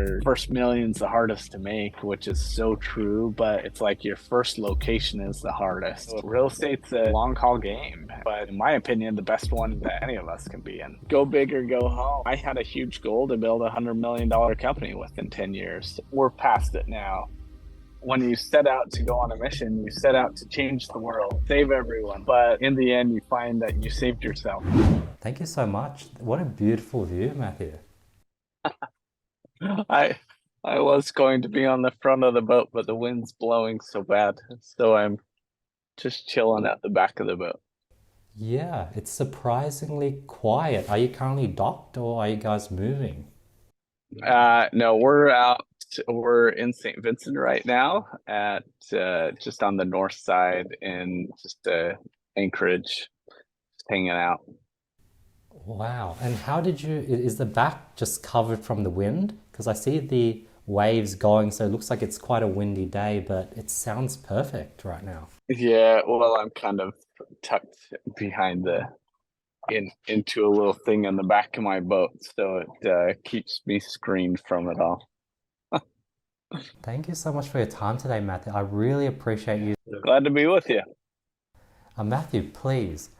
your first million's the hardest to make, which is so true, but it's like your first location is the hardest. So real estate's a long haul game, but in my opinion, the best one that any of us can be in. Go big or go home. I had a huge goal to build $100 million company within 10 years. We're past it now. When you set out to go on a mission, you set out to change the world, save everyone. But in the end, you find that you saved yourself. Thank you so much. What a beautiful view, Matthew. I I was going to be on the front of the boat, but the wind's blowing so bad. So I'm just chilling at the back of the boat. Yeah, it's surprisingly quiet. Are you currently docked or are you guys moving? No, we're in St. Vincent right now at just on the north side in just Anchorage, just hanging out. Wow. And how did you, is the back just covered from the wind? Because I see the waves going, so it looks like it's quite a windy day, but it sounds perfect right now. Yeah, well, I'm kind of tucked behind the in into a little thing on the back of my boat, so it keeps me screened from it all. Thank you so much for your time today, Matthew. I really appreciate you. Glad to be with you. Matthew, please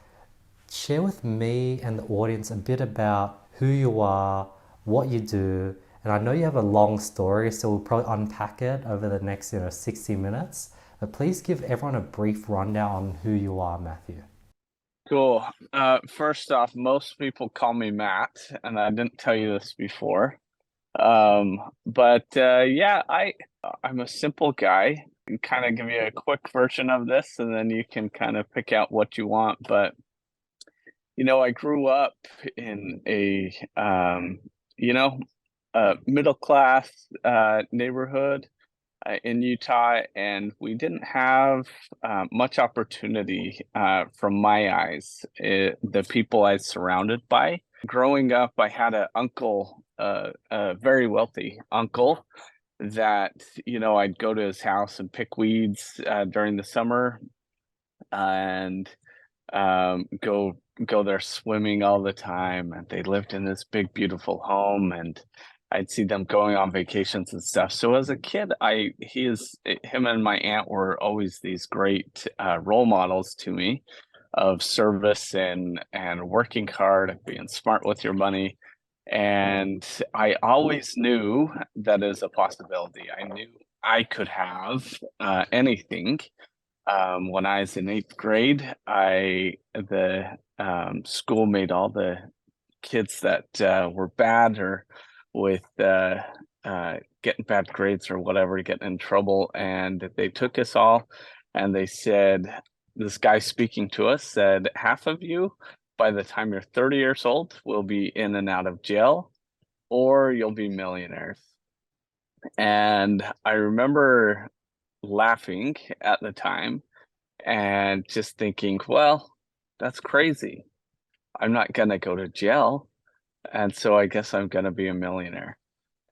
share with me and the audience a bit about who you are, what you do. And I know you have a long story, so we'll probably unpack it over the next 60 minutes. But please give everyone a brief rundown on who you are, Matthew. Cool. First off, most people call me Matt, and I didn't tell you this before. But yeah, I'm a simple guy. Kind of give you a quick version of this, and then you can kind of pick out what you want. But I grew up in a middle class neighborhood in Utah, and we didn't have much opportunity from my eyes. The people I was surrounded by. Growing up, I had an uncle, a very wealthy uncle, that I'd go to his house and pick weeds during the summer, and go there swimming all the time. And they lived in this big, beautiful home, and I'd see them going on vacations and stuff. So as a kid, him and my aunt were always these great role models to me of service and working hard and being smart with your money. And I always knew that is a possibility. I knew I could have anything. When I was in eighth grade, the school made all the kids that were bad or with getting bad grades or whatever, getting in trouble, and they took us all, and they said, this guy speaking to us said, half of you, by the time you're 30 years old, will be in and out of jail, or you'll be millionaires. And I remember laughing at the time and just thinking, well, that's crazy. I'm not going to go to jail. And so I guess I'm going to be a millionaire.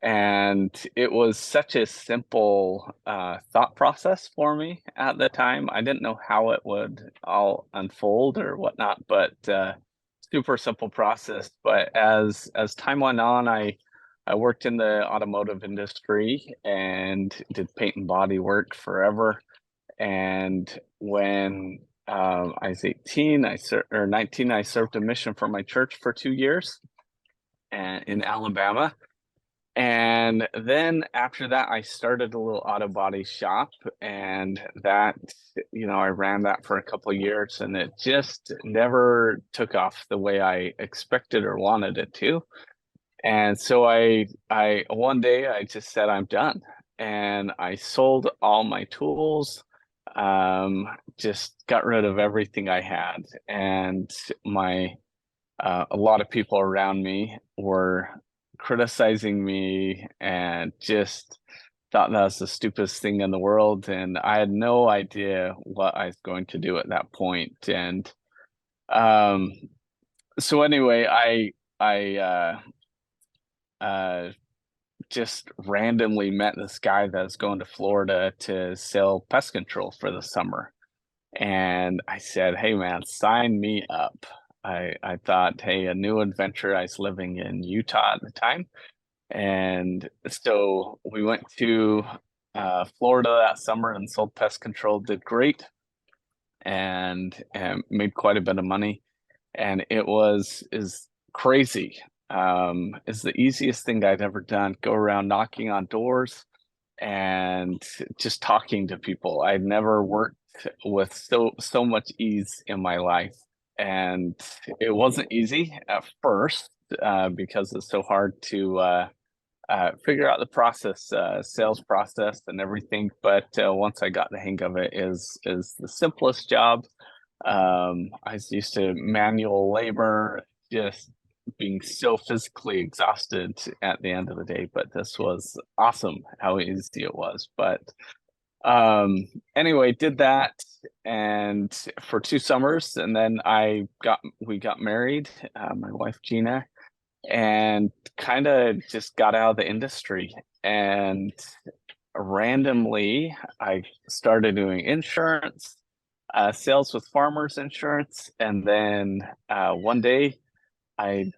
And it was such a simple thought process for me at the time. I didn't know how it would all unfold or whatnot, but super simple process. But as time went on, I worked in the automotive industry and did paint and body work forever. And when I was 18, or 19, I served a mission for my church for 2 years in Alabama. And then after that, I started a little auto body shop, and that, I ran that for a couple of years, and it just never took off the way I expected or wanted it to. And so I one day I just said, I'm done. And I sold all my tools, just got rid of everything I had. And a lot of people around me were criticizing me and just thought that was the stupidest thing in the world. And I had no idea what I was going to do at that point. And um, so anyway, I just randomly met this guy that was going to Florida to sell pest control for the summer. And I said, hey man, sign me up. I thought, hey, a new adventure. I was living in Utah at the time. And so we went to Florida that summer and sold pest control, did great, and made quite a bit of money. And it was is crazy. It's the easiest thing I'd ever done. Go around knocking on doors and just talking to people. I'd never worked with so much ease in my life. And it wasn't easy at first because it's so hard to figure out the process, sales process and everything. But once I got the hang of it, is the simplest job. I was used to manual labor, just being so physically exhausted at the end of the day. But this was awesome how easy it was. But anyway, did that and for 2 summers, and then we got married, my wife Gina, and kind of just got out of the industry. And randomly, I started doing insurance, sales with farmers insurance, and then one day, I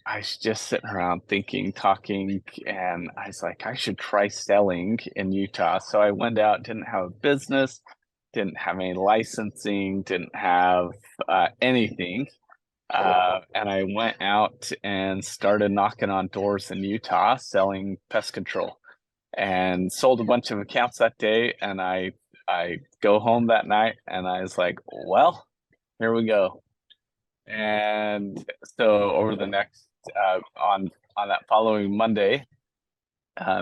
I was just sitting around thinking, talking, and I was like, I should try selling in Utah. So I went out, didn't have a business, didn't have any licensing, didn't have anything. And I went out and started knocking on doors in Utah selling pest control and sold a bunch of accounts that day. And I go home that night and I was like, well, here we go. And so over the next on that following Monday,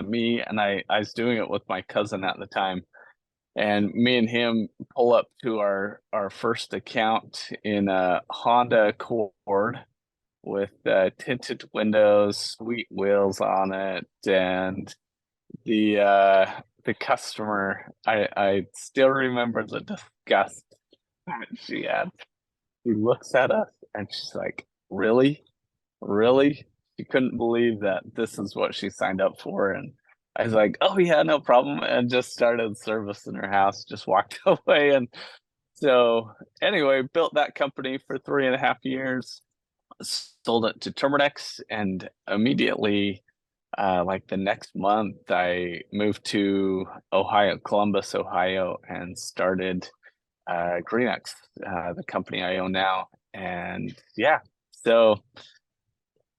me and I was doing it with my cousin at the time, and me and him pull up to our first account in a Honda Accord with tinted windows, sweet wheels on it, and the customer, I still remember the disgust that she had. She looks at us and she's like, really? Really? She couldn't believe that this is what she signed up for. And I was like, oh yeah, no problem. And just started service in her house, just walked away. And so anyway, built that company for 3.5 years, sold it to Terminex, and immediately like the next month I moved to Ohio, Columbus, Ohio, and started Greenix, the company I own now. And yeah, so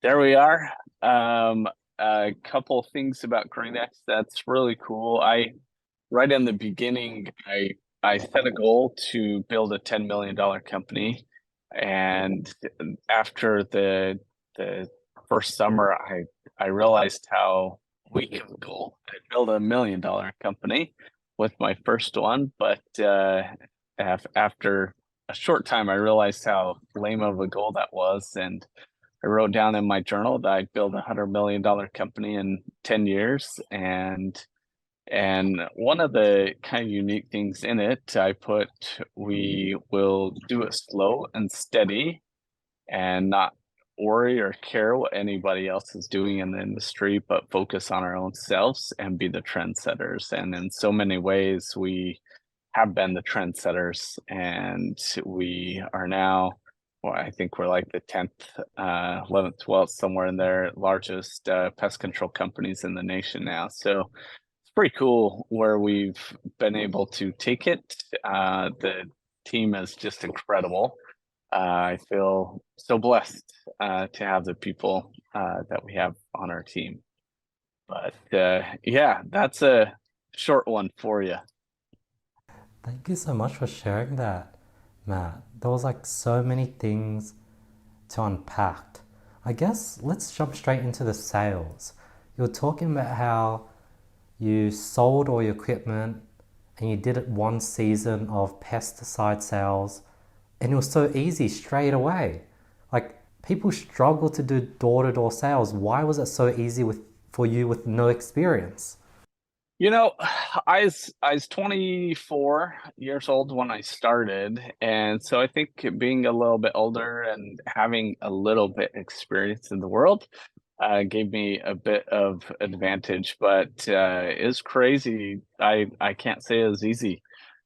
there we are. A couple things about Greenix that's really cool. Right in the beginning, I set a goal to build a $10 million company, and after the first summer, I realized how weak of a goal. I built a $1 million company with my first one, but after a short time, I realized how lame of a goal that was, and I wrote down in my journal that I'd build $100 million company in 10 years. And one of the kind of unique things in it, I put, we will do it slow and steady and not worry or care what anybody else is doing in the industry, but focus on our own selves and be the trendsetters. And in so many ways, we have been the trendsetters, and we are now, well, I think we're like the 10th, 11th, 12th, somewhere in there, largest pest control companies in the nation now. So it's pretty cool where we've been able to take it. The team is just incredible. I feel so blessed to have the people that we have on our team. But yeah, that's a short one for you. Thank you so much for sharing that, Matt. There was like so many things to unpack. I guess let's jump straight into the sales. You were talking about how you sold all your equipment and you did it one season of pesticide sales, and it was so easy straight away. Like, people struggle to do door-to-door sales. Why was it so easy for you with no experience? You know, I was 24 years old when I started, and so I think being a little bit older and having a little bit experience in the world gave me a bit of advantage. But it's crazy. I can't say it was easy.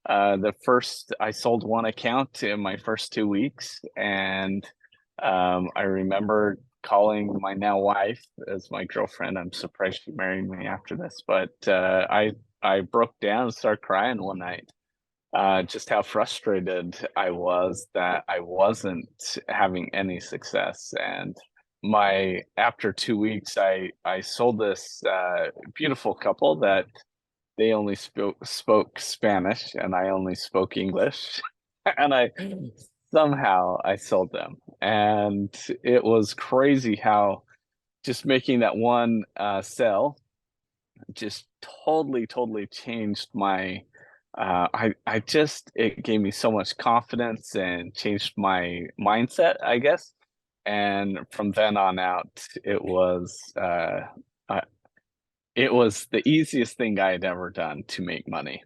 The first I sold one account in my first 2 weeks, and I remember calling my now wife as my girlfriend. I'm surprised she married me after this, but I broke down and started crying one night. Just how frustrated I was that I wasn't having any success. And my after 2 weeks, I sold this beautiful couple that they only spoke Spanish and I only spoke English. And I somehow I sold them. And it was crazy how just making that one sell just totally changed my I just it gave me so much confidence and changed my mindset, I guess. And from then on out, uh, it was the easiest thing I had ever done to make money.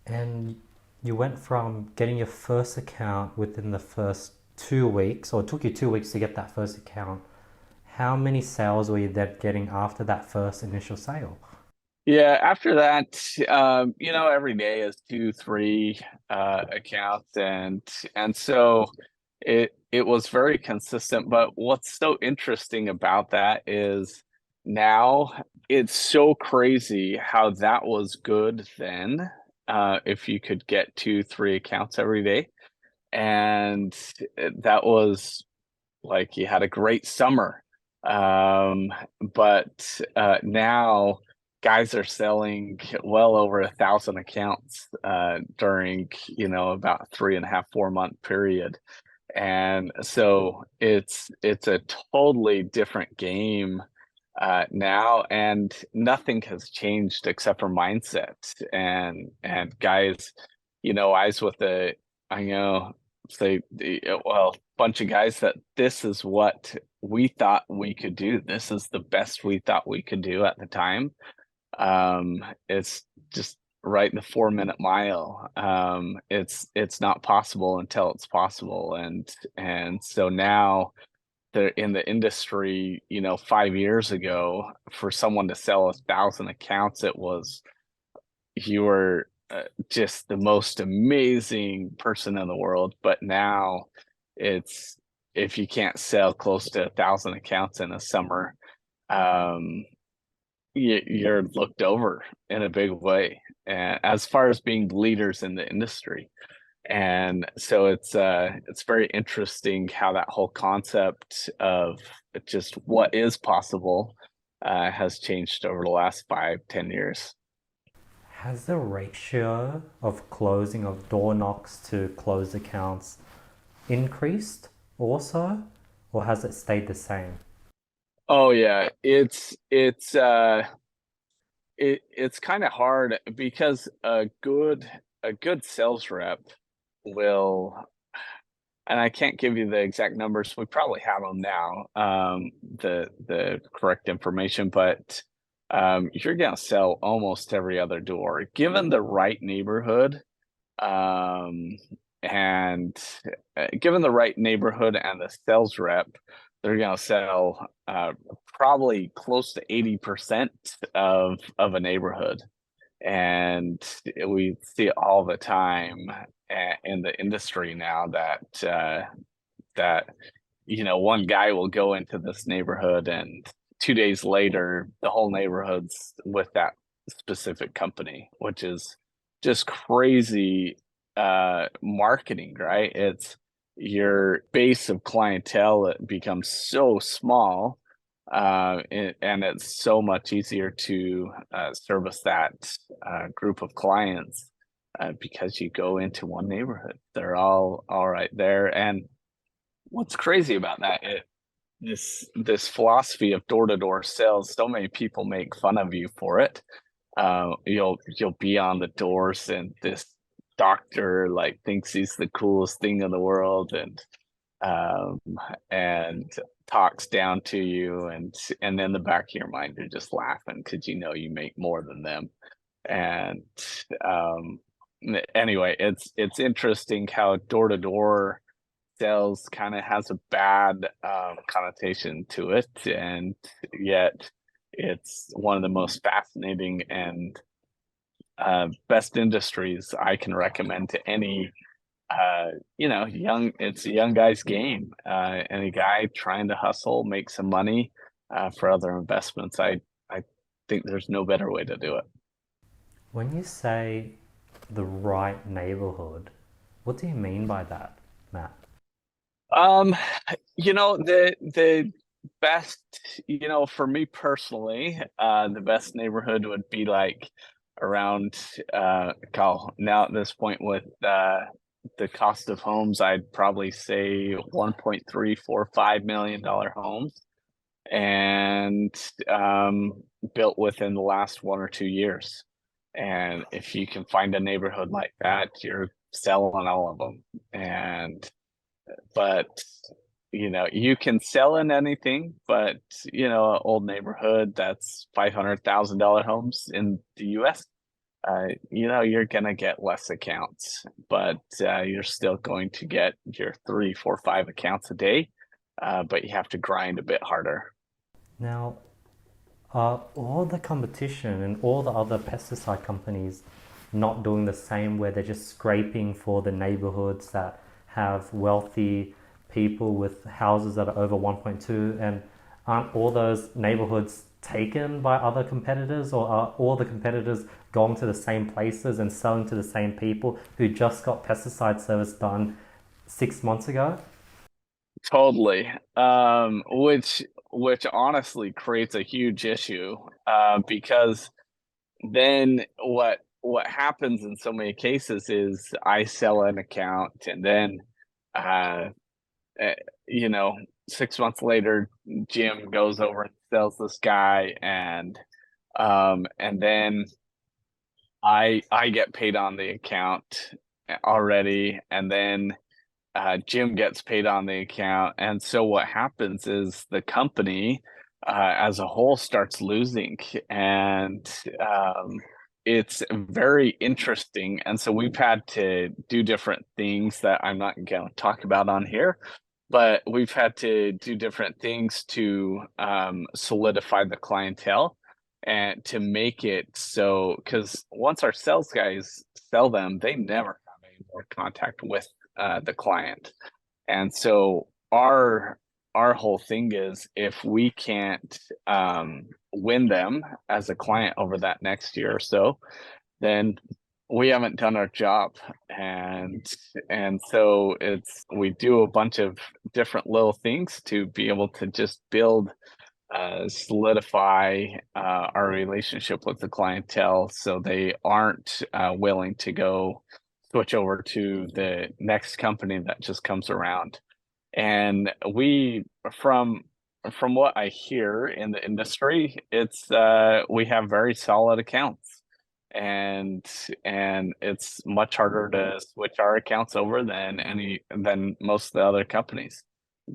And you went from getting your first account within the first 2 weeks, or it took you 2 weeks to get that first account. How many sales were you then getting after that first initial sale? Yeah, after that, every day is two, three accounts, and so it was very consistent. But what's so interesting about that is now it's so crazy how that was good then. If you could get two, three accounts every day, and that was like you had a great summer. But now guys are selling well over 1,000 accounts during, about 3.5, 4 month period. And so it's a totally different game now, and nothing has changed except for mindset. And guys, I was with I know say well, bunch of guys that this is what we thought we could do. This is the best we thought we could do at the time. It's just right in the 4 minute mile. It's not possible until it's possible. And so now they're in the industry, 5 years ago, for someone to sell 1,000 accounts, it was you were just the most amazing person in the world. But now it's if you can't sell close to 1,000 accounts in a summer, um, you're looked over in a big way, and as far as being leaders in the industry. And so it's very interesting how that whole concept of just what is possible has changed over the last 5, 10 years. Has the ratio of closing of door knocks to closed accounts increased also, or has it stayed the same? Oh yeah, it's kind of hard because a good sales rep will, and I can't give you the exact numbers. We probably have them now, the correct information, but you're gonna sell almost every other door, given the right neighborhood, um, and given the right neighborhood and the sales rep, they're gonna sell probably close to 80% of a neighborhood. And we see it all the time in the industry now that one guy will go into this neighborhood and 2 days later the whole neighborhood's with that specific company, which is just crazy marketing, right? It's your base of clientele, it becomes so small, and it's so much easier to service that group of clients because you go into one neighborhood. They're all right there. And what's crazy about that, this philosophy of door-to-door sales, so many people make fun of you for it. You'll be on the doors and this doctor like thinks he's the coolest thing in the world, um and talks down to you, and in the back of your mind you're just laughing because you make more than them. And um anyway, it's interesting how door-to-door sales kind of has a bad connotation to it, and yet it's one of the most fascinating and best industries I can recommend to any it's a young guy's game, and a guy trying to hustle, make some money, for other investments. I think there's no better way to do it. When you say the right neighborhood, what do you mean by that, Matt? Um, the best, for me personally, the best neighborhood would be like around now at this point with the cost of homes, I'd probably say 1.345 million dollar homes, and built within the last 1 or 2 years. And if you can find a neighborhood like that, you're selling all of them. And but you can sell in anything, but an old neighborhood that's $500,000 homes in the US, you're gonna get less accounts, but you're still going to get your three, four, five accounts a day, but you have to grind a bit harder. Now, are all the competition and all the other pesticide companies not doing the same where they're just scraping for the neighborhoods that have wealthy people with houses that are over 1.2, and aren't all those neighborhoods taken by other competitors, or are all the competitors going to the same places and selling to the same people who just got pesticide service done 6 months ago? Totally. Which honestly creates a huge issue, because then what happens in so many cases is I sell an account, and then uh uh, you know 6 months later Jim goes over and sells this guy, and then I get paid on the account already, and then Jim gets paid on the account. And so what happens is the company as a whole starts losing. And it's very interesting. And so we've had to do different things that I'm not going to talk about on here, but we've had to do different things to solidify the clientele and to make it so, because once our sales guys sell them, they never have any more contact with the client. And so our whole thing is, if we can't win them as a client over that next year or so, then we haven't done our job. And so we do a bunch of different little things to be able to just build solidify our relationship with the clientele, so they aren't willing to go switch over to the next company that just comes around. And from what I hear in the industry, it's we have very solid accounts, and it's much harder to switch our accounts over than most of the other companies,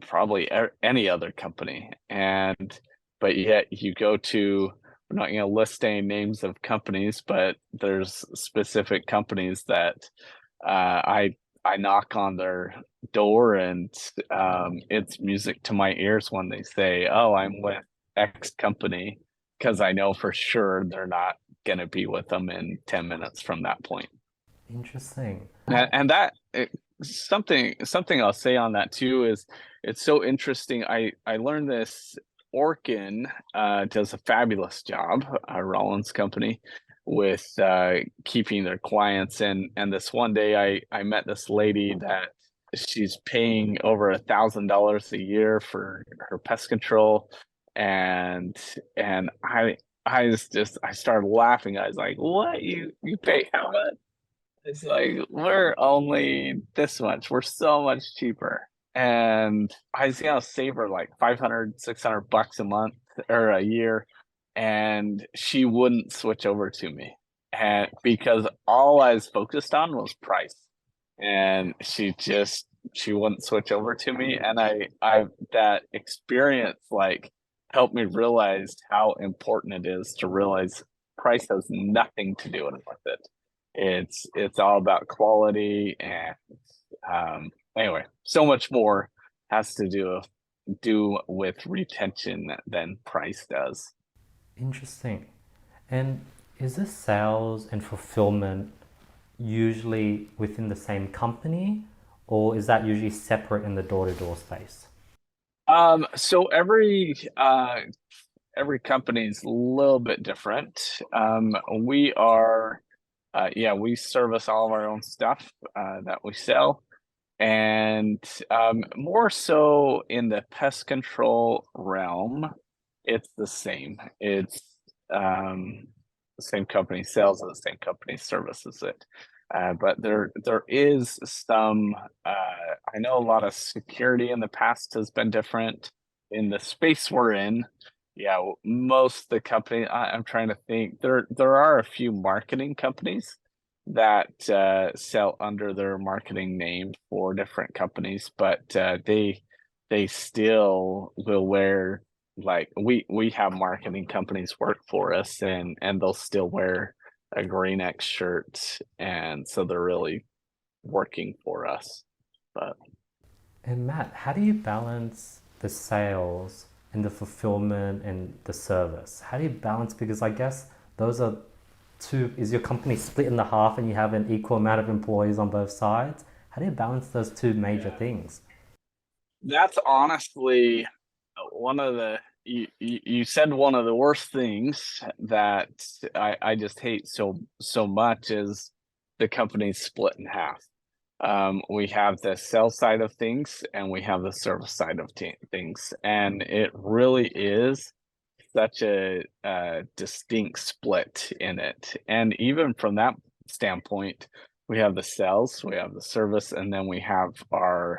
probably any other company. And but yet you go to, we're not going to list any names of companies, but there's specific companies that I knock on their door, and it's music to my ears when they say, "Oh, I'm with X company," because I know for sure they're not going to be with them in 10 minutes from that point. Interesting. And something I'll say on that too is, it's so interesting. I learned this. Orkin does a fabulous job, Rollins company, with keeping their clients. And this one day I met this lady that she's paying over $1,000 a year for her pest control, and I started laughing. I was like, "What, you pay how much?" It's like, we're only this much. We're so much cheaper. And I was gonna save her like 500, $600 a month or a year. And she wouldn't switch over to me. And because all I was focused on was price. And she wouldn't switch over to me. And I that experience like helped me realize how important it is to realize price has nothing to do with it. It's all about quality. And anyway, so much more has to do with retention than price does. Interesting. And is this sales and fulfillment usually within the same company, or is that usually separate in the door-to-door space? So every company is a little bit different. We are, yeah, we service all of our own stuff that we sell, and more so in the pest control realm, it's the same. It's the same company sells it, the same company services it. But there is some. I know a lot of security in the past has been different. In the space we're in, yeah, most of the company. I'm trying to think. There are a few marketing companies that sell under their marketing name for different companies, but they still will wear, like, we have marketing companies work for us, and they'll still wear a Greenix shirt, and so they're really working for us. But And Matt, how do you balance the sales and the fulfillment and the service? How do you balance? Because I guess those are two, is your company split in the half and you have an equal amount of employees on both sides? How do you balance those two major yeah, things? that's honestly one of the you said one of the worst things that I just hate so much is the company split in half. We have the sales side of things and we have the service side of things, and it really is such a distinct split in it. And even from that standpoint, we have the sales, we have the service, and then we have our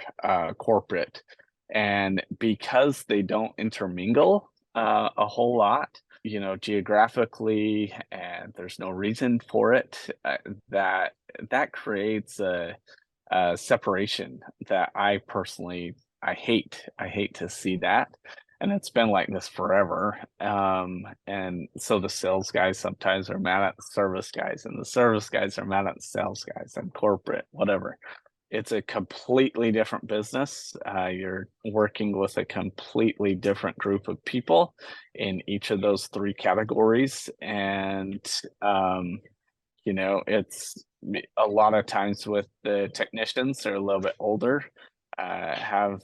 corporate. And because they don't intermingle a whole lot, geographically, and there's no reason for it, that that creates a separation that I personally I hate. I hate to see that. And it's been like this forever. And so the sales guys sometimes are mad at the service guys, and the service guys are mad at the sales guys, and corporate, whatever. It's a completely different business. You're working with a completely different group of people in each of those three categories. And it's a lot of times with the technicians, they're a little bit older, have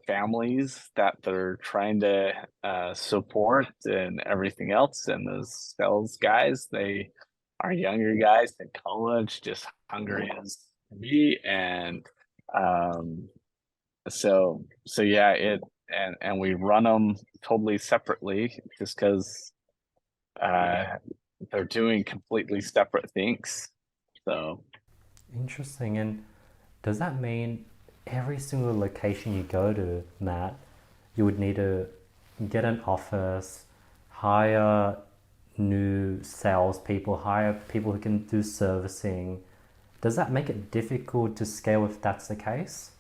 families that they're trying to support and everything else. And the sales guys, they are younger guys in college, just hungry as can be. And um, so yeah, and we run them totally separately just because uh, they're doing completely separate things. So Interesting. And does that mean every single location you go to, Matt, you would need to get an office, hire new salespeople, hire people who can do servicing? Does that make it difficult to scale if that's the case?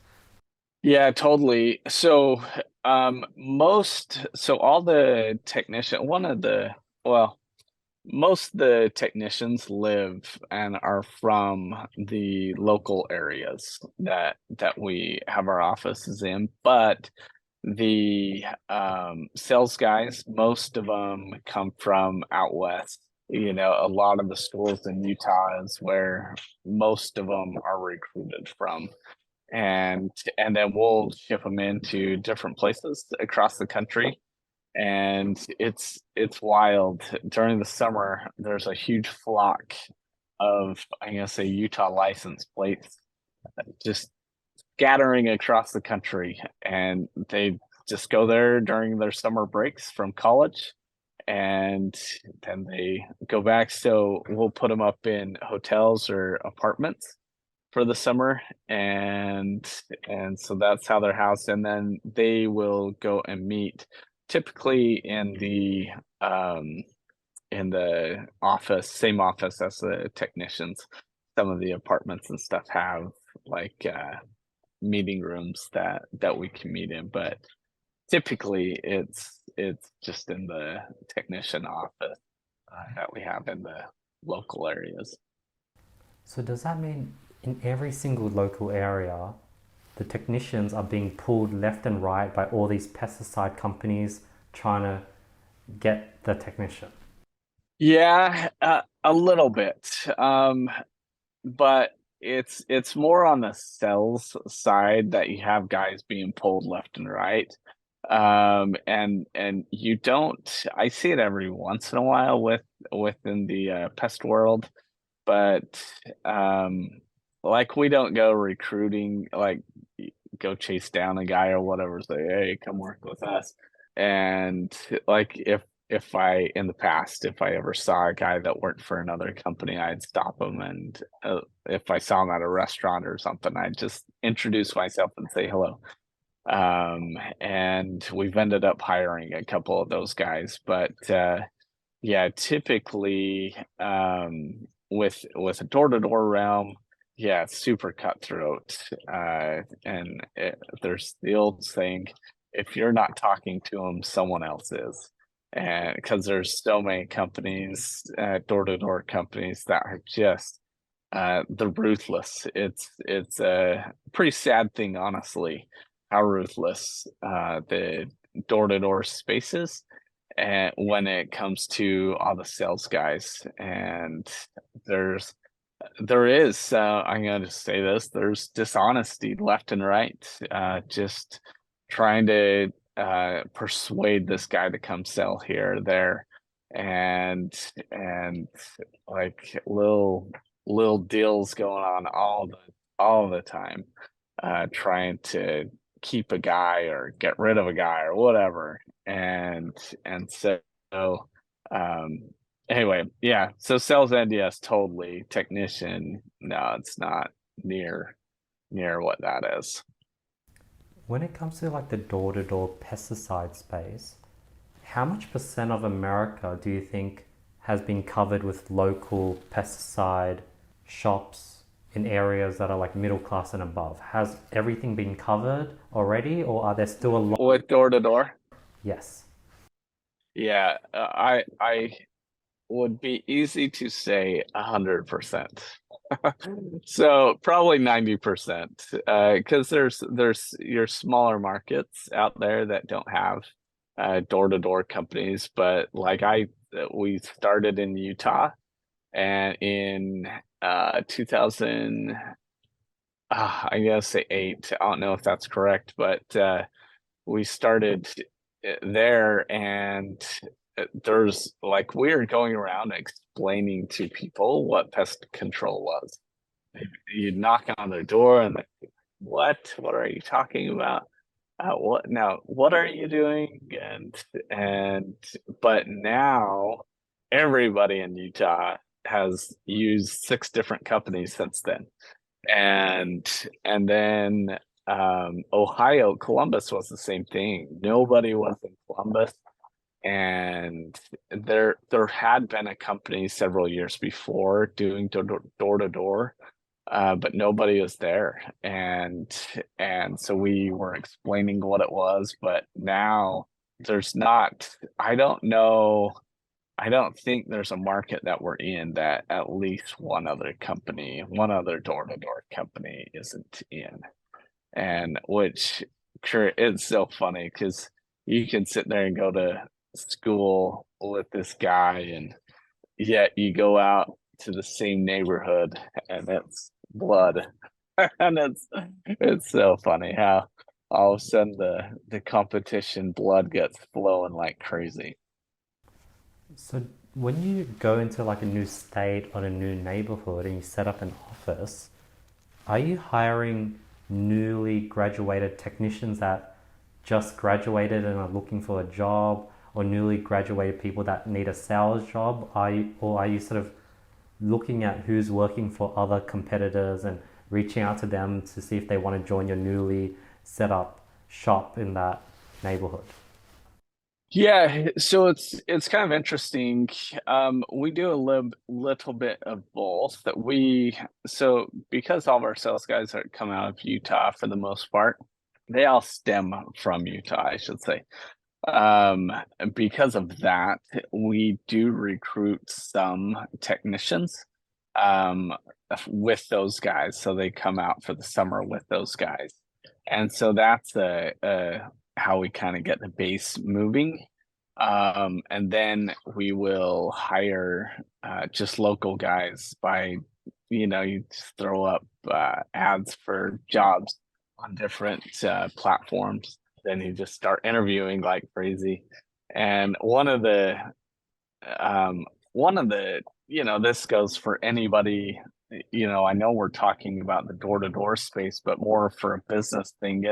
yeah, totally. So all the technician one of the well most of the technicians live and are from the local areas that we have our offices in, but the sales guys, most of them come from out west. A lot of the schools in Utah is where most of them are recruited from, and then we'll ship them into different places across the country. And it's wild. During the summer there's a huge flock of, I'm gonna say, Utah license plates just scattering across the country, and they just go there during their summer breaks from college, and then they go back. So we'll put them up in hotels or apartments for the summer, and so that's how they're housed. And then they will go and meet, typically um in the office, same office as the technicians. Some of the apartments and stuff have, like, meeting rooms that we can meet in, but typically it's just in the technician office that we have in the local areas. So does that mean in every single local area, the technicians are being pulled left and right by all these pesticide companies trying to get the technician? Yeah, a little bit. but it's more on the sales side that you have guys being pulled left and right. And you don't, I see it every once in a while within the pest world, but um like we don't go recruiting, like go chase down a guy or whatever, say, hey, come work with us. And like if I in the past, if I ever saw a guy that worked for another company, I'd stop him, and if I saw him at a restaurant or something, I'd just introduce myself and say hello. And we've ended up hiring a couple of those guys, but yeah, typically with a door-to-door realm, yeah, it's super cutthroat. And there's the old saying, if you're not talking to them, someone else is. And because there's so many companies, door-to-door companies that are just they're ruthless. It's a pretty sad thing, honestly, how ruthless the door-to-door space is, and when it comes to all the sales guys. And there's there is I'm gonna say this, there's dishonesty left and right, just trying to persuade this guy to come sell here or there, and like little deals going on all the time, trying to keep a guy or get rid of a guy or whatever. And so um anyway, yeah, so sales end, yes, totally. Technician, no, it's not near what that is. When it comes to like the door-to-door pesticide space, how much percent of America do you think has been covered with local pesticide shops in areas that are like middle class and above? Has everything been covered already, or are there still a lot? With door to door, Yes. yeah, I would be easy to say 100%. So probably 90%, because there's your smaller markets out there that don't have door-to-door companies. But like we started in Utah, and in 2000, I'm gonna say 8. I don't know if that's correct, but we started there, and there's like we were going around explaining to people what pest control was. You'd knock on their door and like, what are you talking about? What now? What are you doing? And but now everybody in Utah has used 6 different companies since then. And then Ohio, Columbus was the same thing. Nobody was in Columbus, and there had been a company several years before doing door to door, but nobody was there. And so we were explaining what it was, but now there's not, I don't know, I don't think there's a market that we're in that at least one other company, one other door to door company isn't in. And which sure, it's so funny because you can sit there and go to school with this guy, and yet you go out to the same neighborhood and it's blood. And it's so funny how all of a sudden the competition blood gets flowing like crazy. So when you go into like a new state or a new neighborhood and you set up an office, are you hiring newly graduated technicians that just graduated and are looking for a job, or newly graduated people that need a sales job? Or are you sort of looking at who's working for other competitors and reaching out to them to see if they want to join your newly set up shop in that neighborhood? Yeah, so it's kind of interesting. We do a little bit of both. That we so because all of our sales guys are come out of Utah for the most part, they all stem from Utah, I should say. And because of that, we do recruit some technicians um with those guys, so they come out for the summer with those guys. And so that's how we kind of get the base moving. And then we will hire just local guys by you just throw up ads for jobs on different platforms. Then you just start interviewing like crazy. And um, one of the, this goes for anybody, I know we're talking about the door-to-door space, but more for a business thing.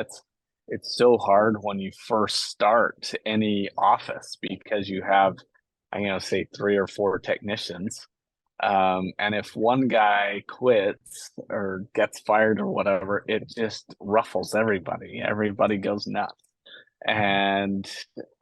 It's so hard when you first start any office because you have, I'm gonna say 3 or 4 technicians. And if one guy quits or gets fired or whatever, it just ruffles everybody. Everybody goes nuts. And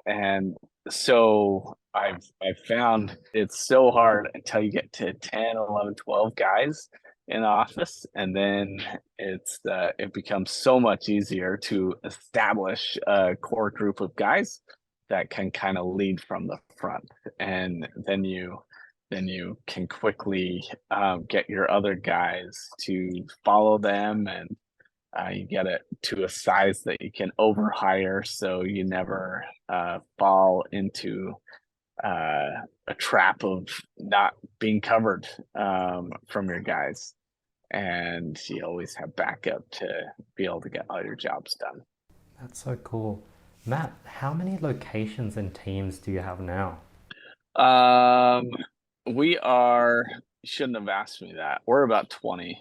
and so I've found it's so hard until you get to 10, 11, 12 guys in the office, and then it becomes so much easier to establish a core group of guys that can kind of lead from the front. And then you can quickly get your other guys to follow them, and you get it to a size that you can overhire so you never fall into a trap of not being covered from your guys. And you always have backup to be able to get all your jobs done. That's so cool. Matt, how many locations and teams do you have now? Um, we are, you shouldn't have asked me that. We're about 20.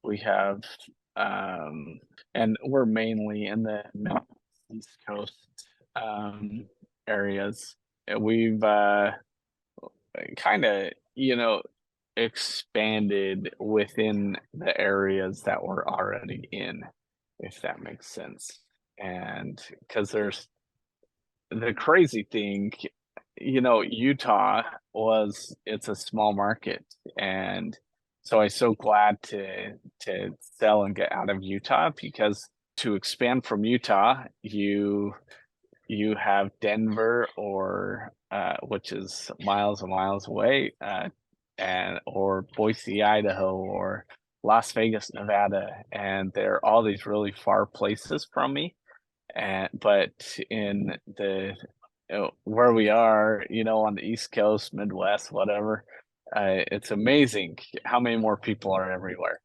We have, um, and we're mainly in the East Coast um, areas. And we've kind of, expanded within the areas that we're already in, if that makes sense. And because there's the crazy thing, Utah it's a small market. And so I'm so glad to sell and get out of Utah, because to expand from Utah, you have Denver, or which is miles and miles away, and or Boise, Idaho, or Las Vegas, Nevada, and they're all these really far places from me. And but in the where we are, on the East Coast, Midwest, whatever, it's amazing how many more people are everywhere.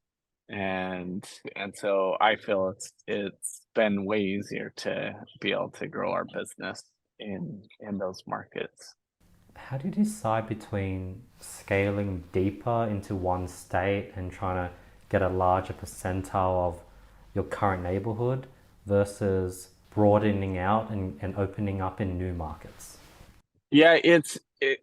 And so I feel it's been way easier to be able to grow our business in those markets. How do you decide between scaling deeper into one state and trying to get a larger percentile of your current neighborhood versus broadening out and opening up in new markets? Yeah, it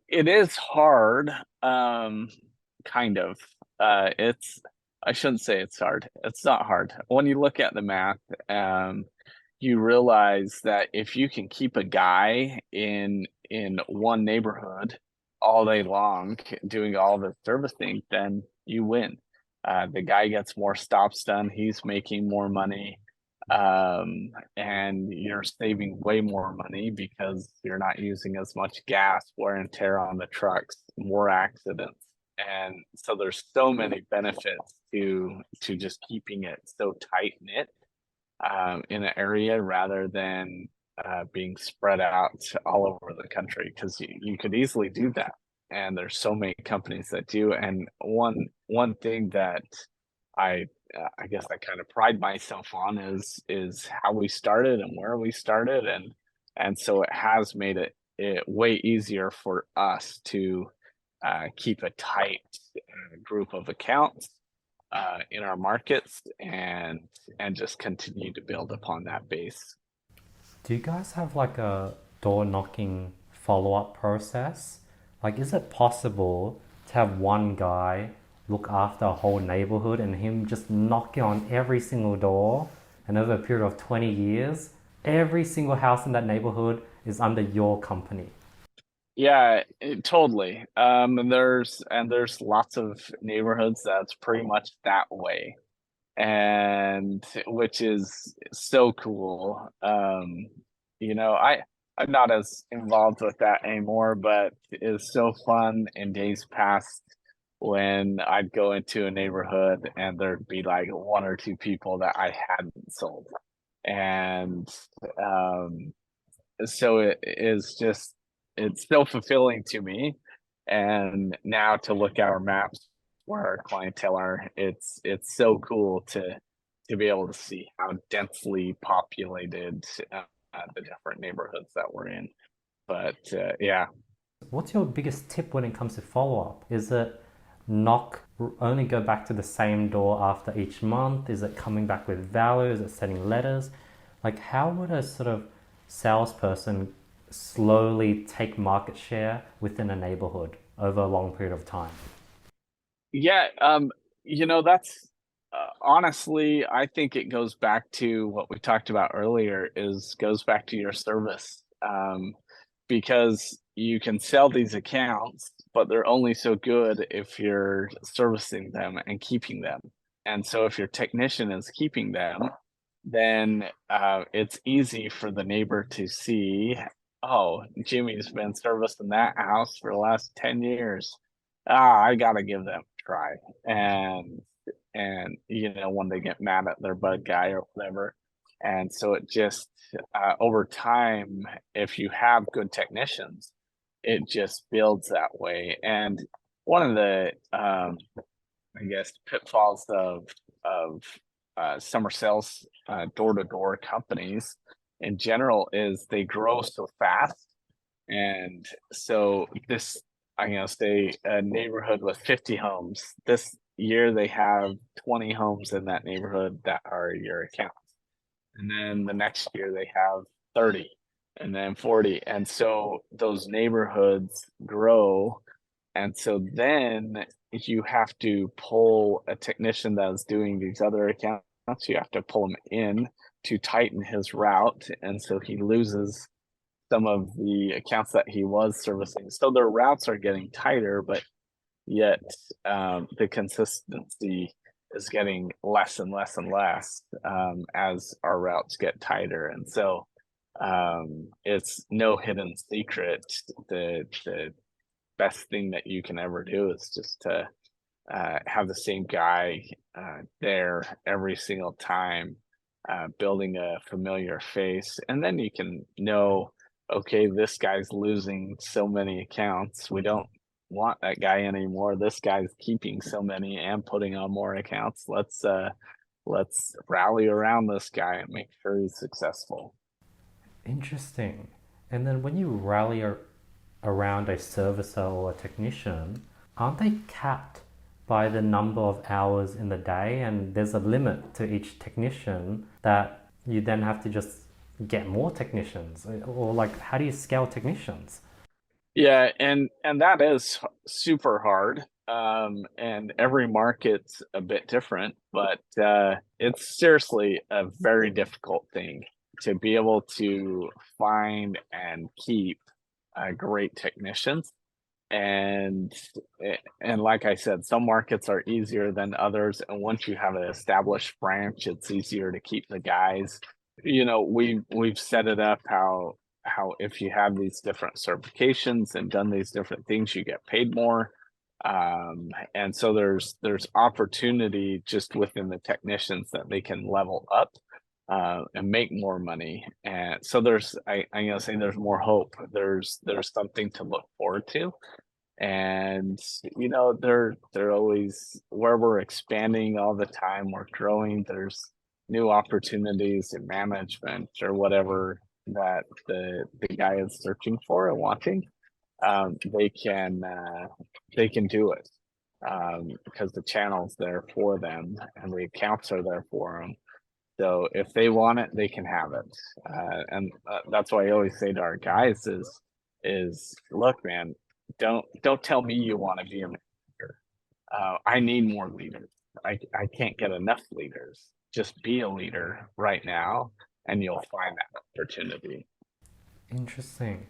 is hard, kind of. It's I shouldn't say it's hard. It's not hard. When you look at the math, you realize that if you can keep a guy in one neighborhood all day long doing all the servicing, then you win. The guy gets more stops done, he's making more money, and you're saving way more money because you're not using as much gas, wear and tear on the trucks, more accidents. And so there's so many benefits to just keeping it so tight knit in an area, rather than being spread out all over the country, because you could easily do that. And there's so many companies that do. And one thing that I guess I kind of pride myself on is how we started and where we started, and so it has made it way easier for us to keep a tight group of accounts in our markets, and just continue to build upon that base. Do you guys have like a door knocking follow up process? Like, is it possible to have one guy look after a whole neighborhood and him just knocking on every single door, and over a period of 20 years, every single house in that neighborhood is under your company? Yeah, totally. And there's lots of neighborhoods that's pretty much that way, and which is so cool. I'm not as involved with that anymore, but it's so fun in days past when I'd go into a neighborhood and there'd be like 1 or 2 people that I hadn't sold. And um so it's so fulfilling to me. And now to look at our maps where our clientele are. It's so cool to be able to see how densely populated the different neighborhoods that we're in. But yeah, What's your biggest tip when it comes to follow up? Is it knock, only go back to the same door after each month? Is it coming back with value? Is it sending letters? Like, how would a sort of salesperson slowly take market share within a neighborhood over a long period of time? yeah, that's honestly, I think it goes back to what we talked about earlier. Is goes back to your service, because you can sell these accounts, but they're only so good if you're servicing them and keeping them. And so, if your technician is keeping them, then it's easy for the neighbor to see, oh, Jimmy's been servicing that house for the last 10 years. Ah, I gotta give them a try. And when they get mad at their bud guy or whatever. And so it just over time, if you have good technicians, it just builds that way. And one of the I guess pitfalls of summer sales door to door companies in general is they grow so fast. And so this, I'm gonna say a neighborhood with 50 homes. This year they have 20 homes in that neighborhood that are your accounts. And then the next year they have 30 and then 40. And so those neighborhoods grow. And so then you have to pull a technician that's doing these other accounts, you have to pull him in to tighten his route. And so he loses some of the accounts that he was servicing. So their routes are getting tighter, but yet the consistency is getting less and less and less as our routes get tighter. And so it's no hidden secret. The best thing that you can ever do is just to have the same guy there every single time, building a familiar face. And then you can know, okay, this guy's losing so many accounts. We don't want that guy anymore. This guy's keeping so many and putting on more accounts. Let's rally around this guy and make sure he's successful. Interesting. And then when you rally around a servicer or a technician, aren't they capped by the number of hours in the day? And there's a limit to each technician that you then have to just get more technicians, or like, how do you scale technicians? Yeah, and that is super hard. And every market's a bit different, but it's seriously a very difficult thing to be able to find and keep great technicians. And and like I said, some markets are easier than others. And once you have an established branch, it's easier to keep the guys. We've set it up how if you have these different certifications and done these different things, you get paid more. And so there's opportunity just within the technicians that they can level up and make more money. And so I'm gonna say there's more hope. There's something to look forward to. And they're always, where we're expanding all the time, we're growing, there's new opportunities in management or whatever that the guy is searching for and wanting. They can do it because the channel's there for them and the accounts are there for them. So if they want it, they can have it. And that's why I always say to our guys is look, man, don't tell me you want to be a manager. I need more leaders. I can't get enough leaders. Just be a leader right now, and you'll find that opportunity. Interesting.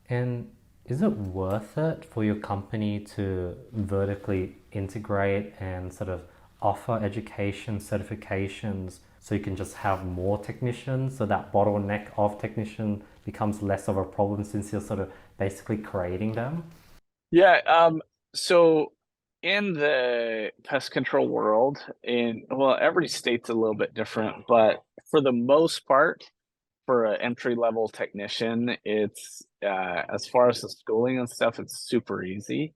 And is it worth it for your company to vertically integrate and sort of offer education certifications so you can just have more technicians, so that bottleneck of technician becomes less of a problem since you're sort of basically creating them? Yeah. So in the pest control world, every state's a little bit different, but for the most part, for an entry level technician, it's as far as the schooling and stuff, it's super easy.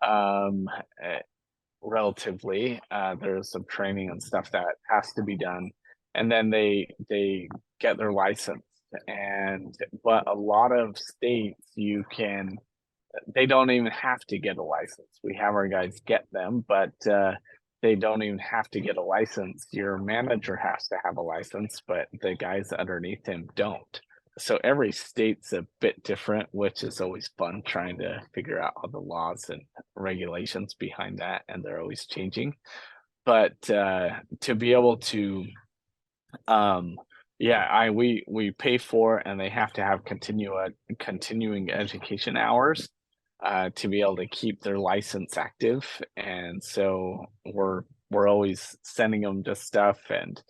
Um, relatively. There's some training and stuff that has to be done, and then they get their license. And but a lot of states you can they don't even have to get a license. We have our guys get them, but they don't even have to get a license. Your manager has to have a license, but the guys underneath him don't. So every state's a bit different, which is always fun trying to figure out all the laws and regulations behind that, and they're always changing. But to be able to um, yeah, I we pay for and they have to have continuing education hours to be able to keep their license active. And so we're always sending them to stuff, and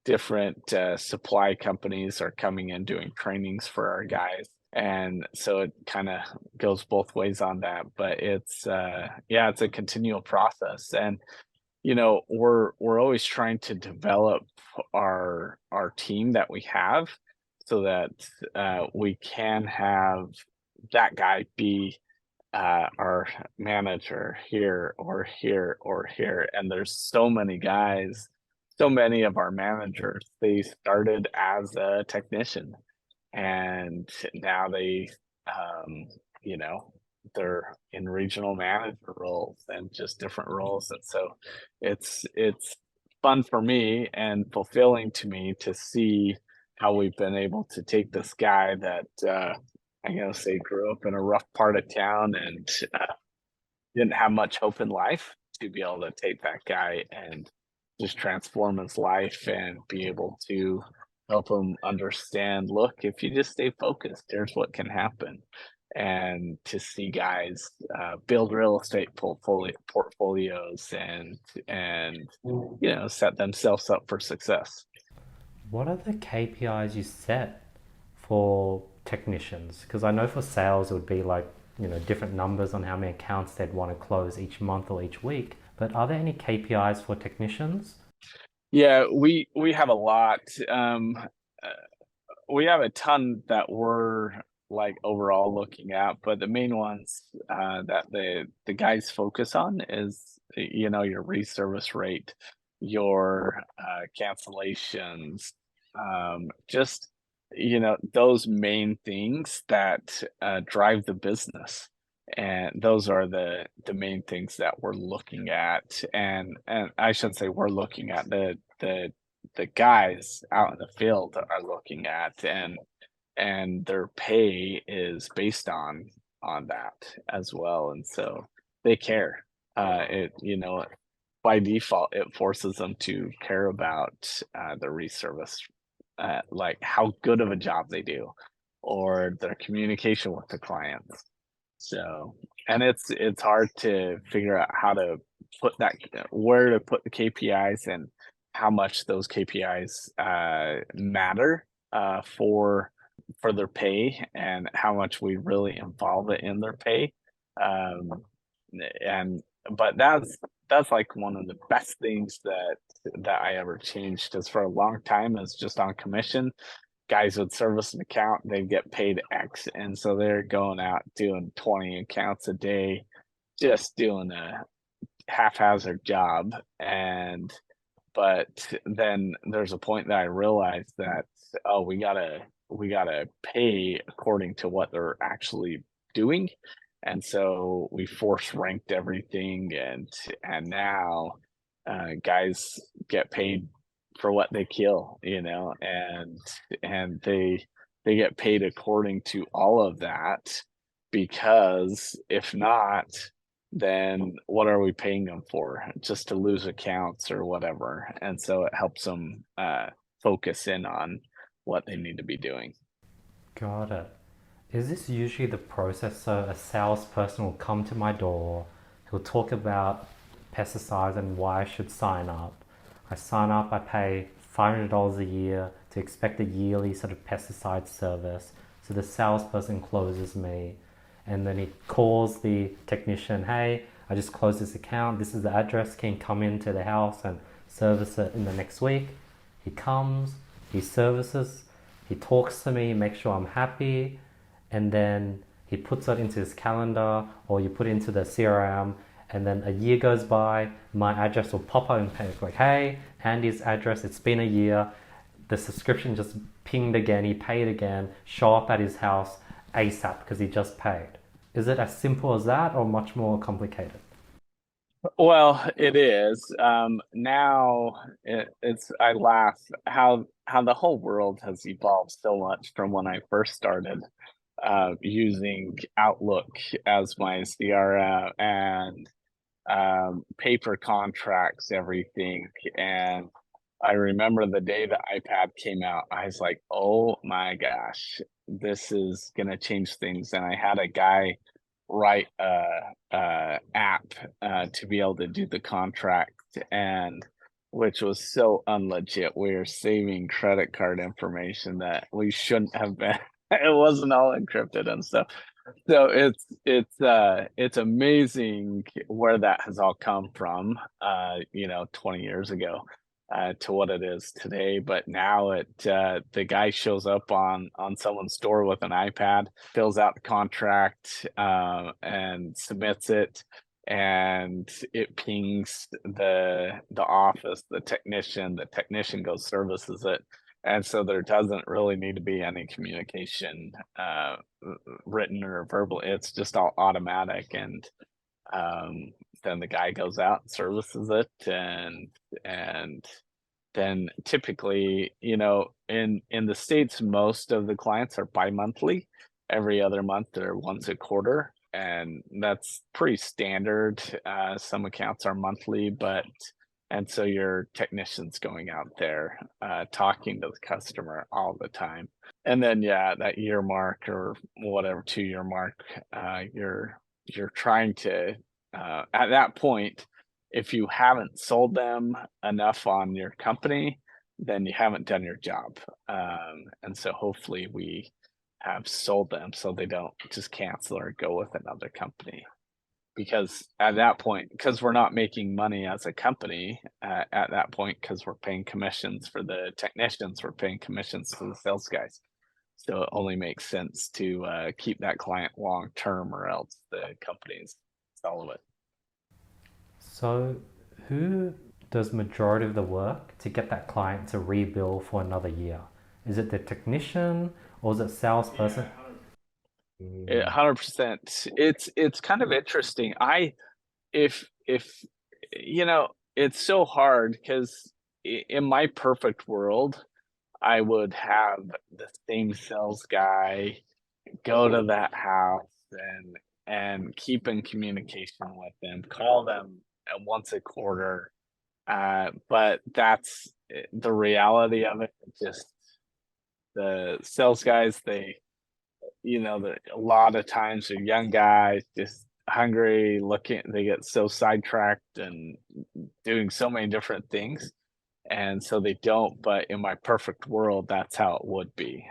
different supply companies are coming in doing trainings for our guys. And so it kind of goes both ways on that, but it's yeah, it's a continual process. And we're always trying to develop our team that we have, so that we can have that guy be our manager here or here or here. And there's so many guys, so many of our managers, they started as a technician, and now they you know they're in regional manager roles and just different roles. And so it's fun for me and fulfilling to me to see how we've been able to take this guy that I'm gonna say grew up in a rough part of town and didn't have much hope in life, to be able to take that guy and just transform his life and be able to help him understand, look, if you just stay focused, here's what can happen. And to see guys build real estate portfolios and set themselves up for success. What are the KPIs you set for technicians? Because I know for sales it would be like, different numbers on how many accounts they'd want to close each month or each week. But are there any KPIs for technicians? Yeah, we have a lot. Uh, we have a ton that we're like overall looking at, but the main ones that the guys focus on is your reservice rate, your cancellations, just those main things that drive the business. And those are the main things that we're looking at. And I should say we're looking at the guys out in the field are looking at, and their pay is based on that as well. And so they care. It by default it forces them to care about the reservice, like how good of a job they do, or their communication with the clients. So, and it's hard to figure out how to put that, where to put the KPIs, and how much those KPIs matter for their pay, and how much we really involve it in their pay. Um, and but that's like one of the best things that I ever changed, because for a long time it's just on commission. Guys would service an account, they'd get paid X, and so they're going out doing 20 accounts a day, just doing a haphazard job. And but then there's a point that I realized that, oh, we gotta pay according to what they're actually doing. And so we force ranked everything, and now guys get paid for what they kill, and they get paid according to all of that, because if not, then what are we paying them for? Just to lose accounts or whatever. And so it helps them focus in on what they need to be doing. Got it. Is this usually the process? So a salesperson will come to my door, he'll talk about pesticides and why I should sign up. I sign up, I pay $500 a year to expect a yearly sort of pesticide service. So the salesperson closes me, and then he calls the technician, hey, I just closed this account, this is the address, can you come into the house and service it in the next week? He comes, he services, he talks to me, makes sure I'm happy, and then he puts it into his calendar, or you put it into the CRM, And then a year goes by, my address will pop up and page like, hey, Andy's address, it's been a year. The subscription just pinged again, he paid again, show up at his house ASAP because he just paid. Is it as simple as that or much more complicated? Well, it is. Now it's I laugh how the whole world has evolved so much from when I first started using Outlook as my CRM and paper contracts, everything. And I remember the day the iPad came out, I was like, oh my gosh, this is gonna change things. And I had a guy write a app to be able to do the contract, and which was so unlegit. We were saving credit card information that we shouldn't have been. It wasn't all encrypted and stuff. So it's amazing where that has all come from, 20 years ago, to what it is today. But now the guy shows up on someone's door with an iPad, fills out the contract, and submits it, and it pings the office, the technician goes services it. And so there doesn't really need to be any communication, written or verbal. It's just all automatic, and then the guy goes out and services it, and then typically, in the States, most of the clients are bi-monthly, every other month or once a quarter, and that's pretty standard. Some accounts are monthly, but and so your technician's going out there, talking to the customer all the time. And then, yeah, that year mark or whatever 2-year mark, you're trying to, at that point, if you haven't sold them enough on your company, then you haven't done your job. And so hopefully we have sold them so they don't just cancel or go with another company. Because at that point, because we're not making money as a company, at that point, because we're paying commissions for the technicians, we're paying commissions to the sales guys. So it only makes sense to keep that client long term, or else the companies sell it. So, who does majority of the work to get that client to rebill for another year? Is it the technician or is it salesperson? 100%. It's kind of interesting. If it's so hard because in my perfect world, I would have the same sales guy go to that house and keep in communication with them, call them once a quarter. But that's the reality of it. Just the sales guys, a lot of times they're young guys, just hungry, looking, they get so sidetracked and doing so many different things. And so they don't, but in my perfect world, that's how it would be.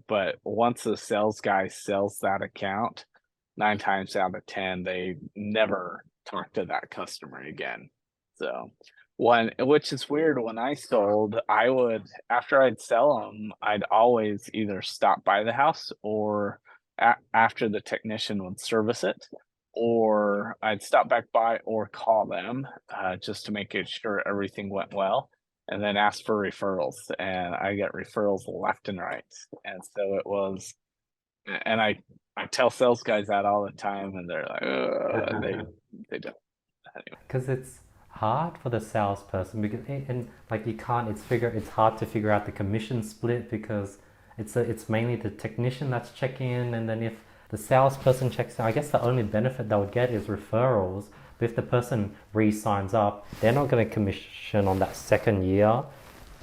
But once the sales guy sells that account, 9 times out of 10, they never talk to that customer again. So which is weird. When I sold, I would, after I'd sell them, I'd always either stop by the house, or after the technician would service it, or I'd stop back by or call them, just to make it sure everything went well, and then ask for referrals. And I get referrals left and right. And so it was, and I tell sales guys that all the time, and they're like, they don't. Anyway. Because it's hard for the salesperson because and like you can't it's hard to figure out the commission split because it's mainly the technician that's checking in, and then if the salesperson checks in, I guess the only benefit they would get is referrals. But if the person re-signs up, they're not going to commission on that second year.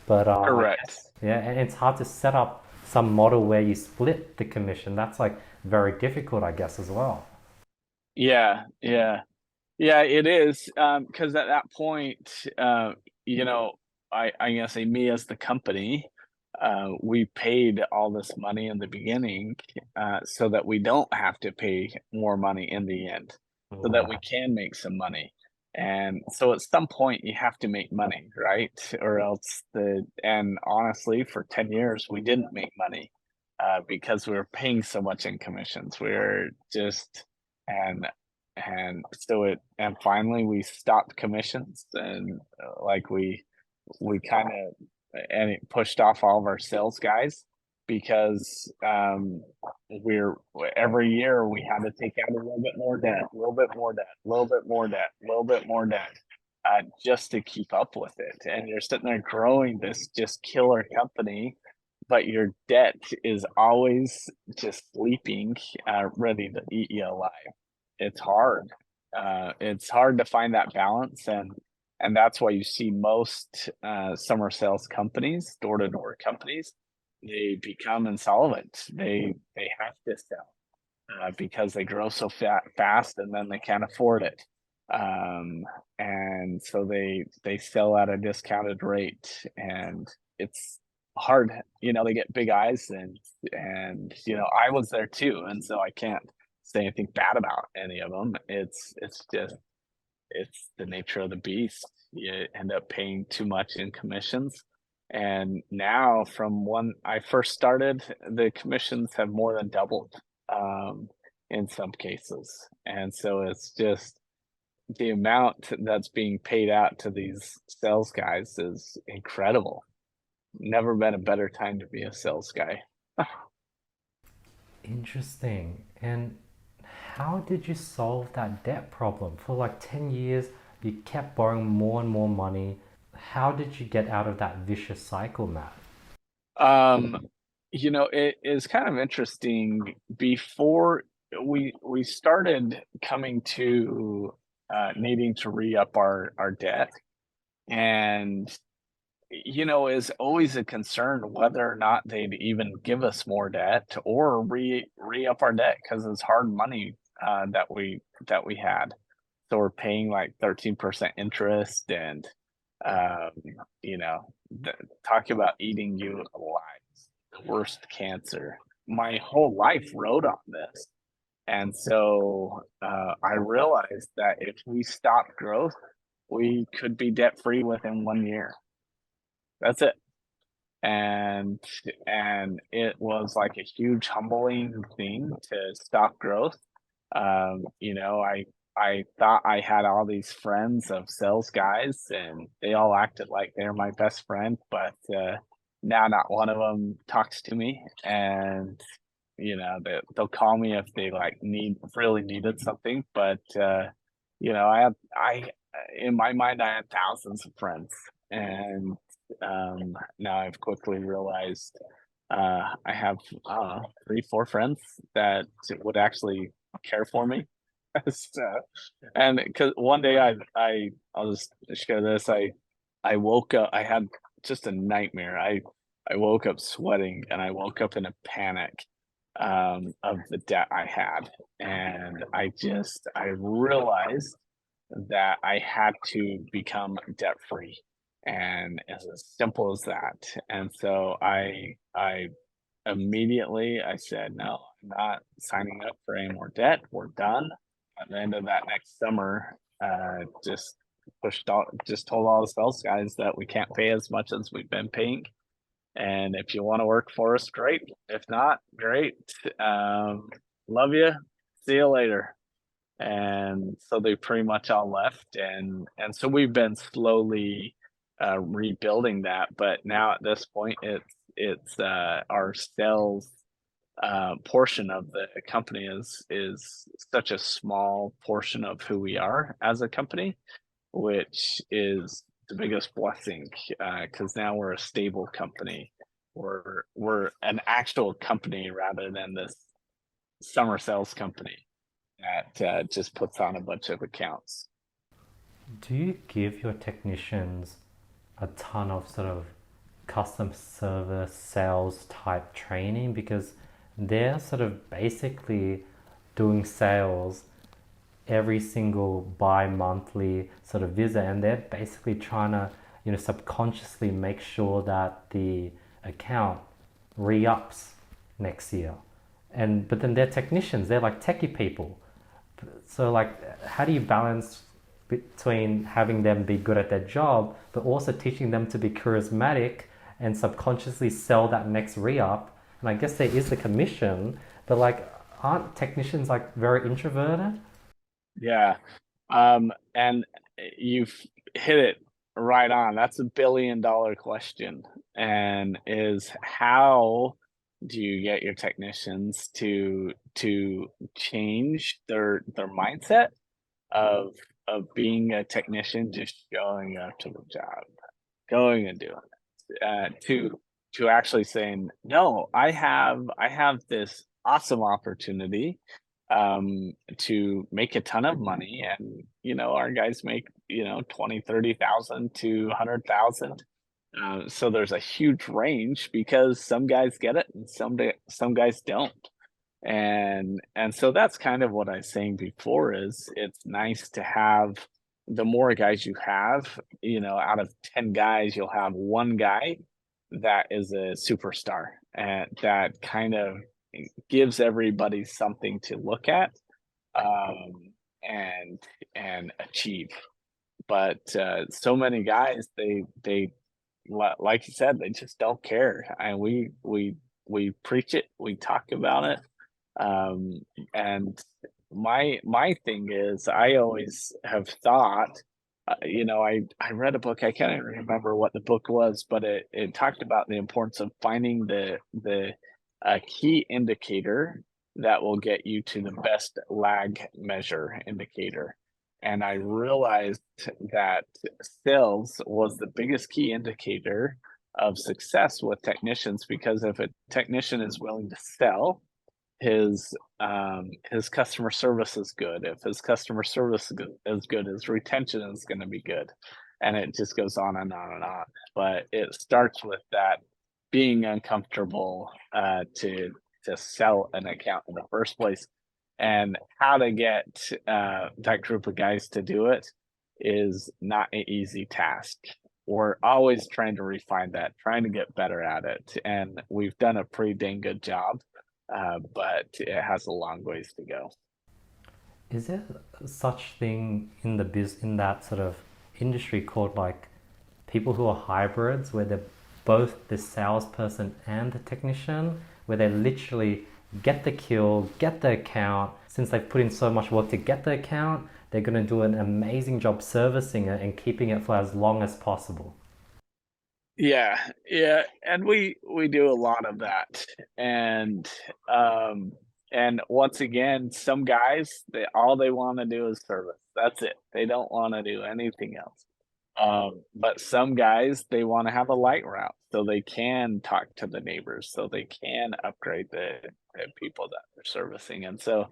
But Correct. yeah, and it's hard to set up some model where you split the commission. That's like very difficult, I guess, as well. Yeah, yeah. Yeah, it is. Because at that point, you know, I'm gonna say me as the company, we paid all this money in the beginning, so that we don't have to pay more money in the end, so that we can make some money. And so at some point you have to make money, right? Or else and honestly, for 10 years we didn't make money, because we were paying so much in commissions. We were just, and and so and finally we stopped commissions, and like we kind of, and it pushed off all of our sales guys because we're every year we had to take out a little bit more debt, a little bit more debt, a little bit more debt, a little bit more debt, just to keep up with it. And you're sitting there growing this just killer company, but your debt is always just sleeping, ready to eat you alive. It's hard. It's hard to find that balance, and that's why you see most summer sales companies, door to door companies, they become insolvent. They have to sell because they grow so fast, and then they can't afford it. Um, and so they sell at a discounted rate, and it's hard. They get big eyes, and I was there too, and so I can't say anything bad about any of them. It's just it's the nature of the beast. You end up paying too much in commissions. And now, from when I first started, the commissions have more than doubled in some cases. And so it's just the amount that's being paid out to these sales guys is incredible. Never been a better time to be a sales guy. Interesting. And how did you solve that debt problem? For like 10 years, you kept borrowing more and more money. How did you get out of that vicious cycle, Matt? Um, it is kind of interesting. Before we started coming to needing to re-up our debt, and is always a concern whether or not they'd even give us more debt or re-up our debt, because it's hard money that we had. So we're paying like 13% interest, and um, you know, talk about eating you alive, the worst cancer. My whole life rode on this. And so I realized that if we stopped growth, we could be debt free within 1 year. That's it. And it was like a huge humbling thing to stop growth. I thought I had all these friends of sales guys, and they all acted like they're my best friend, but now not one of them talks to me. And they'll call me if they like really needed something, but I in my mind I had thousands of friends, and now I've quickly realized I have 3, 4 friends that would actually care for me. So, and because one day I'll just share this. I woke up. I had just a nightmare. I woke up sweating, and I woke up in a panic of the debt I had, and I realized that I had to become debt free, and it's as simple as that. And so I immediately I said, no, I'm not signing up for any more debt. We're done. At the end of that next summer, just told all the sales guys that we can't pay as much as we've been paying. And if you want to work for us, great. If not, great. Love you. See you later. And so they pretty much all left, and so we've been slowly rebuilding that. But now at this point, it's our sales portion of the company is such a small portion of who we are as a company, which is the biggest blessing, because now we're a stable company. We're an actual company rather than this summer sales company that just puts on a bunch of accounts. Do you give your technicians a ton of sort of custom service sales type training, because they're sort of basically doing sales every single bi-monthly sort of visit, and they're basically trying to subconsciously make sure that the account re-ups next year. And but then they're technicians, they're like techie people. So like, how do you balance between having them be good at their job but also teaching them to be charismatic and subconsciously sell that next re-up? And I guess there is the commission, but like, aren't technicians like very introverted? Yeah. And you've hit it right on. That's a $1 billion question. And is how do you get your technicians to change their mindset of being a technician, just showing up to the job, going and doing it, to actually saying, "No, I have this awesome opportunity, to make a ton of money," and, our guys make, 20, 30,000 to 100,000. So there's a huge range because some guys get it and some guys don't. And so that's kind of what I was saying before is it's nice to have the more guys you have, out of 10 guys, you'll have one guy that is a superstar and that kind of gives everybody something to look at, um, and achieve. But so many guys, like you said, they just don't care, and we preach it, we talk about it, um, and my thing is, I always have thought, I read a book. I can't even remember what the book was, but it talked about the importance of finding the key indicator that will get you to the best lag measure indicator. And I realized that sales was the biggest key indicator of success with technicians because if a technician is willing to sell, his customer service is good. If his customer service is good, his retention is going to be good, and it just goes on and on and on. But it starts with that being uncomfortable, to sell an account in the first place, and how to get that group of guys to do it is not an easy task. We're always trying to refine that, trying to get better at it, and we've done a pretty dang good job, but it has a long ways to go. Is there such thing in in that sort of industry called like people who are hybrids, where they're both the salesperson and the technician, where they literally get the kill, get the account. Since they've put in so much work to get the account, they're going to do an amazing job servicing it and keeping it for as long as possible. Yeah, yeah, and we do a lot of that, and um, and once again, some guys they want to do is service. That's it. They don't want to do anything else. But some guys they want to have a light route so they can talk to the neighbors, so they can upgrade the people that they're servicing, and so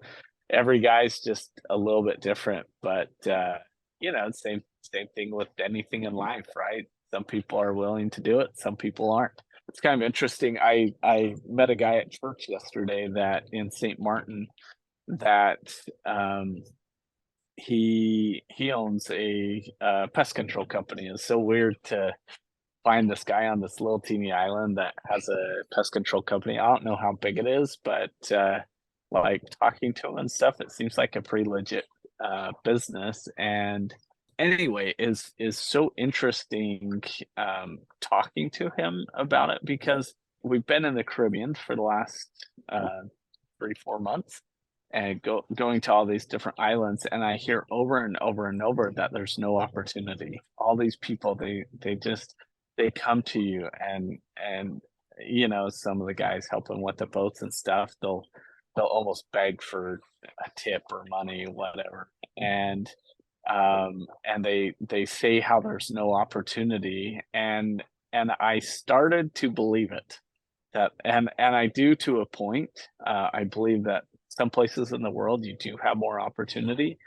every guy's just a little bit different. But same thing with anything in life, right? Some people are willing to do it, some people aren't. It's kind of interesting. I met a guy at church yesterday that in St. Martin that he owns a pest control company. It's so weird to find this guy on this little teeny island that has a pest control company. I don't know how big it is, but like talking to him and stuff, it seems like a pretty legit business. And anyway, is so interesting talking to him about it because we've been in the Caribbean for the last 3 4 months and going to all these different islands, and I hear over and over and over that there's no opportunity. All these people, they come to you, and some of the guys helping with the boats and stuff, they'll almost beg for a tip or money, whatever. And they say how there's no opportunity, and I started to believe it. That and I do to a point. I believe that some places in the world you do have more opportunity,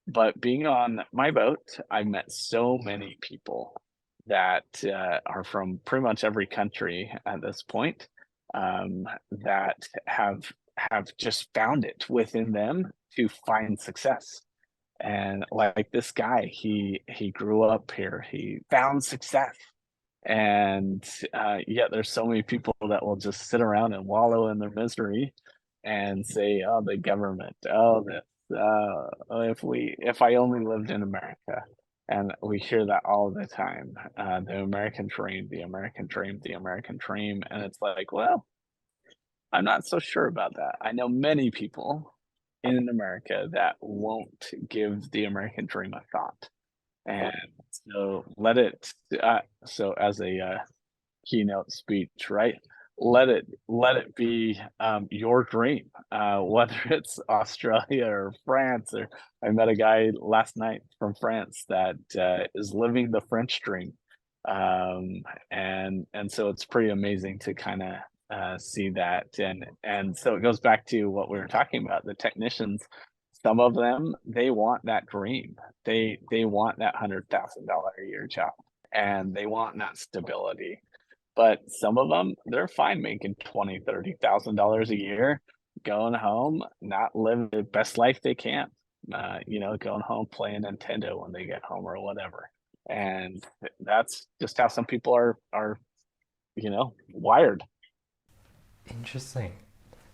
but being on my boat, I met so many people that are from pretty much every country at this point, that have just found it within them to find success. And like this guy, he grew up here, he found success, and yet there's so many people that will just sit around and wallow in their misery and say, "Oh, the government. Oh, this. If I only lived in America." And we hear that all the time. The American dream, the American dream, the American dream. And it's like, well, I'm not so sure about that. I know many people in America that won't give the American dream a thought. And so let it, so as a keynote speech, right? Let it be your dream, whether it's Australia or France. Or I met a guy last night from France that is living the French dream, and so it's pretty amazing to kind of see that, and so it goes back to what we were talking about. The technicians, some of them, they want that dream. They want that $100,000 a year job, and they want that stability. But some of them, they're fine making $20,000, $30,000 a year, going home, not living the best life they can. Going home playing Nintendo when they get home or whatever. And that's just how some people are wired. Interesting.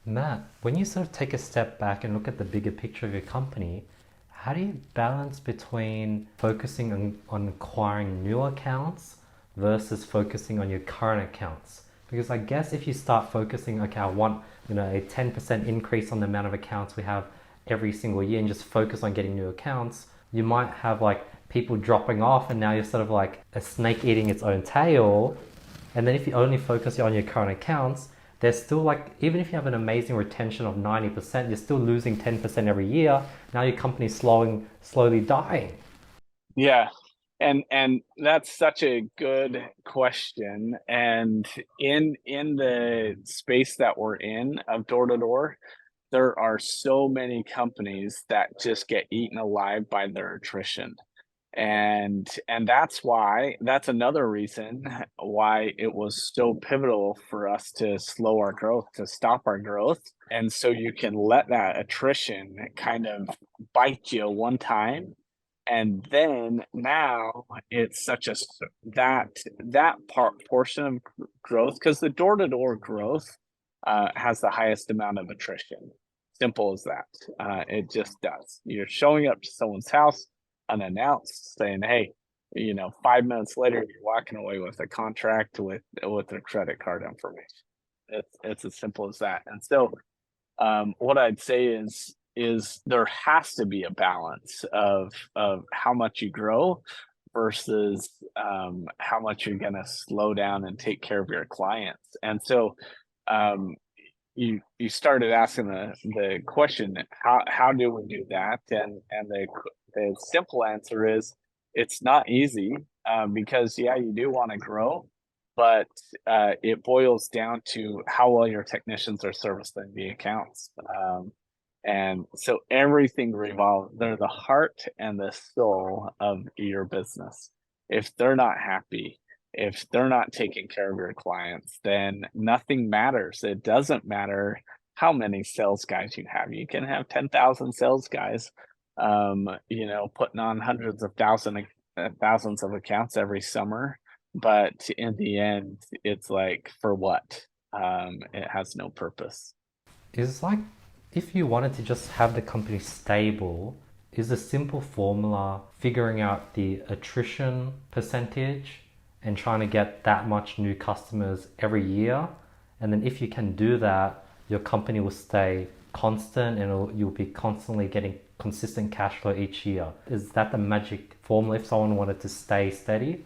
Matt, when you sort of take a step back and look at the bigger picture of your company, how do you balance between focusing on acquiring new accounts versus focusing on your current accounts? Because I guess if you start focusing, okay, I want a 10% increase on the amount of accounts we have every single year and just focus on getting new accounts, you might have like people dropping off and now you're sort of like a snake eating its own tail. And then if you only focus on your current accounts, there's still like, even if you have an amazing retention of 90%, you're still losing 10% every year. Now your company's slowly dying. Yeah. And that's such a good question. And in the space that we're in of door to door, there are so many companies that just get eaten alive by their attrition. And that's another reason why it was so pivotal for us to slow our growth, to stop our growth. And so you can let that attrition kind of bite you one time, and then now it's such a that portion of growth, because the door-to-door growth has the highest amount of attrition. Simple as that. It just does. You're showing up to someone's house unannounced, saying, hey, 5 minutes later you're walking away with a contract with their credit card information. It's as simple as that. And so what I'd say is there has to be a balance of how much you grow versus how much you're going to slow down and take care of your clients. And so you started asking the question, how do we do that? And the simple answer is it's not easy, because you do want to grow, but it boils down to how well your technicians are servicing the accounts. And so everything revolves, they're the heart and the soul of your business. If they're not happy, if they're not taking care of your clients, then nothing matters. It doesn't matter how many sales guys you have. You can have 10,000 sales guys, putting on hundreds of thousands of accounts every summer. But in the end, it's like, for what? It has no purpose. It's like if you wanted to just have the company stable, is a simple formula figuring out the attrition percentage and trying to get that much new customers every year. And then if you can do that, your company will stay constant and you'll be constantly getting consistent cash flow each year. Is that the magic formula if someone wanted to stay steady?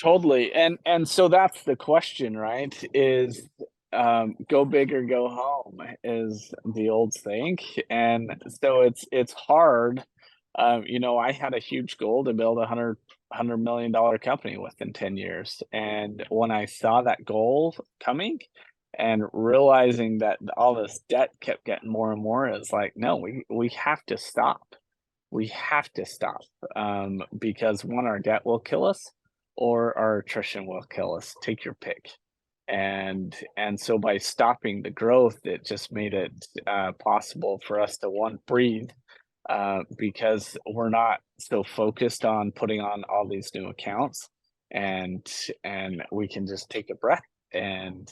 Totally. And so that's the question, right? Is go big or go home is the old saying. And so it's hard. I had a huge goal to build $100 million company within 10 years. And when I saw that goal coming and realizing that all this debt kept getting more and more, it's like, no, we have to stop. We have to stop, because one, our debt will kill us, or our attrition will kill us. Take your pick. And so by stopping the growth, it just made it possible for us to, one, breathe, because we're not so focused on putting on all these new accounts, and we can just take a breath and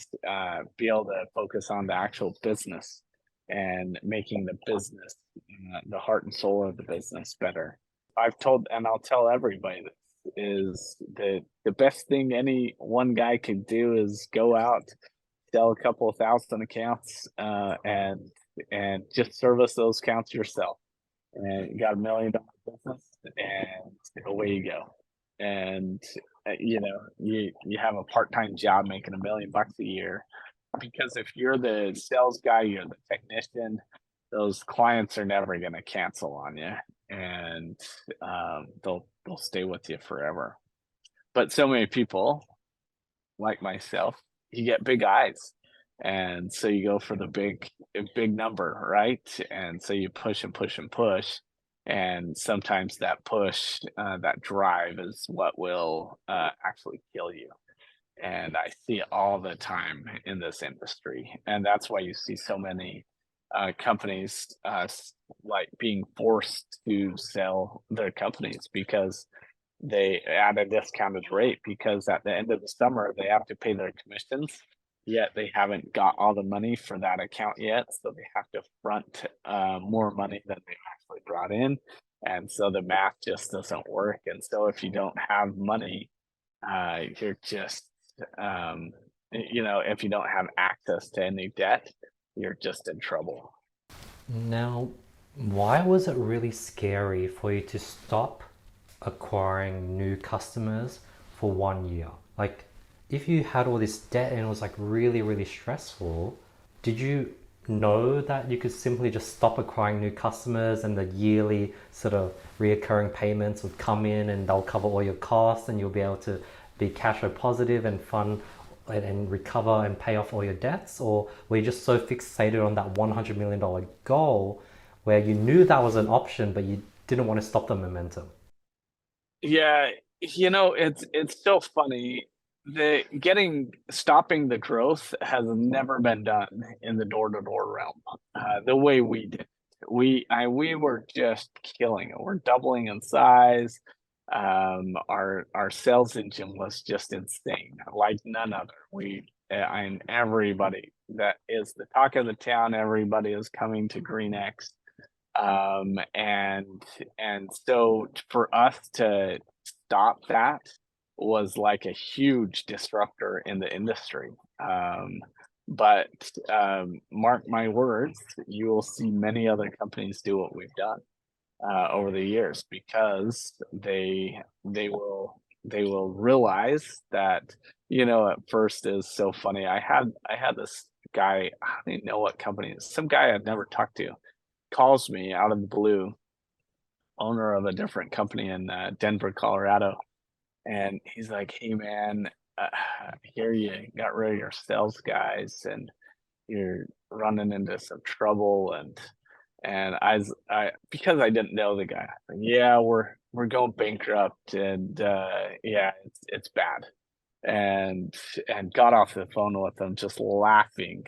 be able to focus on the actual business and making the business, the heart and soul of the business, better. I've told, and I'll tell everybody this, is the best thing any one guy could do is go out, sell a couple of thousand accounts, and and just service those accounts yourself. And you got $1 million business, and away you go. And you have a part-time job making $1 million a year, because if you're the sales guy, you're the technician, those clients are never going to cancel on you, and they'll stay with you forever. But so many people like myself, you get big eyes. And so you go for the big number, right? And so you push and push and push. And sometimes that push, that drive is what will actually kill you. And I see it all the time in this industry. And that's why you see so many companies like being forced to sell their companies, because they at a discounted rate, because at the end of the summer they have to pay their commissions, yet they haven't got all the money for that account yet, so they have to front more money than they actually brought in, and so the math just doesn't work. And so if you don't have money, you're just if you don't have access to any debt, you're just in trouble. Now, why was it really scary for you to stop acquiring new customers for 1 year? Like, if you had all this debt and it was like really, really stressful, did you know that you could simply just stop acquiring new customers and the yearly sort of reoccurring payments would come in and they'll cover all your costs and you'll be able to be cash flow positive and fund and recover and pay off all your debts? Or were you just so fixated on that $100 million goal where you knew that was an option, but you didn't want to stop the momentum? Yeah, it's so funny. The getting Stopping the growth has never been done in the door-to-door realm the way we did. We were just killing it. We're doubling in size. Our sales engine was just insane, like none other. And everybody that is the talk of the town, everybody is coming to Greenix. And so for us to stop that was like a huge disruptor in the industry. But mark my words, you will see many other companies do what we've done over the years, because they will realize that, at first is so funny. I had this guy, I don't even know what company it is, some guy I've never talked to, calls me out of the blue, owner of a different company in Denver, Colorado, and he's like, "Hey, man, I hear you got rid of your sales guys, and you're running into some trouble." And I because I didn't know the guy, like, yeah, we're going bankrupt, and yeah, it's bad. And got off the phone with him just laughing,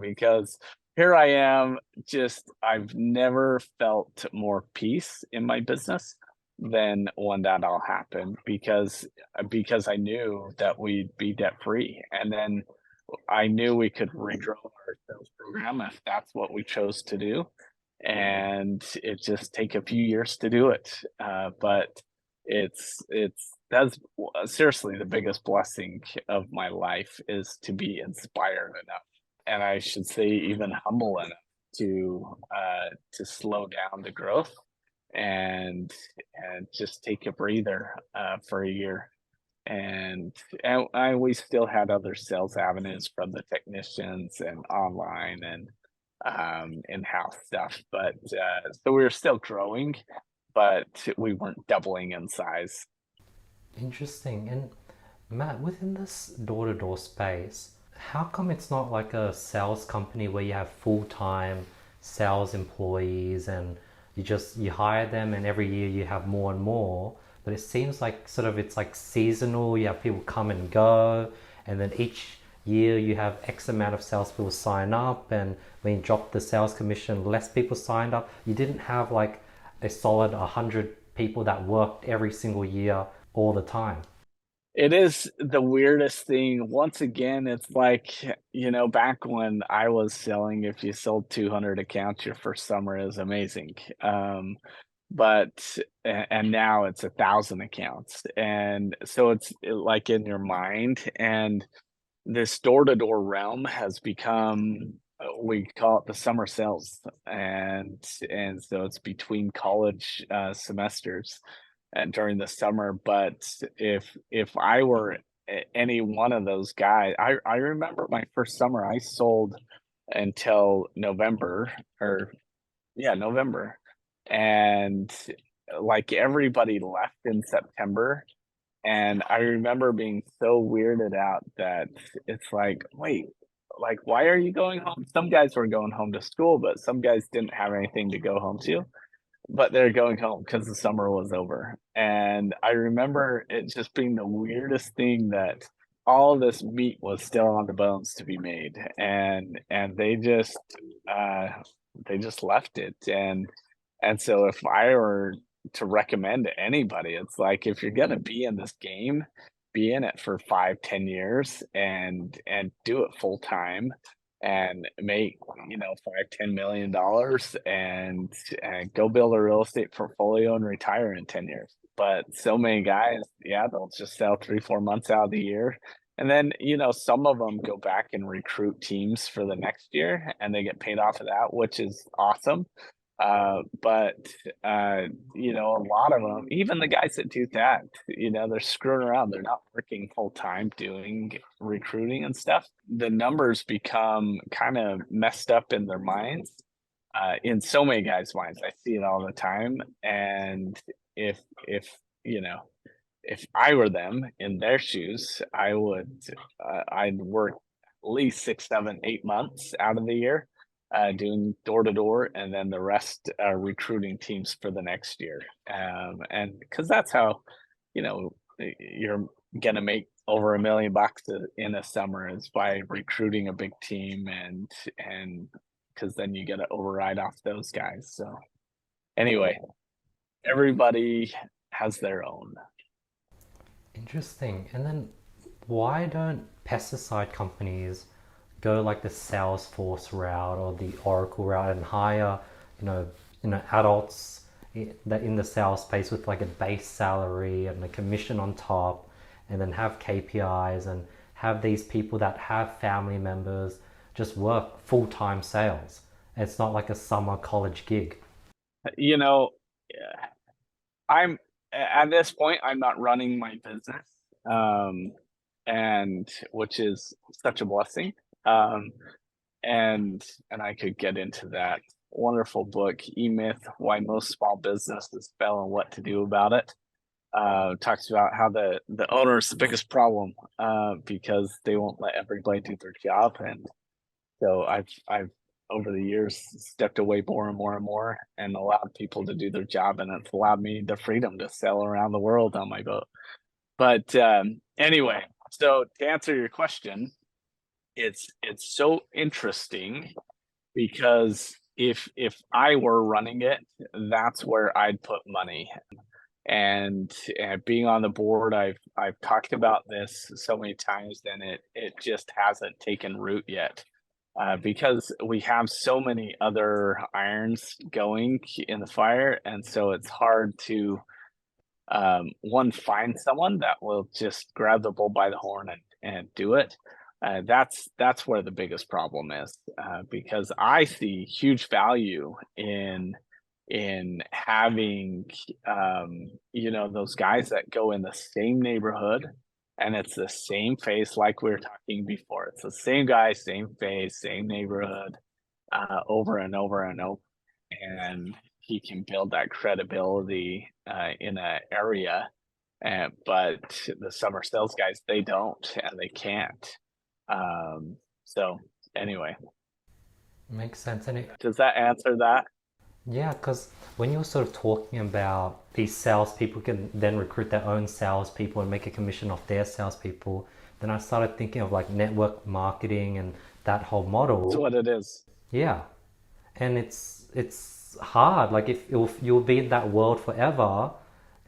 because here I am, just I've never felt more peace in my business than when that all happened, because I knew that we'd be debt free, and then I knew we could regrow our sales program if that's what we chose to do, and it just take a few years to do it. But that's seriously the biggest blessing of my life, is to be inspired enough, and I should say even humble enough to slow down the growth, and just take a breather for a year. And we still had other sales avenues from the technicians and online and in-house stuff, but so we were still growing, but we weren't doubling in size. Interesting. And Matt, within this door-to-door space, how come it's not like a sales company where you have full-time sales employees and you hire them and every year you have more and more, but it seems like sort of it's like seasonal, you have people come and go, and then each year you have X amount of salespeople sign up, and when you drop the sales commission, less people signed up. You didn't have like a solid 100 people that worked every single year all the time. It is the weirdest thing. Once again, it's like, back when I was selling, if you sold 200 accounts your first summer is amazing. But and now it's 1,000 accounts. And so it's like in your mind, and this door to door realm has become we call it the summer sales, and so it's between college semesters and during the summer. But if I were any one of those guys, I remember my first summer I sold until November, or yeah, November, and like everybody left in September. And I remember being so weirded out that it's like, wait, like, why are you going home? Some guys were going home to school, but some guys didn't have anything to go home to, but they're going home because the summer was over. And I remember it just being the weirdest thing that all this meat was still on the bones to be made. And uh they just left it. And so if I were to recommend to anybody, it's like if you're gonna be in this game, be in it for 5, 10 years and do it full time and make, you know, 5, 10 million dollars and go build a real estate portfolio and retire in 10 years. But so many guys, yeah, they'll just sell 3, 4 months out of the year. And then, you know, some of them go back and recruit teams for the next year and they get paid off of that, which is awesome. But you know, a lot of them, even the guys that do that, you know, they're screwing around. They're not working full time doing recruiting and stuff. The numbers become kind of messed up in their minds. In so many guys' minds, I see it all the time. And if you know, if I were them in their shoes, I'd work at least 6, 7, 8 months out of the year doing door to door, and then the rest recruiting teams for the next year. And because that's how, you know, you're gonna make over $1 million in a summer is by recruiting a big team, and because then you get to override off those guys. So anyway, everybody has their own. Interesting. And then why don't pesticide companies go like the Salesforce route or the Oracle route and hire, adults that in the sales space with like a base salary and a commission on top, and then have KPIs and have these people that have family members just work full-time sales. It's not like a summer college gig. You know, I'm at this point, I'm not running my business, um, and which is such a blessing. Um, and I could get into that wonderful book, E-Myth: Why Most Small Businesses Fail and What to Do About It. Talks about how the owner is the biggest problem because they won't let everybody do their job. And so I've over the years stepped away more and more and more and allowed people to do their job, and it's allowed me the freedom to sail around the world on my boat. But anyway, so to answer your question, it's so interesting because if I were running it, that's where I'd put money. And being on the board, I've talked about this so many times, and it just hasn't taken root yet. Because we have so many other irons going in the fire, and so it's hard to one, find someone that will just grab the bull by the horn and do it. That's where the biggest problem is, because I see huge value in having those guys that go in the same neighborhood, and it's the same face, like we were talking before. It's the same guy, same face, same neighborhood, over and over and over, and he can build that credibility in an area. But the summer sales guys, they don't, and they can't. So anyway, Makes sense. And does that answer that? yeah, because when you're sort of talking about these salespeople can then recruit their own salespeople and make a commission off their salespeople, then I started thinking of like network marketing and that whole That's model. what it is. Yeah, and it's hard. Like if you'll be in that world forever,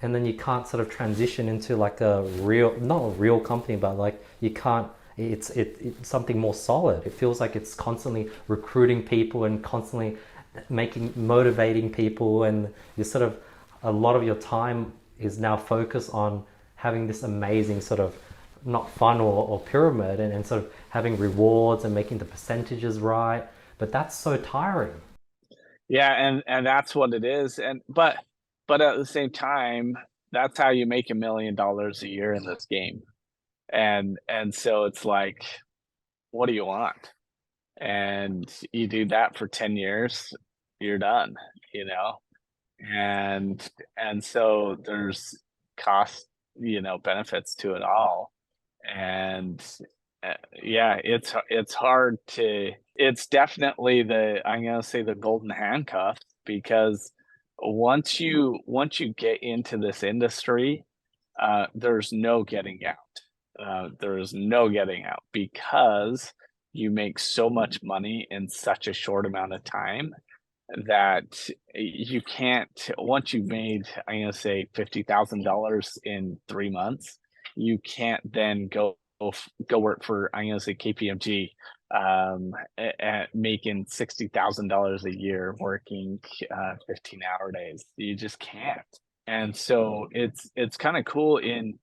and then you can't sort of transition into like a real, not a real company, but like you can't. It's something more solid. It feels like it's constantly recruiting people and constantly motivating people, and you sort of a lot of your time is now focused on having this amazing sort of not funnel or pyramid, and sort of having rewards and making the percentages right. but that's so tiring. Yeah, and that's what it is. But at the same time, that's how you make $1 million a year in this game. And so it's like, what do you want? And you do that for 10 years, you're done, you know? And so there's cost, benefits to it all. And yeah, it's hard to it's definitely I'm gonna say the golden handcuff, because once you get into this industry, there's no getting out. There's no getting out because you make so much money in such a short amount of time that you can't. Once you've made, I'm gonna say, $50,000 in 3 months, you can't then go work for, I'm gonna say, KPMG, at making $60,000 a year working 15-hour days. You just can't. And so it's kind of cool in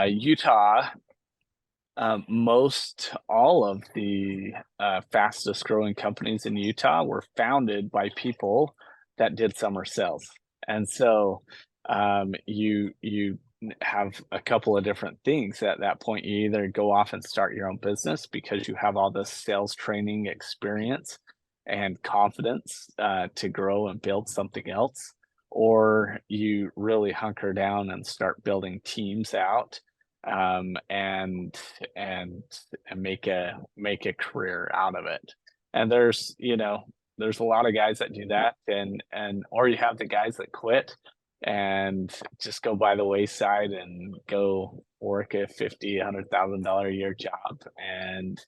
Utah. Most all of the fastest growing companies in Utah were founded by people that did summer sales. And so you have a couple of different things at that point. You either go off and start your own business because you have all this sales training experience and confidence to grow and build something else, or you really hunker down and start building teams out, and and make a career out of it. And there's a lot of guys that do that, and or you have the guys that quit and just go by the wayside and go work a 50, $100,000 a year job. And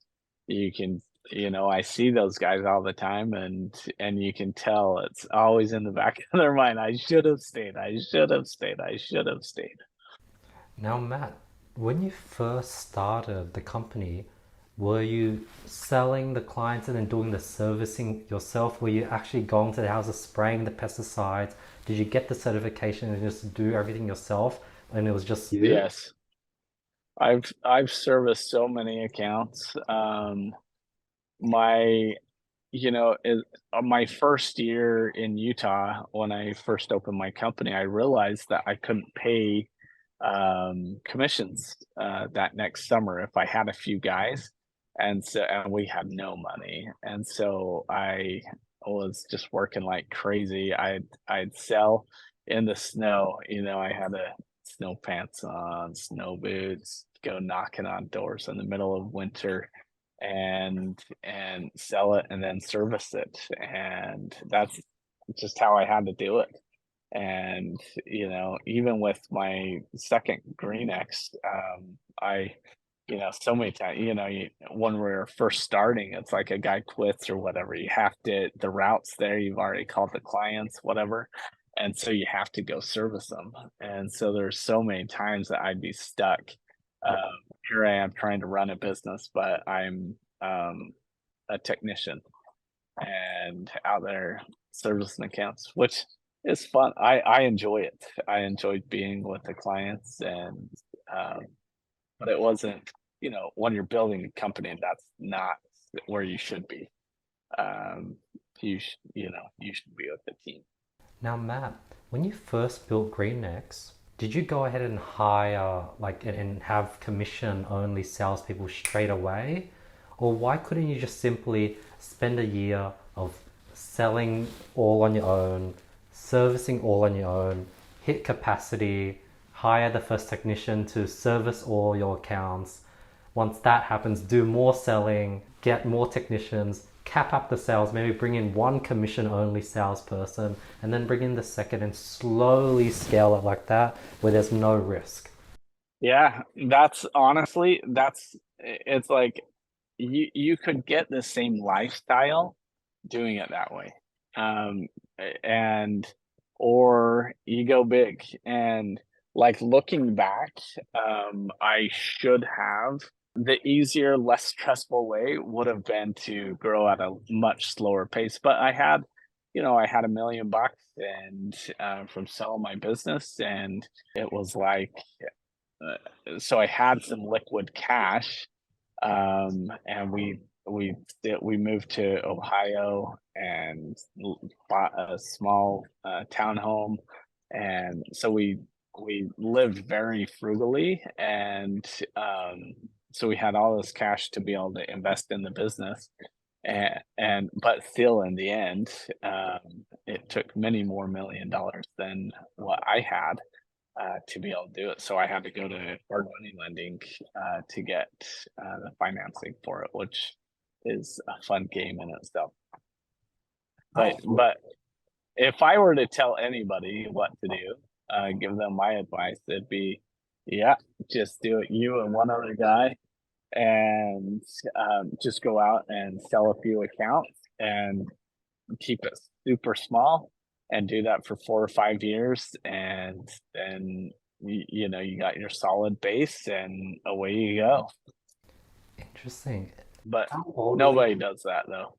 you can, I see those guys all the time, and you can tell it's always in the back of their mind. I should have stayed. I should have stayed. I should have stayed. Now, Matt, when you first started the company, were you selling the clients and then doing the servicing yourself? Were you actually going to the houses, spraying the pesticides? Did you get the certification and just do everything yourself? And it was just you? Yes. I've serviced so many accounts. My my first year in Utah, when I first opened my company, I realized that I couldn't pay commissions that next summer if I had a few guys. And we had no money. And so I was just working like crazy. I'd sell in the snow. I had a snow pants on, snow boots, go knocking on doors in the middle of winter and sell it and then service it. And that's just how I had to do it. And even with my second Greenix, I so many times, when we're first starting, it's like a guy quits or whatever. You have to, the route's there, you've already called the clients, whatever. And so you have to go service them. And so there's so many times that I'd be stuck. Here I am trying to run a business, but I'm a technician and out there servicing accounts, which is fun. I enjoy it. I enjoyed being with the clients, and um, but it wasn't, when you're building a company, that's not where you should be. You should be with the team. Now, Matt, when you first built Greenix, did you go ahead and hire and have commission only salespeople straight away? Or why couldn't you just simply spend a year of selling all on your own, servicing all on your own, hit capacity, hire the first technician to service all your accounts? Once that happens, do more selling, get more technicians, cap up the sales, maybe bring in one commission only salesperson, and then bring in the second and slowly scale it like that where there's no risk. Yeah, it's like you could get the same lifestyle doing it that way. Um, and or you go big. And like, looking back, I should have, the easier, less stressful way would have been to grow at a much slower pace. But I had $1 million and from selling my business, and it was like, so I had some liquid cash, and we we moved to Ohio and bought a small townhome, and so we lived very frugally, and so we had all this cash to be able to invest in the business, and but still in the end, it took many more $1 million than what I had to be able to do it. So I had to go to hard money lending to get the financing for it, which is a fun game in itself. But if I were to tell anybody what to do, give them my advice, it'd be, yeah, just do it. You and one other guy, and just go out and sell a few accounts and keep it super small and do that for 4 or 5 years, and then you know you got your solid base and away you go. Interesting. But How old were nobody you? does that though.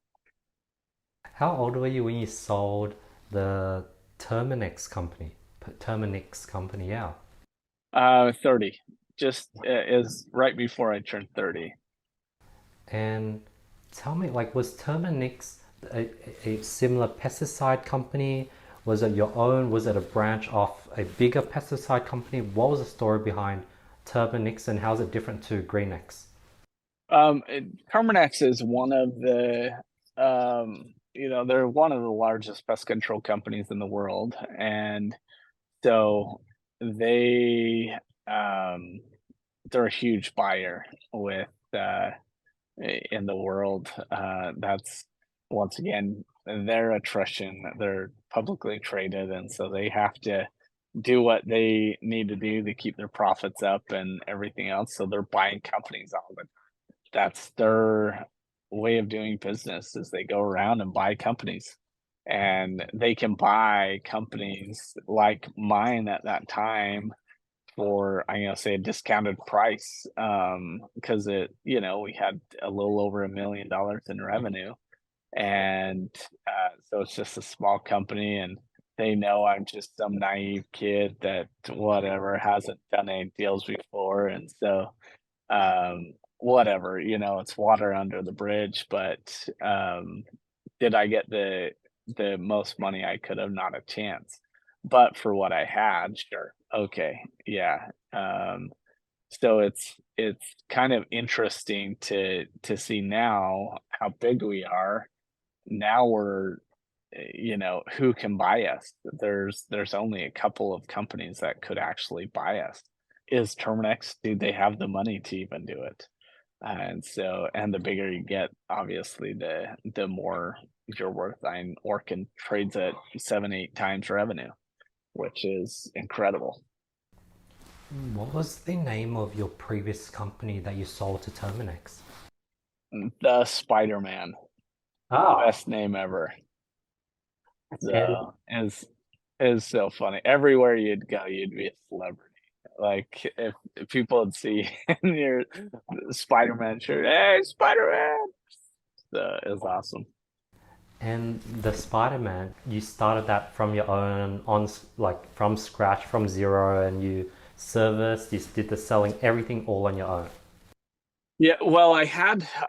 How old were you when you sold the Terminex company? Terminix company, yeah. 30, just is right before I turned 30. And tell me, like, was Terminix a similar pesticide company? Was it your own? Was it a branch of a bigger pesticide company? What was the story behind Terminix and how is it different to Greenix? Terminex is one of the you know, they're one of the largest pest control companies in the world, and so they um they're a huge buyer with in the world. That's once again their attrition. They're publicly traded, and so they have to do what they need to do to keep their profits up and everything else. So they're buying companies all the. That's their way of doing business. Is they go around and buy companies, and they can buy companies like mine at that time for, I'm gonna say, a discounted price, because it, you know, we had a little over $1 million in revenue, and so it's just a small company, and they know I'm just some naive kid that whatever hasn't done any deals before, and so whatever, you know, it's water under the bridge. But did I get the most money I could have? Not a chance. But for what I had, sure. Okay. Yeah. So it's kind of interesting to see now how big we are. Now we're you know, who can buy us? There's only a couple of companies that could actually buy us. Is Terminex, do they have the money to even do it? And so, and the bigger you get, obviously, the more you're worth. I Orkin trades at 7, 8 times revenue, which is incredible. What was the name of your previous company that you sold to Terminex? The Spiderman, Ah, best name ever. and So is so funny. Everywhere you'd go, you'd be a celebrity. Like if people would see in your Spider-Man shirt, hey, Spider-Man. So it was awesome. and the Spider-Man, you started that from your own, on like from scratch, from zero, and you serviced, you did the selling, everything all on your own. Yeah, well, I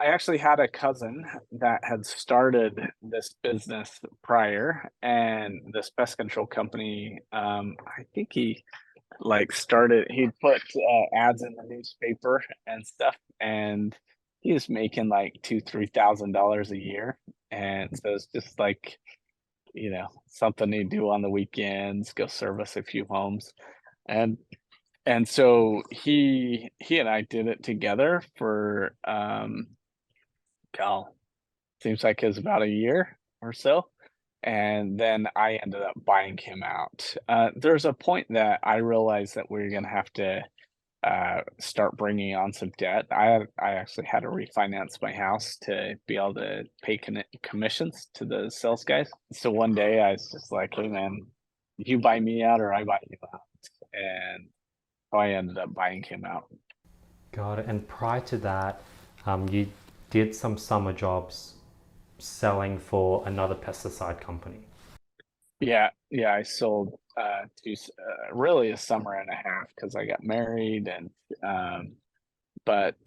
actually had a cousin that had started this business prior, and this pest control company. I think he like started. He put ads in the newspaper and stuff, and he was making like $2, 3 thousand a year, and so it's just like, you know, something you do on the weekends, go service a few homes, and so he and I did it together for gal seems like it was about a year or so, and then I ended up buying him out. There's a point that I realized that we are gonna have to start bringing on some debt. I actually had to refinance my house to be able to pay commissions to the sales guys. So one day I was just like, "Hey man, you buy me out or I buy you out," and so I ended up buying him out. Got it. And prior to that, you did some summer jobs selling for another pesticide company. Yeah, yeah, I sold really a summer and a half because I got married, and but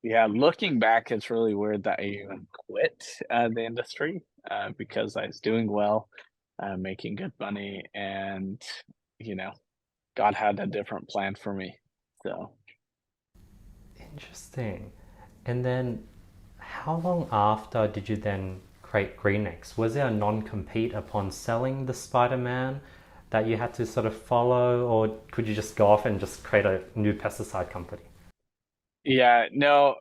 Yeah, looking back, it's really weird that I even quit the industry because I was doing well, making good money, and you know, God had a different plan for me. So Interesting. And then how long after did you then create Greenix? Was there a non-compete upon selling the Spider-Man that you had to sort of follow, or could you just go off and just create a new pesticide company? yeah, no,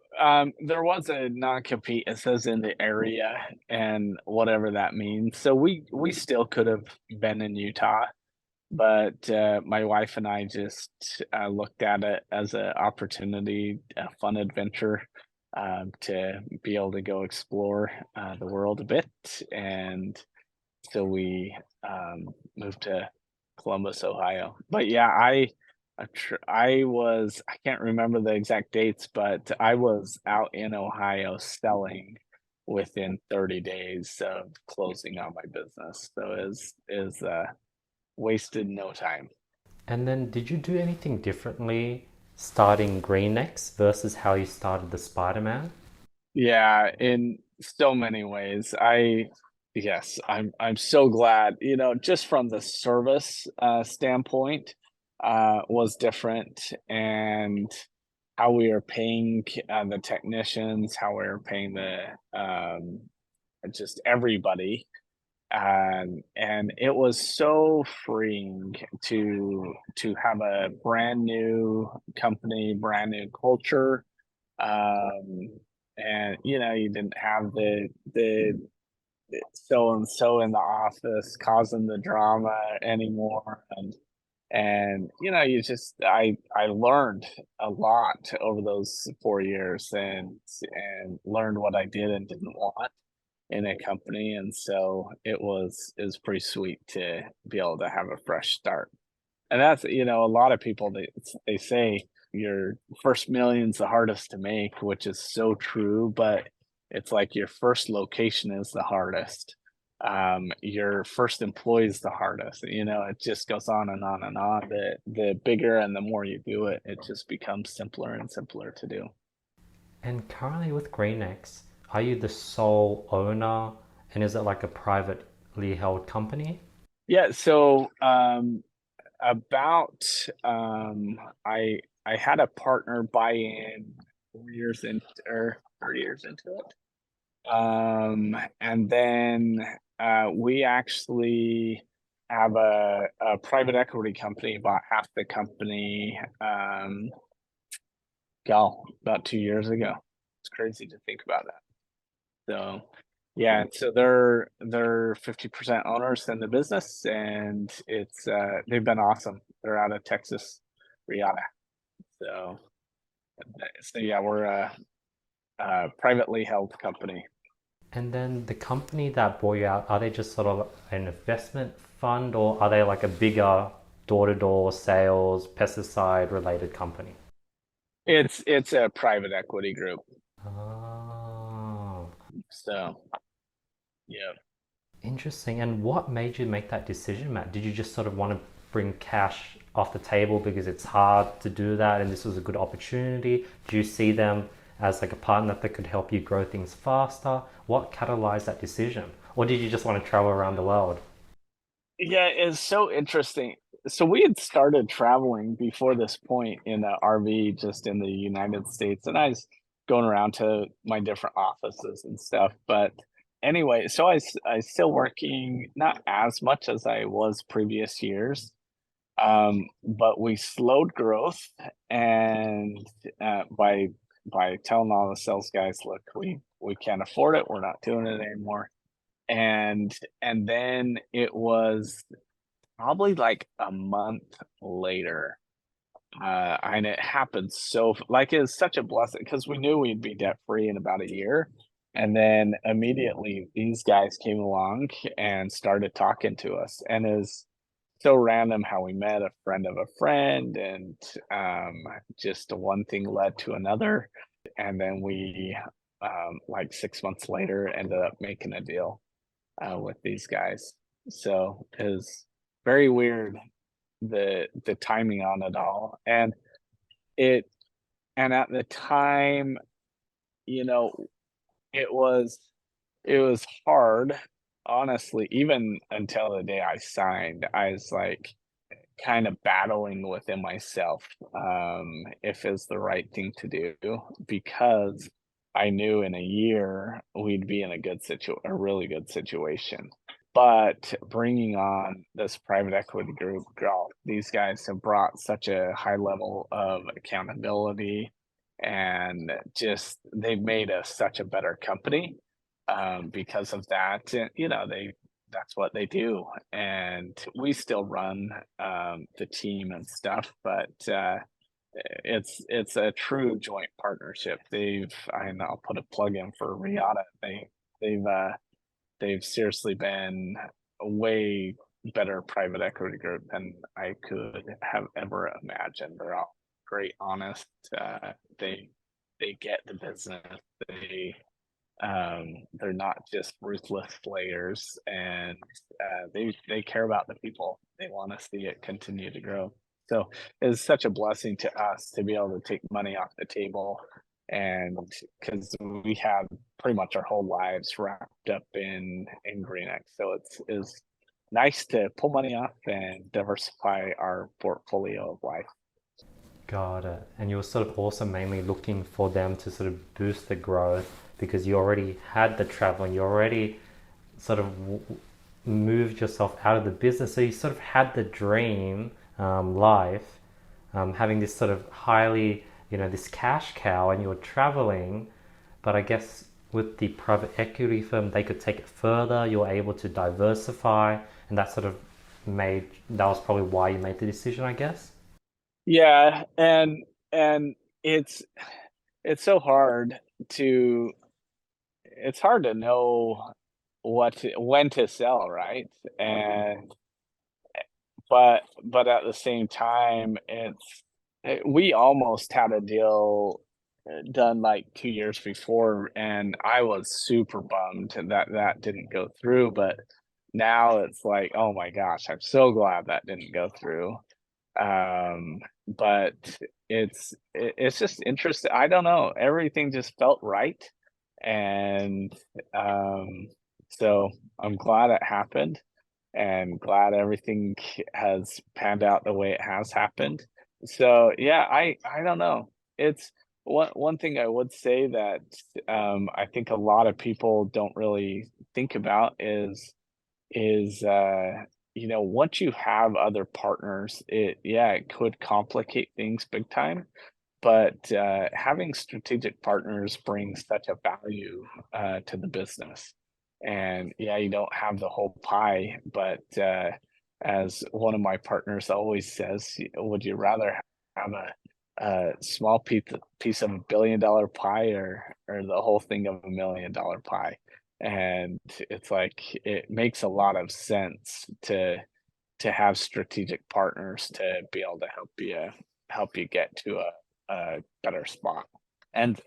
there was a non-compete. It says in the area and whatever that means. So we still could have been in Utah, but my wife and I just looked at it as an opportunity, a fun adventure, to be able to go explore the world a bit, and so we moved to Columbus, Ohio. But yeah, I was, I can't remember the exact dates, but I was out in Ohio selling within 30 days of closing on my business. So is wasted no time. And then did you do anything differently starting Greenix versus how you started the Spider-Man? Yeah, in so many ways. Yes, I'm so glad, just from the service standpoint, was different, and how we are paying the technicians, how we are paying the just everybody. And it was so freeing to have a brand new company, brand new culture. Um, and you didn't have the so and so in the office causing the drama anymore, and I learned a lot over those 4 years, and learned what I did and didn't want in a company, and so it was pretty sweet to be able to have a fresh start. And that's, a lot of people, they say your first million's the hardest to make, which is so true, but it's like your first location is the hardest. Your first employee is the hardest. It just goes on and on and on. The bigger and the more you do it, it just becomes simpler and simpler to do. And currently with Greenix, are you the sole owner and is it like a privately held company? Yeah, so about I had a partner buy in 4 years in or 3 years into it. And then we actually have a private equity company bought half the company, about 2 years ago. It's crazy to think about that. So yeah, so they're 50% owners in the business, and they've been awesome. They're out of Texas, Riata. So so yeah, we're a privately held company. And then the company that bought you out, are they just sort of an investment fund or are they like a bigger door-to-door sales pesticide related company? It's a private equity group. Oh, So yeah. interesting. And what made you make that decision, Matt? Did you just sort of want to bring cash off the table because it's hard to do that and this was a good opportunity? Do you see them as like a partner that could help you grow things faster? What catalyzed that decision? Or did you just want to travel around the world? Yeah, it's so interesting. So we had started traveling before this point in a RV just in the United States, and I was going around to my different offices and stuff. But anyway, so I still working not as much as I was previous years, but we slowed growth, and by telling all the sales guys, look, we can't afford it, we're not doing it anymore. And then it was probably like a month later, and it happened like, it was such a blessing because we knew we'd be debt free in about a year, and then immediately these guys came along and started talking to us, and is so random how we met a friend of a friend, and just one thing led to another, and then we, like 6 months later, ended up making a deal with these guys. So it was very weird, the timing on it all, it and at the time, you know, it was it was hard, honestly, even until the day I signed. I was like kind of battling within myself, if it's the right thing to do, because I knew in a year we'd be in a really good situation. But bringing on this private equity group, these guys have brought such a high level of accountability, and just they've made us such a better company, because of that. And, that's what they do, and we still run the team and stuff, but it's a true joint partnership. And I'll put a plug in for Riata. They've uh, they've seriously been a way better private equity group than I could have ever imagined. They're all great, honest. They they get the business. They're not just ruthless players, and they care about the people. They want to see it continue to grow. So it's such a blessing to us to be able to take money off the table, and because we have pretty much our whole lives wrapped up in Greenix, so it's nice to pull money off and diversify our portfolio of life. Got it. And you were sort of also mainly looking for them to sort of boost the growth because you already had the traveling, you already sort of moved yourself out of the business. So you sort of had the dream life, having this sort of highly, this cash cow, and you were traveling. But I guess with the private equity firm, they could take it further. You were able to diversify, and that sort of that was probably why you made the decision, I guess. Yeah, and it's it's so hard to it's hard to know when to sell, right? And but at the same time, we almost had a deal done like 2 years before, and I was super bummed that that didn't go through. But now it's like, oh my gosh, I'm so glad that didn't go through. But it's just interesting. I don't know. Everything just felt right, and so I'm glad it happened, and glad everything has panned out the way it has happened. So yeah, I don't know. It's one thing I would say that I think a lot of people don't really think about is once you have other partners, it could complicate things big time, but having strategic partners brings such a value to the business. And yeah, you don't have the whole pie, but as one of my partners always says, would you rather have a small piece of $1 billion pie, or the whole thing of $1 million pie? And it's like it makes a lot of sense to have strategic partners to be able to help you get to a better spot. And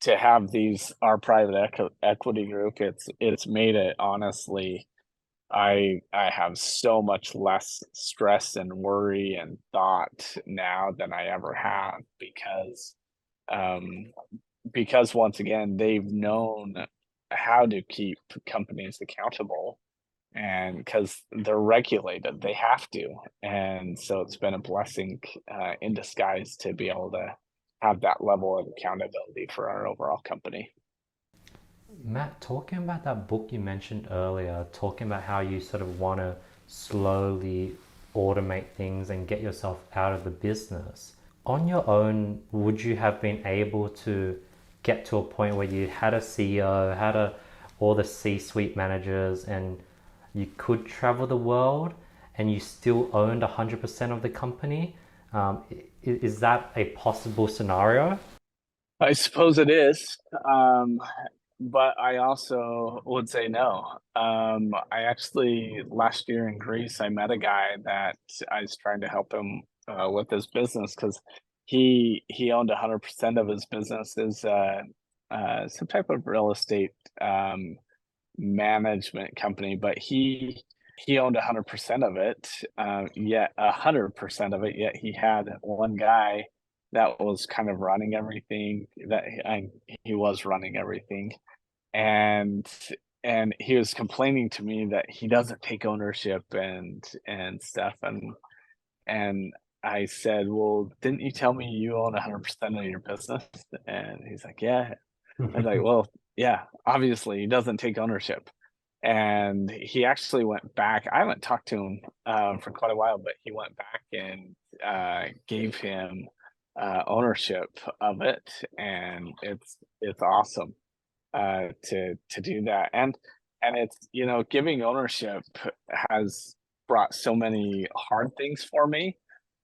to have these our private equity group, it's made it, honestly, I have so much less stress and worry and thought now than I ever have, um because once again they've known how to keep companies accountable, and because they're regulated, they have to. And so it's been a blessing in disguise to be able to have that level of accountability for our overall company. Matt, talking about that book you mentioned earlier, talking about how you sort of want to slowly automate things and get yourself out of the business. On your own, would you have been able to get to a point where you had a CEO, all the C-suite managers, and you could travel the world and you still owned 100% of the company? Is that a possible scenario? I suppose it is. But I also would say no. I actually, last year in Greece, I met a guy that I was trying to help him with his business, because he owned 100% of his business as some type of real estate management company, but he owned 100% of it, yet 100% of it, yet he had one guy that was kind of running everything. He was running everything, and he was complaining to me that he doesn't take ownership and stuff, and I said, "Well, didn't you tell me you own 100% of your business?" And he's like, "Yeah." I was like, "Well, yeah, obviously he doesn't take ownership." And he actually went back. I haven't talked to him for quite a while, but he went back and gave him ownership of it, and it's awesome to do that. And it's, giving ownership has brought so many hard things for me,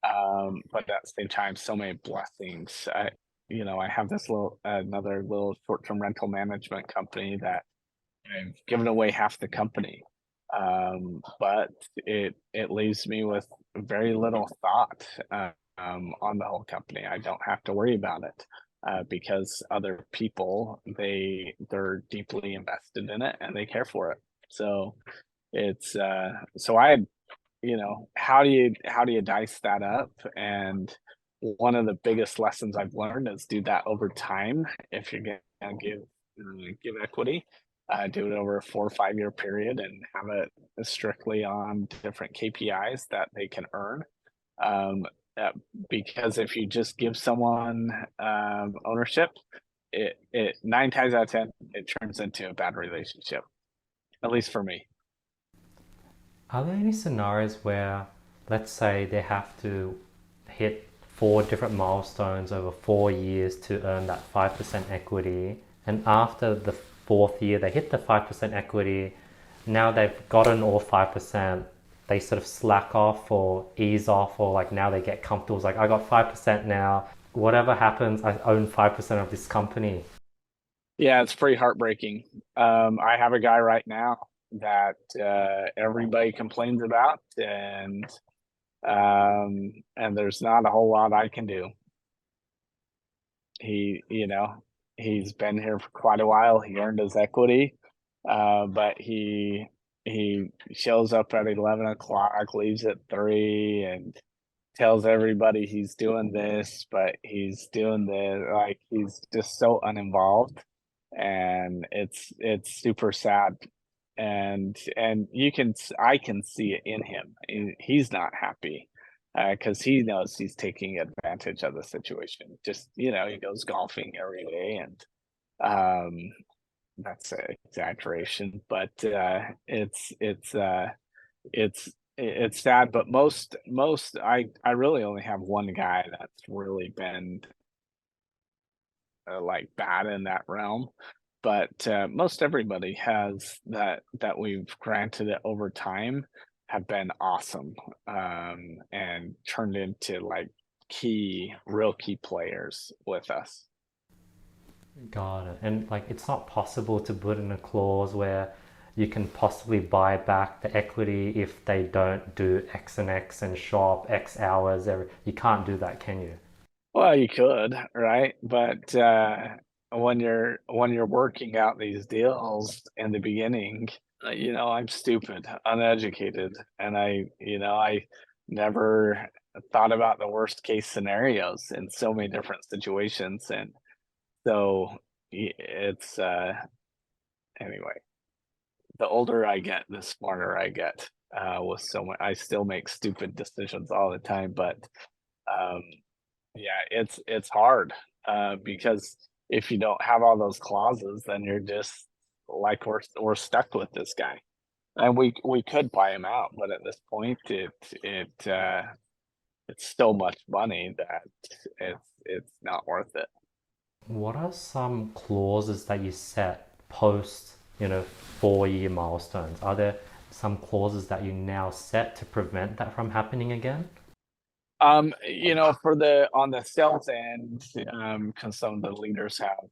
but at the same time, so many blessings. I have this another little short-term rental management company that I've given away half the company. But it leaves me with very little thought on the whole company. I don't have to worry about it because other people they're deeply invested in it and they care for it. So it's so I how do you dice that up? And one of the biggest lessons I've learned is do that over time. If you're gonna give equity, do it over a 4 or 5 year period and have it strictly on different KPIs that they can earn. Um, uh, because if you just give someone ownership, it 9 times out of 10 it turns into a bad relationship, at least for me. Are there any scenarios where, let's say, they have to hit four different milestones over 4 years to earn that 5% equity, and after the fourth year they hit the 5% equity, now they've gotten all 5%, they sort of slack off or ease off, or like now they get comfortable, it's like, I got 5% now, whatever happens, I own 5% of this company. Yeah, it's pretty heartbreaking. I have a guy right now that everybody complains about, and there's not a whole lot I can do. He's been here for quite a while. He earned his equity, but he shows up at 11 o'clock, leaves at 3, and tells everybody he's doing this, but he's doing this like he's just so uninvolved, and it's super sad. And I can see it in him. He's not happy because he knows he's taking advantage of the situation. Just he goes golfing every day, and um, that's an exaggeration, but it's it's sad. But most I really only have one guy that's really been like bad in that realm. But most everybody has that we've granted it over time have been awesome, and turned into like real key players with us. Got it. And like, it's not possible to put in a clause where you can possibly buy back the equity if they don't do X and X and show up X hours. You can't do that, can you? Well, you could, right? But when you're working out these deals in the beginning, I'm stupid, uneducated, and I never thought about the worst case scenarios in so many different situations, and so it's anyway. The older I get, the smarter I get. With so much, I still make stupid decisions all the time, but um, yeah, it's hard because if you don't have all those clauses, then you're just like we're stuck with this guy, and we could buy him out, but at this point, it's so much money that it's not worth it. What are some clauses that you set post, 4 year milestones? Are there some clauses that you now set to prevent that from happening again? For the on the sales end, because some of the leaders have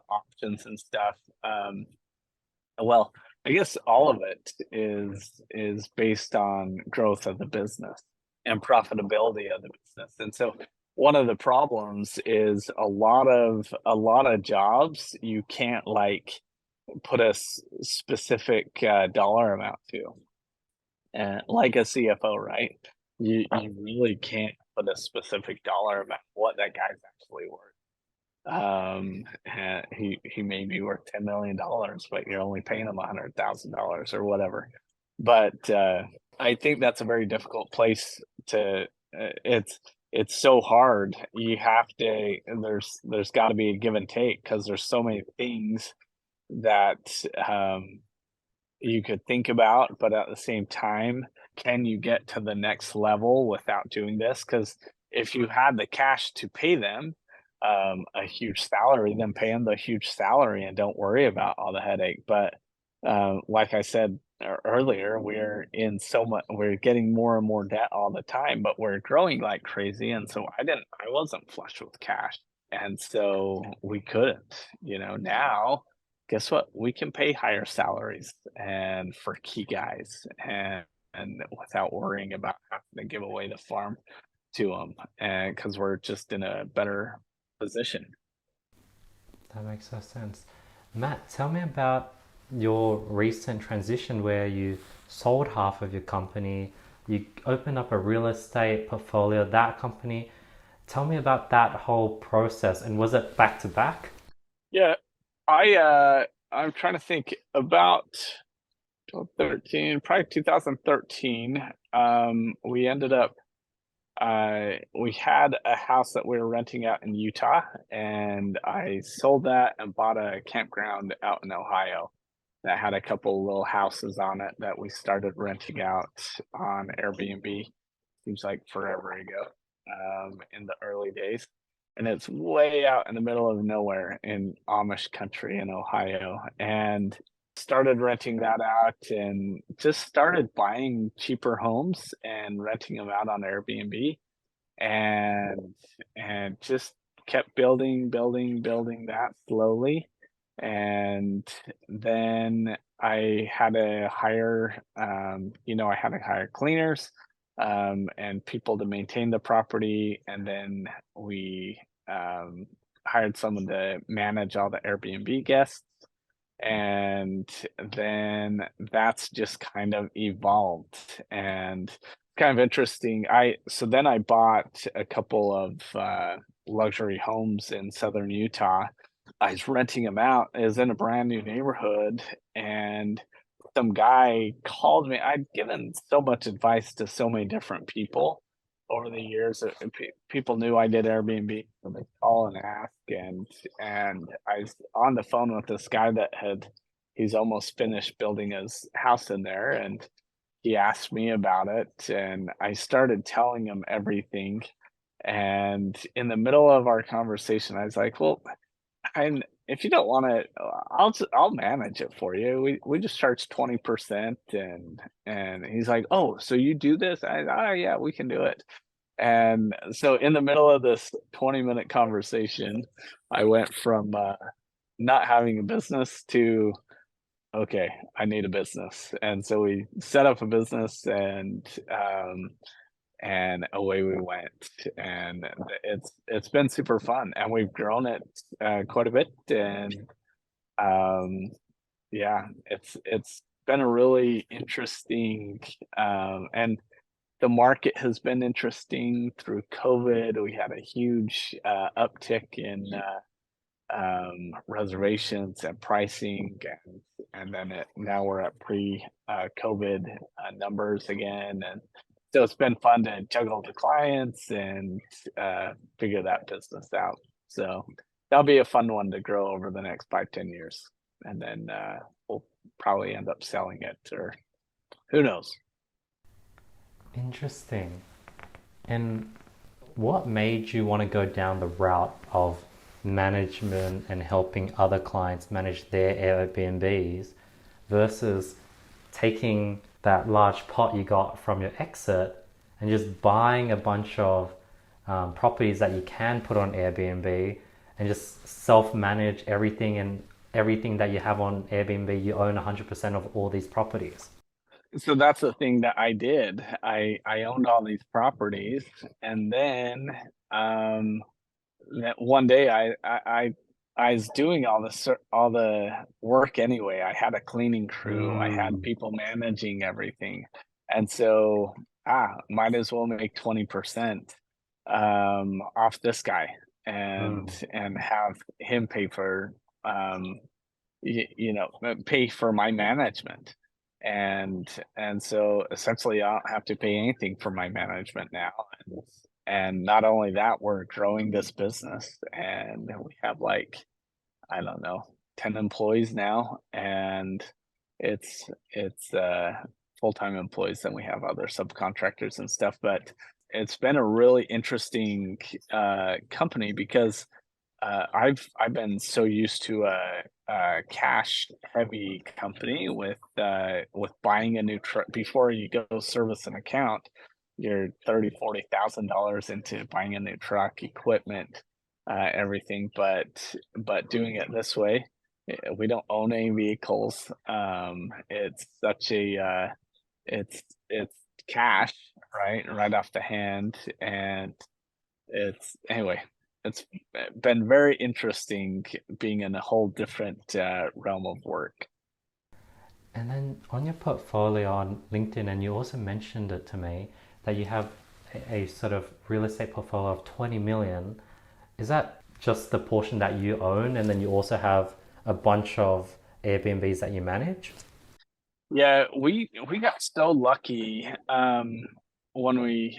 options and stuff. Well, I guess all of it is based on growth of the business and profitability of the business. And so one of the problems is a lot of jobs you can't like put a specific dollar amount to, and like a CFO, right? You really can't put a specific dollar amount what that guy's actually worth. And he may be worth $10 million, but you're only paying him $100,000 or whatever. But I think that's a very difficult place to. It's so hard. You have to. There's got to be a give and take because there's so many things that you could think about, but at the same time, can you get to the next level without doing this? Because if you had the cash to pay them a huge salary, then pay them the huge salary and don't worry about all the headache. But like I said earlier, we're getting more and more debt all the time, but we're growing like crazy. And so I wasn't flush with cash. And so we couldn't, now guess what? We can pay higher salaries and for key guys and without worrying about having to give away the farm to them, and because we're just in a better position. That makes no sense. Matt, tell me about your recent transition where you sold half of your company, you opened up a real estate portfolio, that company. Tell me about that whole process, and was it back to back? Yeah, I'm trying to think about 13, probably 2013. We ended up we had a house that we were renting out in Utah, and I sold that and bought a campground out in Ohio that had a couple little houses on it that we started renting out on Airbnb. Seems like forever ago, in the early days. And it's way out in the middle of nowhere in Amish country in Ohio. And started renting that out and just started buying cheaper homes and renting them out on Airbnb and just kept building that slowly. And then I had to hire I had to hire cleaners and people to maintain the property, and then we hired someone to manage all the Airbnb guests, and then that's just kind of evolved and kind of interesting. I bought a couple of luxury homes in southern Utah. I was renting them out. It was in a brand new neighborhood, and some guy called me. I'd given so much advice to so many different people over the years. People knew I did Airbnb, so they call and ask, and I was on the phone with this guy he's almost finished building his house in there, and he asked me about it, and I started telling him everything. And in the middle of our conversation, I was like, "Well, and if you don't want to, I'll manage it for you. We just charge 20%." And he's like, "Oh, so you do this?" Yeah, we can do it. And so in the middle of this 20-minute conversation, I went from not having a business to, okay, I need a business. And so we set up a business, and away we went. And it's been super fun, and we've grown it quite a bit. And yeah, it's been a really interesting, and the market has been interesting through COVID. We had a huge uptick in reservations and pricing, and then now we're at pre-COVID numbers again, and so it's been fun to juggle the clients and figure that business out. So that'll be a fun one to grow over the next 5-10 years, and then we'll probably end up selling it, or who knows. Interesting. And what made you want to go down the route of management and helping other clients manage their Airbnbs versus taking that large pot you got from your exit and just buying a bunch of properties that you can put on Airbnb and just self-manage everything, and everything that you have on Airbnb, you own 100% of all these properties? So that's the thing that I did. I owned all these properties, and then that one day I was doing all the work anyway. I had a cleaning crew. I had people managing everything, and so might as well make 20%. off this guy Mm. and have him pay for pay for my management. And so essentially I don't have to pay anything for my management now. And not only that, we're growing this business and we have like, I don't know, 10 employees now, and it's full-time employees, then we have other subcontractors and stuff, but it's been a really interesting company because I've been so used to a cash heavy company with buying a new truck before you go service an account. You're 30, $40,000 into buying a new truck, equipment, everything. But doing it this way, we don't own any vehicles. It's such a it's cash, right off the hand, and it's anyway, it's been very interesting being in a whole different, realm of work. And then on your portfolio on LinkedIn, and you also mentioned it to me that you have a sort of real estate portfolio of 20 million. Is that just the portion that you own, and then you also have a bunch of Airbnbs that you manage? Yeah, we got so lucky, when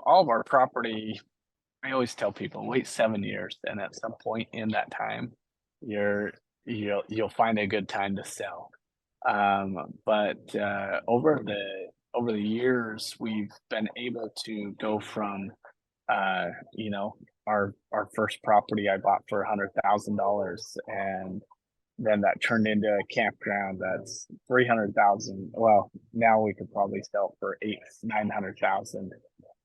all of our property. I always tell people, wait 7 years, and at some point in that time, you're you'll find a good time to sell. But over the years, we've been able to go from, uh, you know, our first property I bought for $100,000, and then that turned into a campground that's 300,000. Well, now we could probably sell it for 900,000.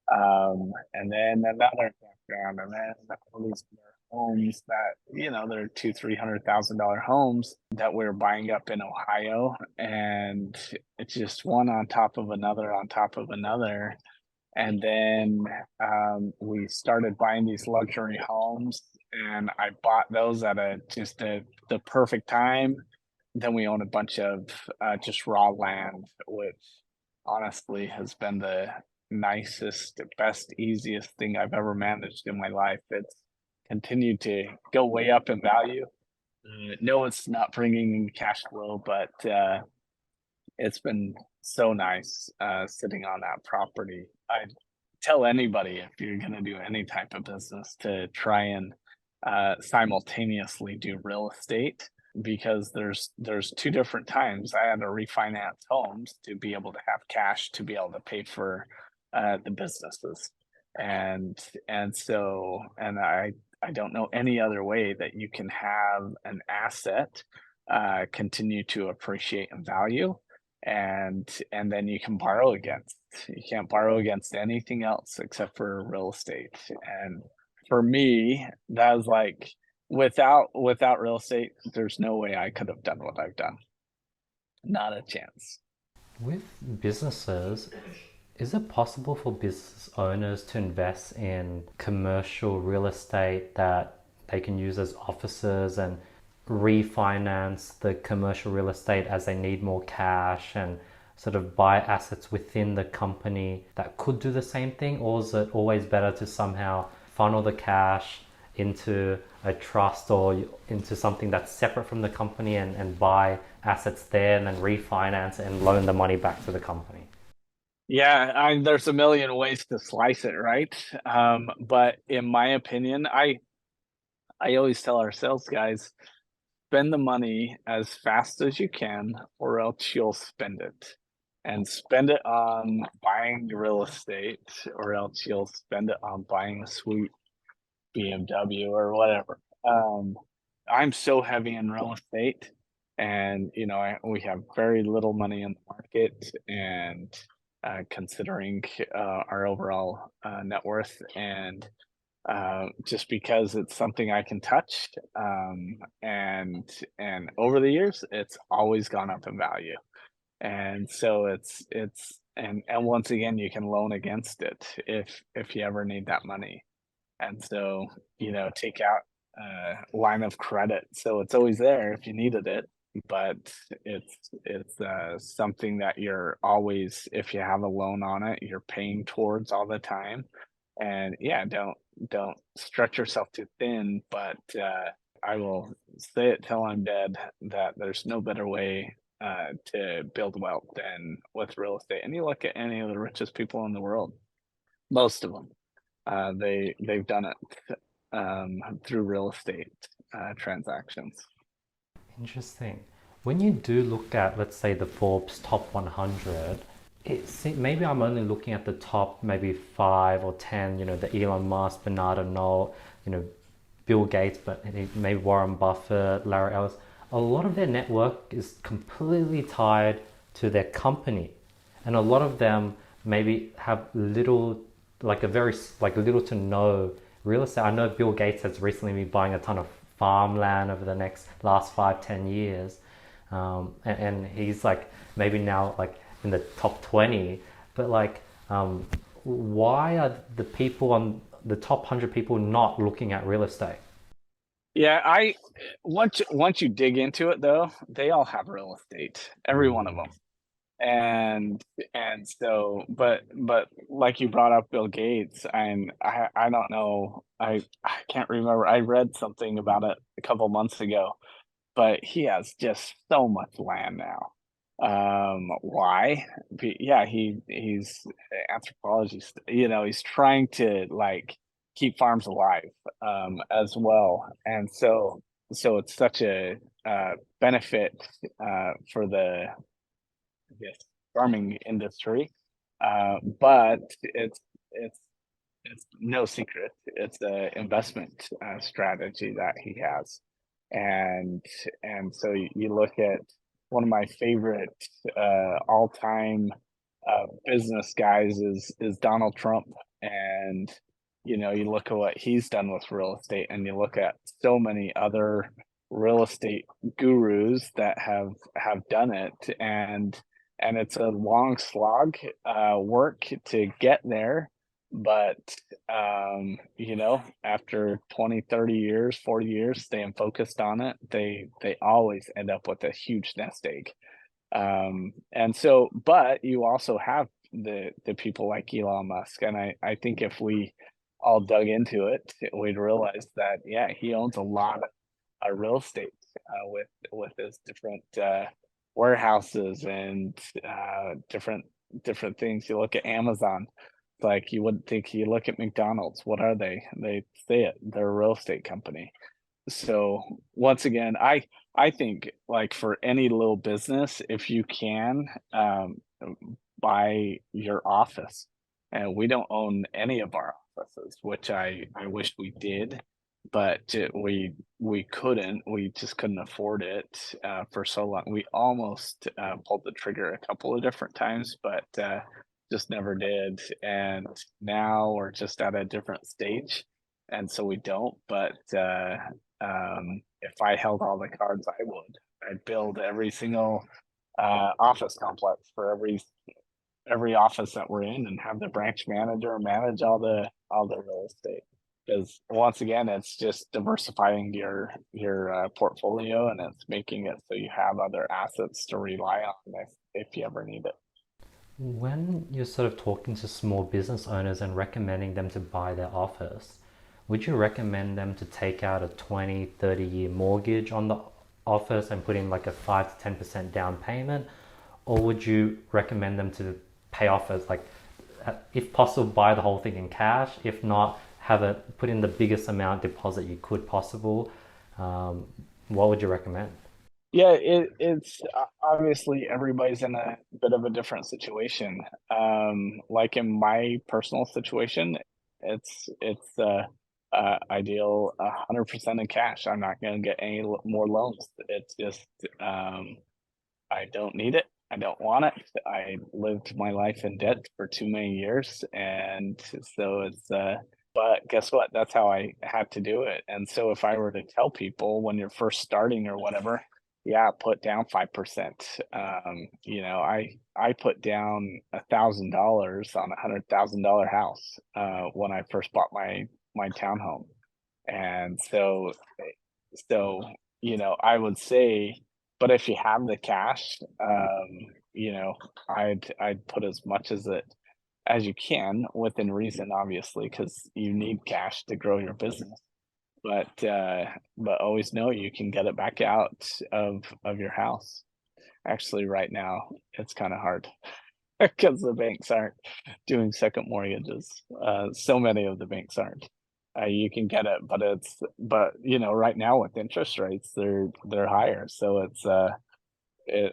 And then another campground, and then all these homes that they're $200,000-300,000 homes that we're buying up in Ohio, and it's just one on top of another on top of another. And then we started buying these luxury homes, and I bought those at the perfect time. Then we own a bunch of just raw land, which honestly has been the nicest, best, easiest thing I've ever managed in my life. It's continued to go way up in value. No, it's not bringing in cash flow, but it's been so nice sitting on that property. I tell anybody if you're going to do any type of business to try and simultaneously do real estate, because there's two different times I had to refinance homes to be able to have cash to be able to pay for the businesses, and I don't know any other way that you can have an asset continue to appreciate in value, and then you can borrow against. You can't borrow against anything else except for real estate. And for me, that was like without real estate, there's no way I could have done what I've done. Not a chance. With businesses, is it possible for business owners to invest in commercial real estate that they can use as offices and refinance the commercial real estate as they need more cash and sort of buy assets within the company that could do the same thing? Or is it always better to somehow funnel the cash into a trust or into something that's separate from the company and buy assets there and then refinance and loan the money back to the company? Yeah, there's a million ways to slice it, right? But in my opinion, I always tell our sales guys, spend the money as fast as you can, or else you'll spend it. And spend it on buying real estate, or else you'll spend it on buying a sweet BMW or whatever. I'm so heavy in real estate, and we have very little money in the market, and considering our overall net worth, and just because it's something I can touch, and over the years, it's always gone up in value, and so and once again, you can loan against it if you ever need that money. And so, take out a line of credit. So it's always there if you needed it, but it's something that you're always, if you have a loan on it, you're paying towards all the time. And yeah, don't stretch yourself too thin, but I will say it till I'm dead that there's no better way to build wealth than with real estate. And you look at any of the richest people in the world, most of them, they've done it through real estate transactions. Interesting. When you do look at, let's say, the Forbes top 100, maybe I'm only looking at the top maybe 5 or 10, the Elon Musk, Bernard Arnault, Bill Gates, but maybe Warren Buffett, Larry Ellis. A lot of their network is completely tied to their company. And a lot of them maybe have little, little to no real estate. I know Bill Gates has recently been buying a ton of farmland over the last 5-10 years, and he's like maybe now like in the top 20. But why are the people on the top 100 people not looking at real estate? Yeah, I once you dig into it though, they all have real estate, every one of them. And so but like you brought up Bill Gates, and I don't know, I can't remember. I read something about it a couple months ago, but he has just so much land now. Why? Yeah, he's anthropology, he's trying to like keep farms alive as well. And so it's such a benefit for the, I guess, farming industry. But it's no secret. It's an investment strategy that he has, and so you look at one of my favorite all-time business guys is Donald Trump, and you look at what he's done with real estate, and you look at so many other real estate gurus that have done it, and it's a long slog work to get there, but after 20, 30 years, 40 years staying focused on it, they always end up with a huge nest egg. And so, but you also have the people like Elon Musk, and I think if we all dug into it, we'd realize that yeah, he owns a lot of real estate with his different warehouses and different things. You look at Amazon, like you wouldn't think. You look at McDonald's, what are they? They say it, they're a real estate company. So once again, I think like for any little business, if you can buy your office, and we don't own any of our offices, which I wish we did, but we couldn't. We just couldn't afford it for so long. We almost pulled the trigger a couple of different times, but just never did. And now we're just at a different stage, and so we don't. But if I held all the cards, I would. I'd build every single office complex for every office that we're in, and have the branch manager manage all the real estate. Because once again, it's just diversifying your portfolio, and it's making it so you have other assets to rely on if you ever need it. When you're sort of talking to small business owners and recommending them to buy their office, would you recommend them to take out a 20, 30-year mortgage on the office and put in like a 5 to 10% down payment? Or would you recommend them to pay off as like, if possible, buy the whole thing in cash? If not, put in the biggest amount deposit you could possible. What would you recommend? Yeah, it's obviously everybody's in a bit of a different situation. Like in my personal situation, it's ideal 100% in cash. I'm not going to get any more loans. It's just I don't need it. I don't want it. I lived my life in debt for too many years, and so it's but guess what? That's how I had to do it. And so if I were to tell people when you're first starting or whatever, yeah, put down 5%. I put down $1,000 on $100,000 house when I first bought my townhome. And so I would say, but if you have the cash, I'd put as much as it as you can within reason, obviously, because you need cash to grow your business. But always know you can get it back out of your house. Actually, right now, it's kind of hard because the banks aren't doing second mortgages. So many of the banks aren't. You can get it, but right now with interest rates, they're higher. So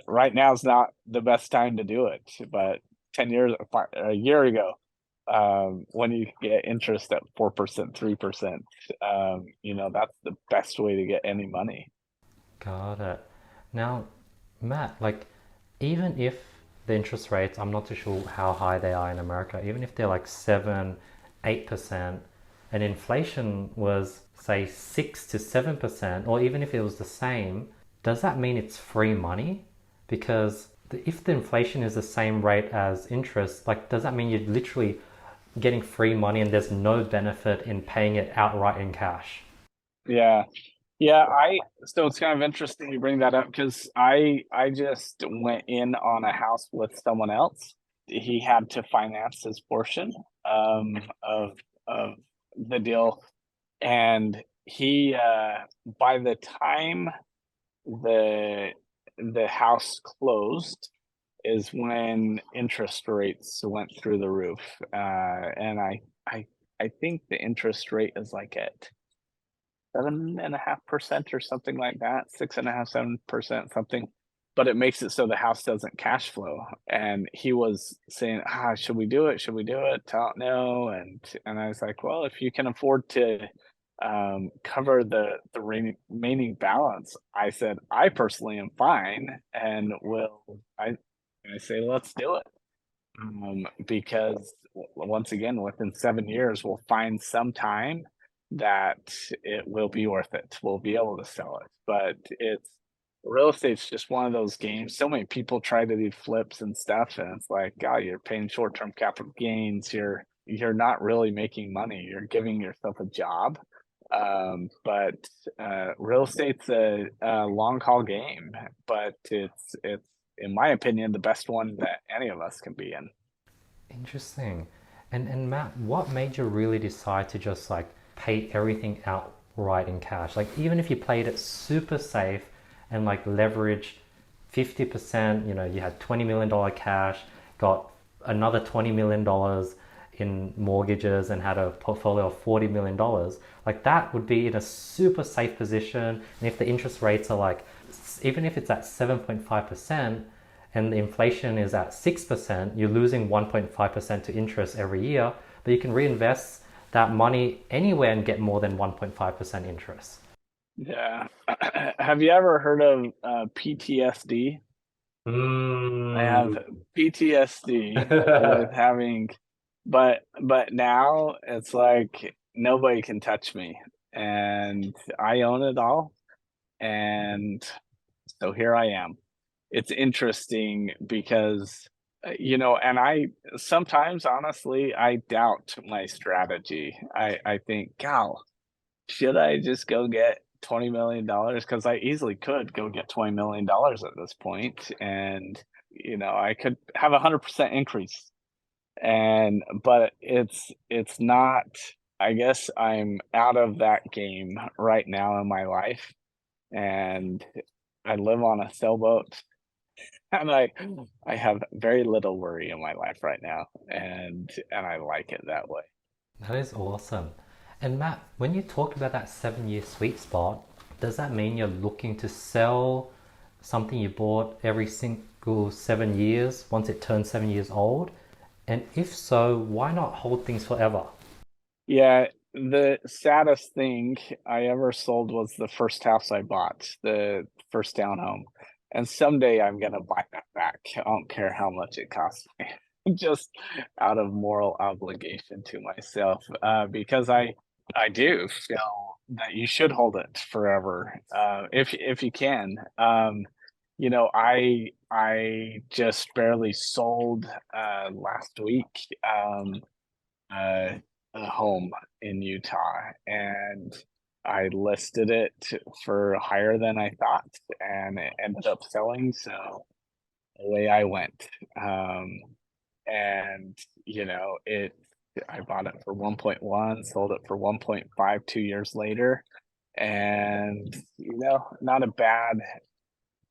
right now is not the best time to do it. But 10 years, a year ago, when you get interest at 4%, 3%, that's the best way to get any money. Got it. Now, Matt, like, even if the interest rates, I'm not too sure how high they are in America, even if they're like 7, 8%, and inflation was, say, 6 to 7%, or even if it was the same, does that mean it's free money? Because if the inflation is the same rate as interest, like, does that mean you're literally getting free money and there's no benefit in paying it outright in cash? Yeah. Yeah, so it's kind of interesting you bring that up because I just went in on a house with someone else. He had to finance his portion of the deal, and he by the time the the house closed is when interest rates went through the roof. And I I think the interest rate is like at 7.5% or something like that, 6.5, 7%, something. But it makes it so the house doesn't cash flow. And he was saying, should we do it? Should we do it? I don't know. And I was like, well, if you can afford to cover the remaining balance, I said, I personally am fine, and I say, let's do it. Because once again, within 7 years, we'll find some time that it will be worth it. We'll be able to sell it. But real estate's just one of those games. So many people try to do flips and stuff, and it's like, God, you're paying short-term capital gains. You're not really making money. You're giving yourself a job. But real estate's a long haul game, but it's in my opinion the best one that any of us can be in. Interesting. And Matt, what made you really decide to just like pay everything outright in cash? Like even if you played it super safe and like leverage 50%, you had $20 million cash, got another $20 million in mortgages and had a portfolio of $40 million, like that would be in a super safe position. And if the interest rates are like, even if it's at 7.5%, and the inflation is at 6%, you're losing 1.5% to interest every year, but you can reinvest that money anywhere and get more than 1.5% interest. Yeah. Have you ever heard of PTSD? I have Mm. PTSD with having, but now it's like nobody can touch me, and I own it all, and so here I am. It's interesting because and I sometimes honestly I doubt my strategy. I think, gal, should I just go get $20 million? Because I easily could go get $20 million at this point, and I could have 100% increase. But it's not. I guess I'm out of that game right now in my life, and I live on a sailboat, and I have very little worry in my life right now, and I like it that way. That is awesome. And Matt, when you talk about that 7 year sweet spot, does that mean you're looking to sell something you bought every single 7 years once it turns 7 years old? And if so, why not hold things forever? Yeah, the saddest thing I ever sold was the first house I bought, the first townhome. And someday I'm gonna buy that back. I don't care how much it costs me. Just out of moral obligation to myself. Because I do feel that you should hold it forever. If you can. I just barely sold last week. Uh, a home in Utah, and I listed it for higher than I thought, and it ended up selling. So away I went. Um, and I bought it for 1.1, sold it for 1.5 2 years later, and not a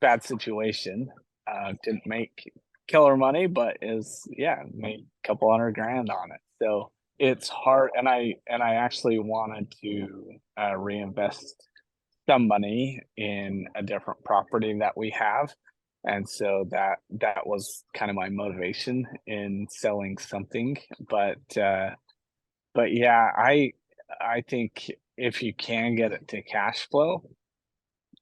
bad situation. Didn't make killer money, but is yeah, made a couple hundred grand on it. So it's hard, and I actually wanted to reinvest some money in a different property that we have. And so that was kind of my motivation in selling something. But yeah, I think if you can get it to cash flow,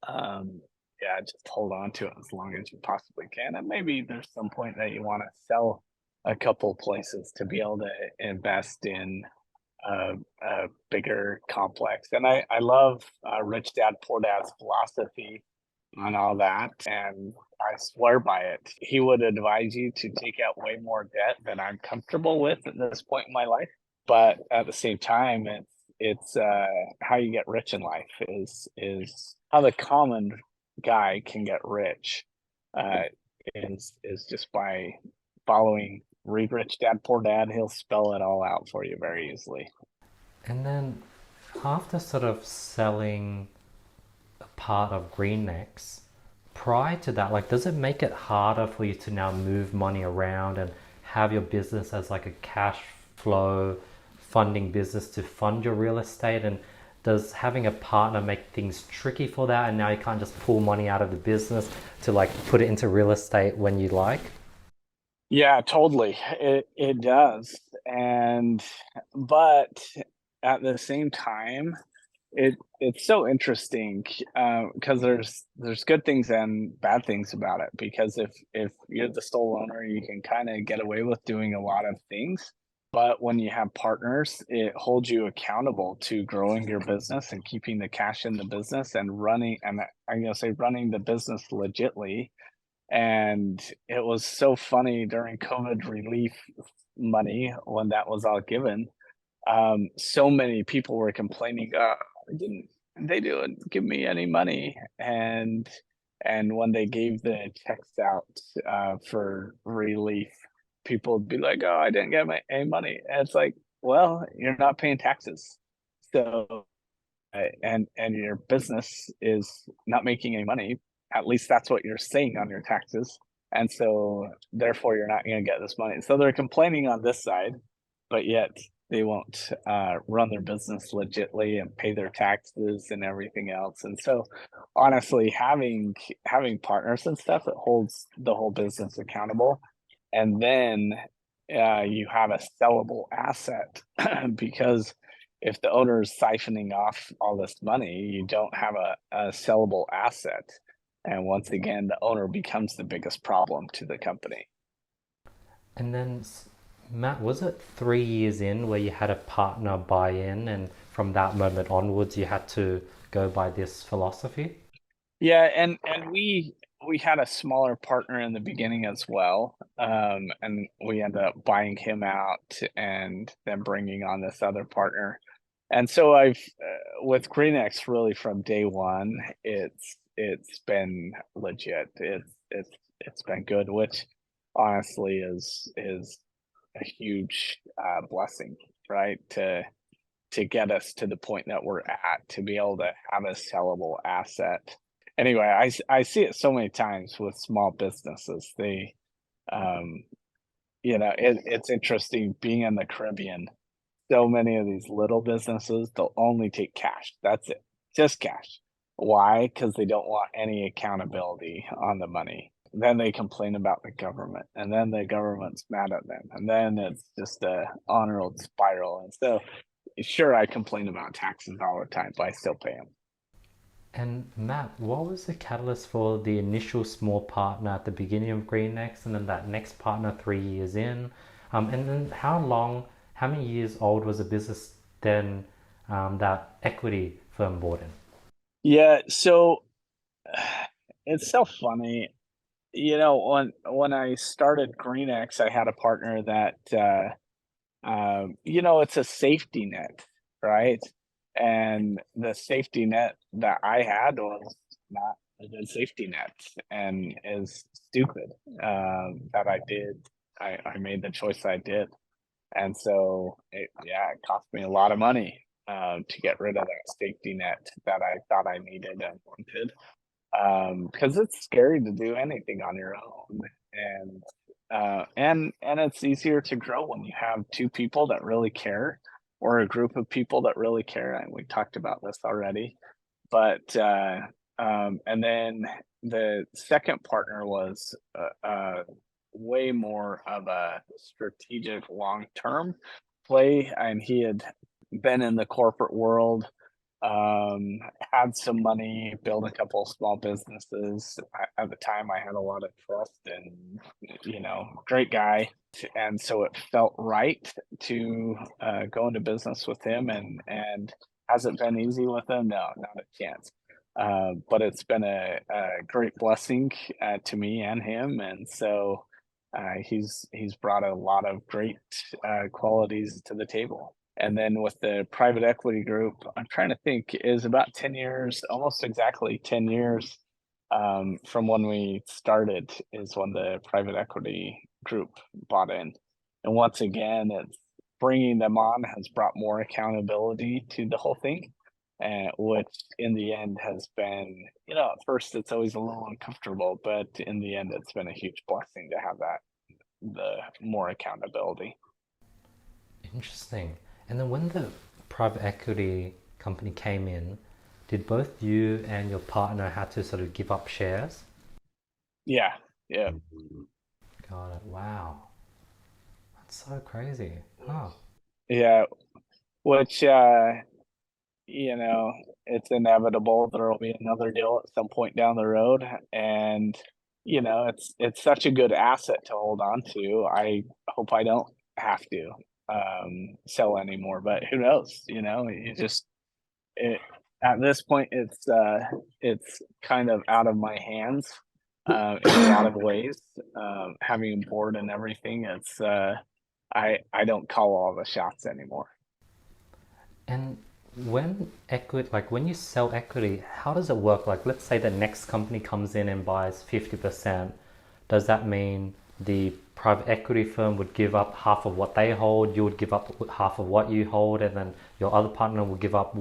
yeah, just hold on to it as long as you possibly can. And maybe there's some point that you want to sell a couple places to be able to invest in a bigger complex. And I love Rich Dad Poor Dad's philosophy on all that, and I swear by it. He would advise you to take out way more debt than I'm comfortable with at this point in my life. But at the same time, it's how you get rich in life is how the common guy can get rich uh, is just by following Read Rich Dad Poor Dad. He'll spell it all out for you very easily. And then after sort of selling a part of Greenix, prior to that, like, does it make it harder for you to now move money around and have your business as like a cash flow funding business to fund your real estate? And does having a partner make things tricky for that? And now you can't just pull money out of the business to like put it into real estate when you like? Yeah, totally. It does. And but at the same time, it's so interesting because there's good things and bad things about it. Because if you're the sole owner, you can kind of get away with doing a lot of things. But when you have partners, it holds you accountable to growing your business and keeping the cash in the business and running. And I'm gonna say running the business legitly. And it was so funny during COVID relief money when that was all given. So many people were complaining, didn't they didn't give me any money. And when they gave the checks out for relief, people would be like, "Oh, I didn't get any money." And it's like, well, you're not paying taxes, so and your business is not making any money. At least that's what you're saying on your taxes. And so therefore you're not going to get this money. So they're complaining on this side, but yet they won't run their business legitly and pay their taxes and everything else. And so honestly, having partners and stuff, it holds the whole business accountable. And then you have a sellable asset because if the owner is siphoning off all this money, you don't have a sellable asset. And once again, the owner becomes the biggest problem to the company. And then, Matt, was it 3 years in where you had a partner buy in, and from that moment onwards, you had to go by this philosophy? Yeah, and we had a smaller partner in the beginning as well, and we ended up buying him out and then bringing on this other partner. And so I've with Greenix really from day one, it's been legit. It's been good, which honestly is a huge blessing, right? To get us to the point that we're at, to be able to have a sellable asset. Anyway, I see it so many times with small businesses. Um, it's interesting being in the Caribbean. So many of these little businesses, they'll only take cash. That's it, just cash. Why? Because they don't want any accountability on the money. Then they complain about the government, and then the government's mad at them, and then it's just a on-road spiral. And so, sure, I complain about taxes all the time, but I still pay them. And Matt, what was the catalyst for the initial small partner at the beginning of Greenix, and then that next partner 3 years in? And then how many years old was the business then that equity firm bought in? Yeah, so it's so funny. When I started Greenix, I had a partner that it's a safety net, right? And the safety net that I had was not a good safety net and is stupid that I did. I made the choice I did. And so it cost me a lot of money to get rid of that safety net that I thought I needed and wanted. Because it's scary to do anything on your own, and and it's easier to grow when you have two people that really care, or a group of people that really care. And we talked about this already, but and then the second partner was way more of a strategic long term play, and he had been in the corporate world, had some money, built a couple of small businesses. At the time, I had a lot of trust and, great guy. And so it felt right to go into business with him. And has it been easy with him? No, not a chance. But it's been a great blessing to me and him. And so he's brought a lot of great qualities to the table. And then with the private equity group, I'm trying to think, is about 10 years, almost exactly 10 years from when we started, is when the private equity group bought in. And once again, it's bringing them on has brought more accountability to the whole thing, which in the end has been, at first it's always a little uncomfortable, but in the end, it's been a huge blessing to have the more accountability. Interesting. And then when the private equity company came in, did both you and your partner had to sort of give up shares? Yeah, yeah. Got it. Wow. That's so crazy. Huh. Yeah, which you know, it's inevitable there will be another deal at some point down the road, and it's such a good asset to hold on to. I hope I don't have to sell anymore, but who knows? You just it at this point it's kind of out of my hands in a lot of ways. Having a board and everything, it's I don't call all the shots anymore. And when equity, like when you sell equity, how does it work? Like, let's say the next company comes in and buys 50%. Does that mean the private equity firm would give up half of what they hold, you would give up half of what you hold, and then your other partner will give up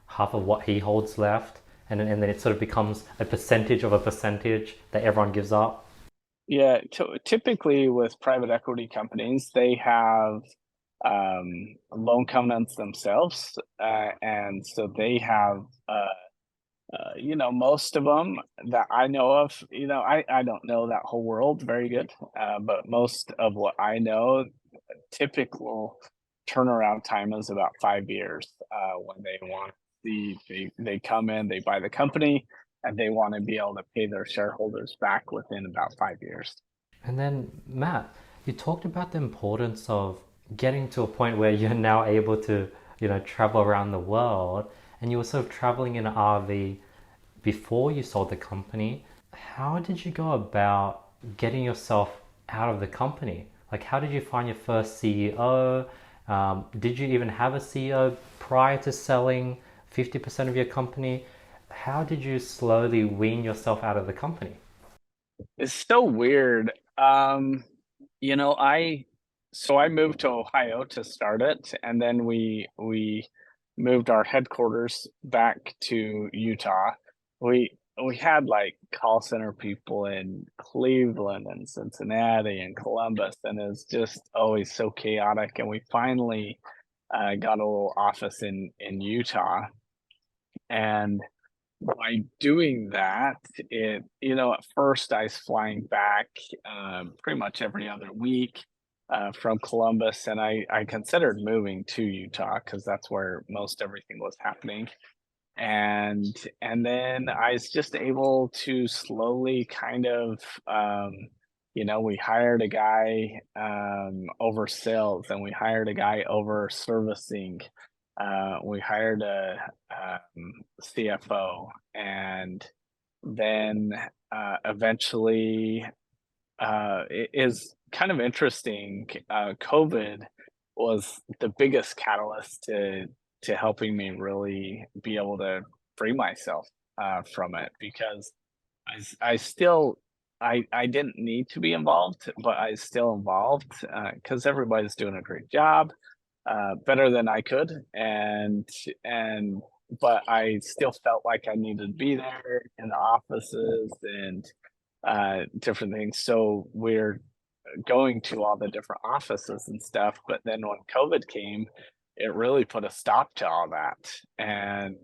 half of what he holds left, and then it sort of becomes a percentage of a percentage that everyone gives up? Yeah, typically with private equity companies, they have loan covenants themselves, and so they have most of them that I know of. I don't know that whole world very good, but most of what I know, typical turnaround time is about 5 years when they want they come in, they buy the company, and they want to be able to pay their shareholders back within about 5 years. And then, Matt, you talked about the importance of getting to a point where you're now able to, travel around the world, and you were sort of traveling in an RV before you sold the company. How did you go about getting yourself out of the company? Like, how did you find your first CEO? Did you even have a CEO prior to selling 50% of your company? How did you slowly wean yourself out of the company? It's so weird. I so I moved to Ohio to start it, and then we moved our headquarters back to Utah. We had like call center people in Cleveland and Cincinnati and Columbus, and it's just always so chaotic. And we finally got a little office in Utah, and by doing that, at first I was flying back pretty much every other week from Columbus, and I considered moving to Utah because that's where most everything was happening. And then I was just able to slowly kind of, we hired a guy over sales, and we hired a guy over servicing. We hired a CFO, and then eventually, it is kind of interesting. COVID was the biggest catalyst to helping me really be able to free myself from it, because I still I didn't need to be involved, but I was still involved because everybody's doing a great job, better than I could, and but I still felt like I needed to be there in the offices and different things. So we're going to all the different offices and stuff. But then when COVID came, it really put a stop to all that. And,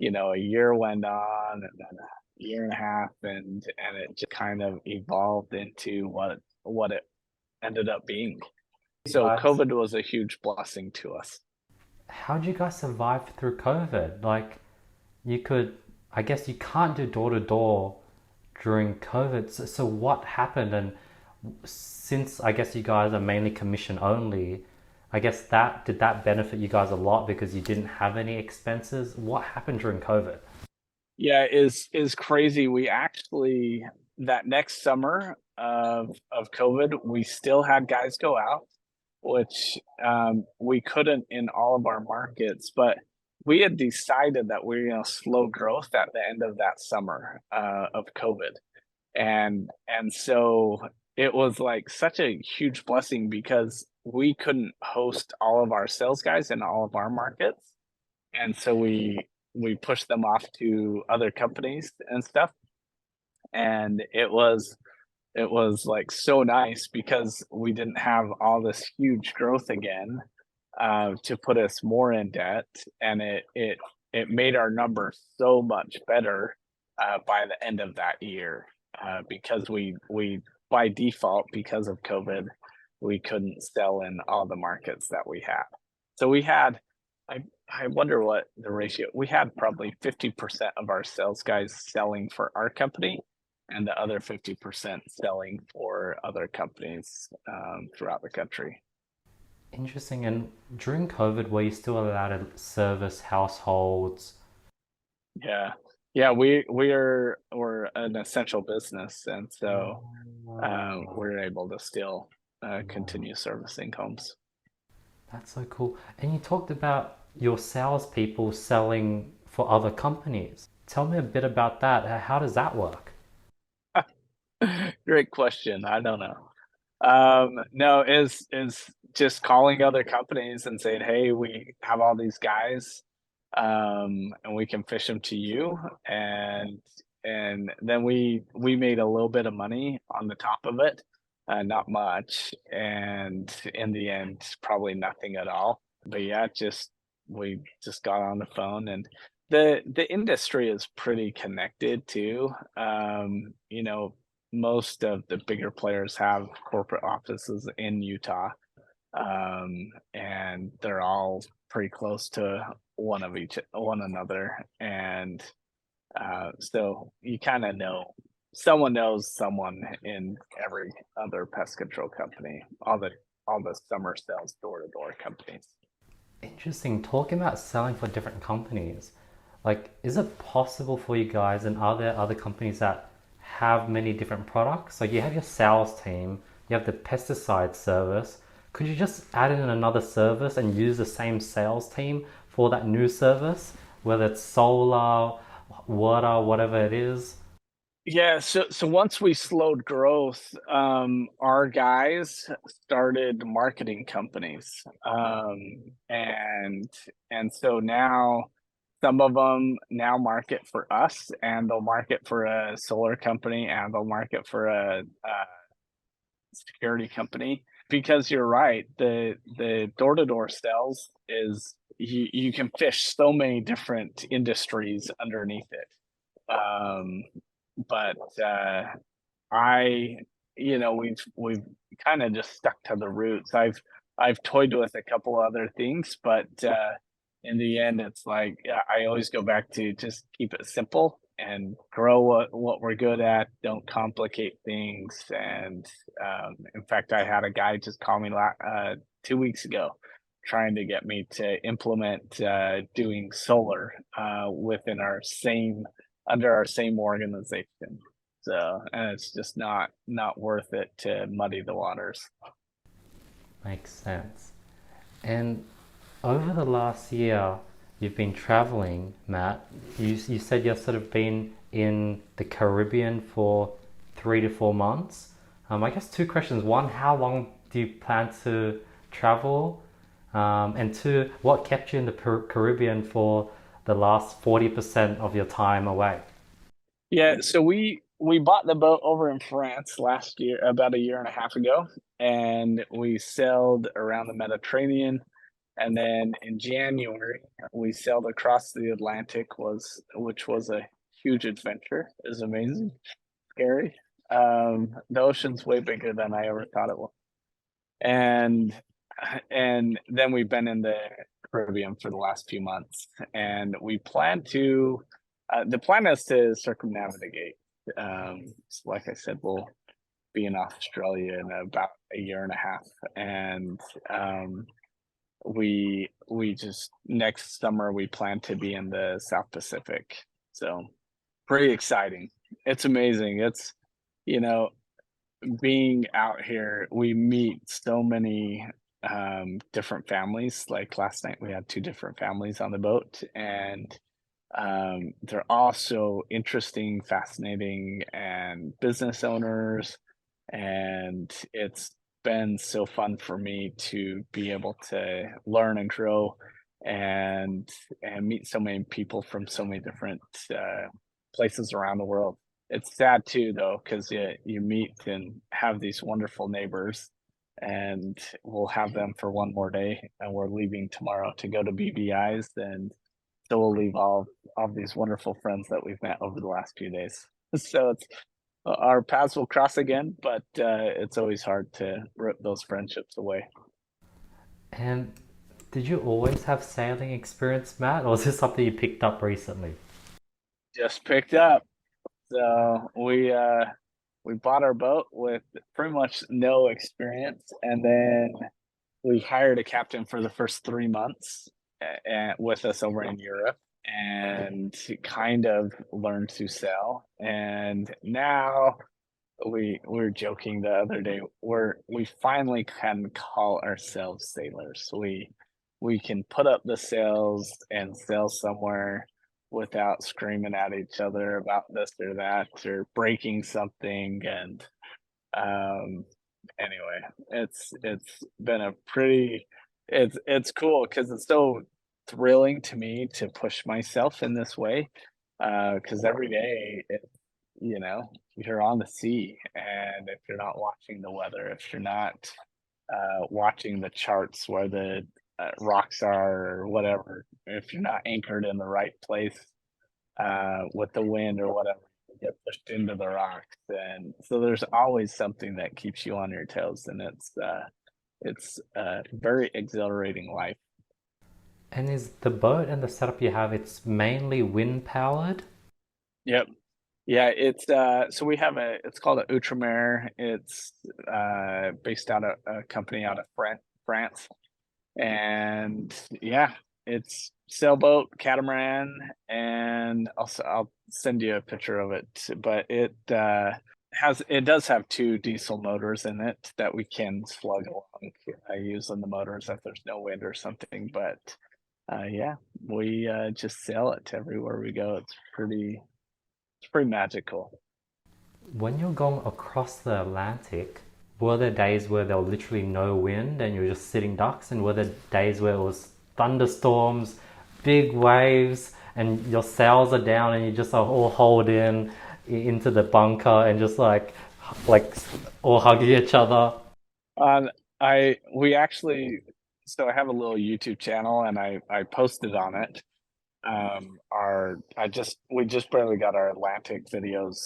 a year went on and then a year and a half and it just kind of evolved into what it ended up being. You So guys, COVID was a huge blessing to us. how did you guys survive through COVID? Like, you could, I guess you can't do door to door during COVID. So what happened? And since I guess you guys are mainly commission only, I guess that did that benefit you guys a lot because you didn't have any expenses? What happened during COVID? Yeah, is crazy. We actually that next summer of COVID, we still had guys go out, which we couldn't in all of our markets, but we had decided that we were going to slow growth at the end of that summer of COVID, and so it was like such a huge blessing because we couldn't host all of our sales guys in all of our markets, and so we pushed them off to other companies and stuff, and it was like so nice because we didn't have all this huge growth again to put us more in debt, and it made our numbers so much better by the end of that year because we by default because of COVID we couldn't sell in all the markets that we had. So we had I wonder what the ratio we had probably 50% of our sales guys selling for our company and the other 50% selling for other companies throughout the country. Interesting. And during COVID, were you still allowed to service households? Yeah. Yeah, we're an essential business, and so we're able to still continue servicing homes. That's so cool. And you talked about your salespeople selling for other companies. Tell me a bit about that. How does that work? Great question. I don't know. No, is just calling other companies and saying, "Hey, we have all these guys, and we can fish them to you," and then we made a little bit of money on the top of it, not much, and in the end, probably nothing at all. But yeah, just we just got on the phone, and the industry is pretty connected too. Most of the bigger players have corporate offices in Utah, and they're all pretty close to one another, and so you kind of know someone knows someone in every other pest control company, all the summer sales door to door companies. Interesting. Talking about selling for different companies, like, is it possible for you guys, and are there other companies that have many different products? Like, you have your sales team, you have the pesticide service. Could you just add in another service and use the same sales team for that new service, whether it's solar, water, whatever it is? Yeah, so once we slowed growth, our guys started marketing companies, and so now some of them now market for us, and they'll market for a solar company, and they'll market for a security company. Because you're right, the door to door sales is you can fish so many different industries underneath it. But I, we've kind of just stuck to the roots. I've toyed with a couple other things, but in the end, it's like I always go back to just keep it simple and grow what we're good at. Don't complicate things. And in fact, I had a guy just call me 2 weeks ago, trying to get me to implement doing solar within our same under our same organization. So, and it's just not worth it to muddy the waters. Makes sense. And over the last year, you've been traveling, Matt. You said you've sort of been in the Caribbean for 3 to 4 months. I guess two questions. One, how long do you plan to travel? And two, what kept you in the Caribbean for the last 40% of your time away? Yeah, so we bought the boat over in France last year, about a year and a half ago, and we sailed around the Mediterranean. And then in January, we sailed across the Atlantic, which was a huge adventure. It was amazing, scary. The ocean's way bigger than I ever thought it was. And and then we've been in the Caribbean for the last few months, and we plan to. The plan is to circumnavigate. So like I said, we'll be in Australia in about a year and a half, and we just next summer we plan to be in the South Pacific. So pretty exciting. It's amazing. It's you know being out here, we meet so many different families. Like last night we had two different families on the boat, and they're all so interesting, fascinating, and business owners. And it's been so fun for me to be able to learn and grow and meet so many people from so many different places around the world. It's sad too, though, because you meet and have these wonderful neighbors, and we'll have them for one more day, and we're leaving tomorrow to go to BBI's, and so we'll leave all these wonderful friends that we've met over the last few days. So it's our paths will cross again, but it's always hard to rip those friendships away. And did you always have sailing experience, Matt, or is this something you picked up recently? Just picked up. So we bought our boat with pretty much no experience, and then we hired a captain for the first 3 months with us over in Europe, and he kind of learned to sail. And now we were joking the other day, we finally can call ourselves sailors. We can put up the sails and sail somewhere without screaming at each other about this or that or breaking something. And um anyway, it's been a pretty it's cool because it's so thrilling to me to push myself in this way. Because every day you're on the sea, and if you're not watching the weather, if you're not watching the charts where the rocks are or whatever, if you're not anchored in the right place with the wind or whatever, you get pushed into the rocks. And so there's always something that keeps you on your toes, and it's very exhilarating life. And is the boat and the setup you have, it's mainly wind powered? Yep. Yeah, it's so we have it's called a Outremer. It's based out of a company out of France. And yeah, it's sailboat, catamaran, and I'll send you a picture of it. But it does have two diesel motors in it that we can slug along using the motors if there's no wind or something. But yeah, we just sail it everywhere we go. It's pretty magical. When you're going across the Atlantic, were there days where there was literally no wind and you were just sitting ducks? And were there days where it was thunderstorms, big waves, and your sails are down and you just are all hauled into the bunker and just like all hugging each other? Um, I we actually so I have a little YouTube channel, and I posted on it. Our I just We just barely got our Atlantic videos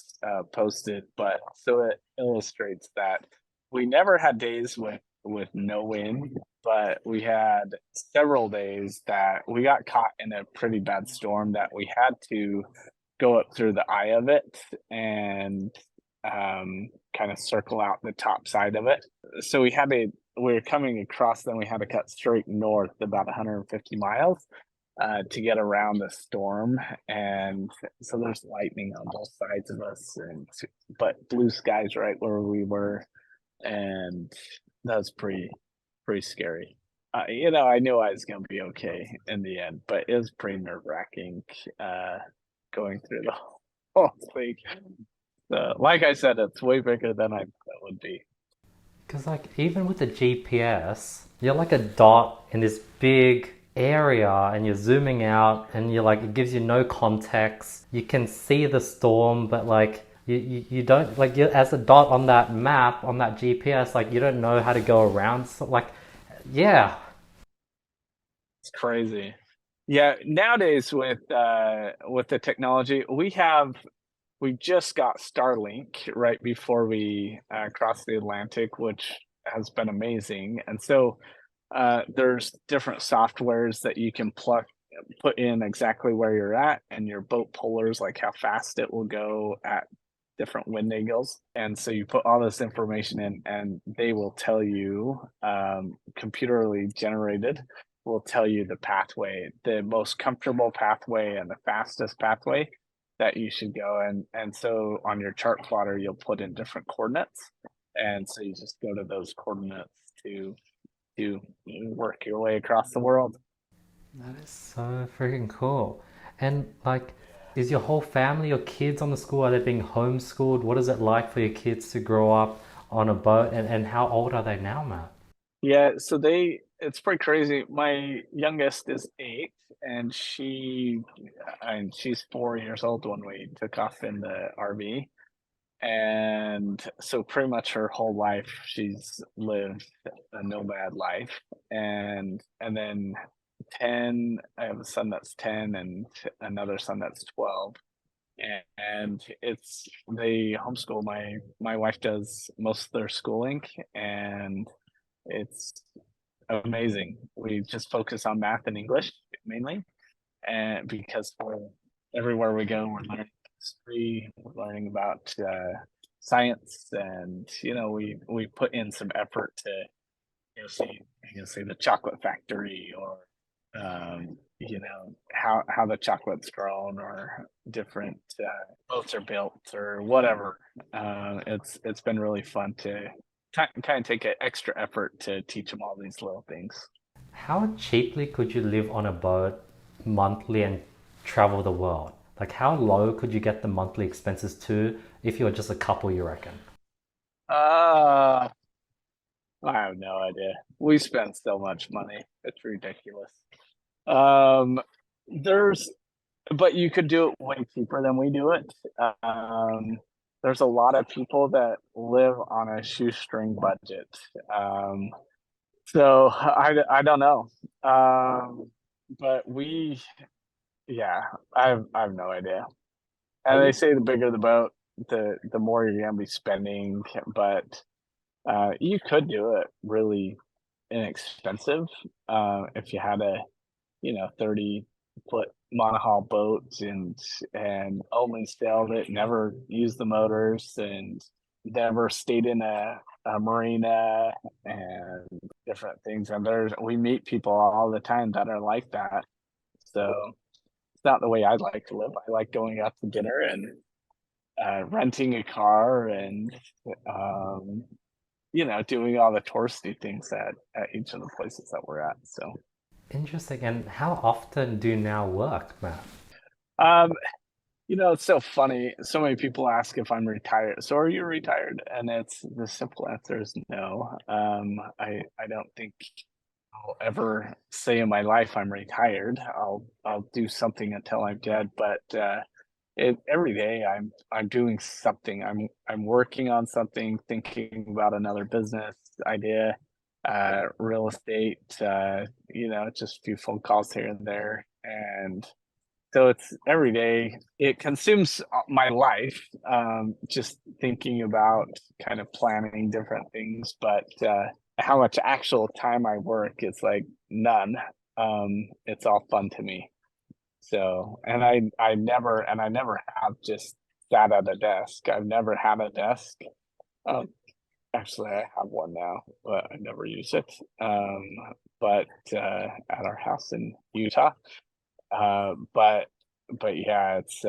posted, but so it illustrates that we never had days with no wind, but we had several days that we got caught in a pretty bad storm that we had to go up through the eye of it and kind of circle out the top side of it. So we were coming across, then we had to cut straight north about 150 miles to get around the storm. And so there's lightning on both sides of us, but blue skies right where we were, and that was pretty scary. I knew I was gonna be okay in the end, but it was pretty nerve wracking going through the whole thing. Like I said, it's way bigger than I thought it would be. Because, like, even with the GPS, you're like a dot in this big area and you're zooming out and you're like, it gives you no context. You can see the storm, but like, you don't, like, you as a dot on that map, on that GPS, like, you don't know how to go around. So, like, yeah. It's crazy. Yeah, nowadays with the technology, we just got Starlink right before we crossed the Atlantic, which has been amazing. And so there's different softwares that you can put in exactly where you're at and your boat pullers, like how fast it will go at different wind angles. And so you put all this information in, and they will tell you, computerly generated, will tell you the pathway, the most comfortable pathway and the fastest pathway that you should go. And so on your chart plotter, you'll put in different coordinates. And so you just go to those coordinates to to work your way across the world. That is so freaking cool. And like, is your whole family, your kids on the school, are they being homeschooled? What is it like for your kids to grow up on a boat? And how old are they now, Matt? Yeah, so it's pretty crazy. My youngest is 8, and she's 4 years old when we took off in the RV. And so pretty much her whole life she's lived a nomad life. And then 10, I have a son that's 10 and another son that's 12. And it's they homeschool. My wife does most of their schooling, and it's amazing. We just focus on math and English mainly, and because everywhere we go, we're learning history, we're learning about science, and we put in some effort to see the chocolate factory, or how the chocolate's grown, or different boats are built, or whatever. It's been really fun to kind of take an extra effort to teach them all these little things. How cheaply could you live on a boat monthly and travel the world? Like, how low could you get the monthly expenses to if you're just a couple, you reckon? Uh, I have no idea. We spend so much money. It's ridiculous. Um, there's, but you could do it way cheaper than we do it. Um, there's a lot of people that live on a shoestring budget. Um, so I don't know. But yeah, I have no idea. Are And they you say the bigger the boat, the more you're gonna be spending. But you could do it really inexpensive if you had a 30-foot monohull boat, and only sailed it, never used the motors, and never stayed in a marina and different things. And we meet people all the time that are like that. So it's not the way I'd like to live. I like going out to dinner and renting a car, and um, doing all the touristy things at each of the places that we're at. So, interesting? And how often do you now work, Matt? um, it's so funny. So many people ask if I'm retired. So are you retired? And the simple answer is no. I don't think I'll ever say in my life I'm retired. I'll do something until I'm dead, but every day I'm doing something. I'm working on something, thinking about another business idea, real estate, just a few phone calls here and there. And so it's every day. It consumes my life, just thinking about kind of planning different things. But how much actual time I work, it's like none. It's all fun to me. So, and I never have just sat at a desk. I've never had a desk. Um, Actually, I have one now, but I never use it. But at our house in Utah. Uh, but but yeah, it's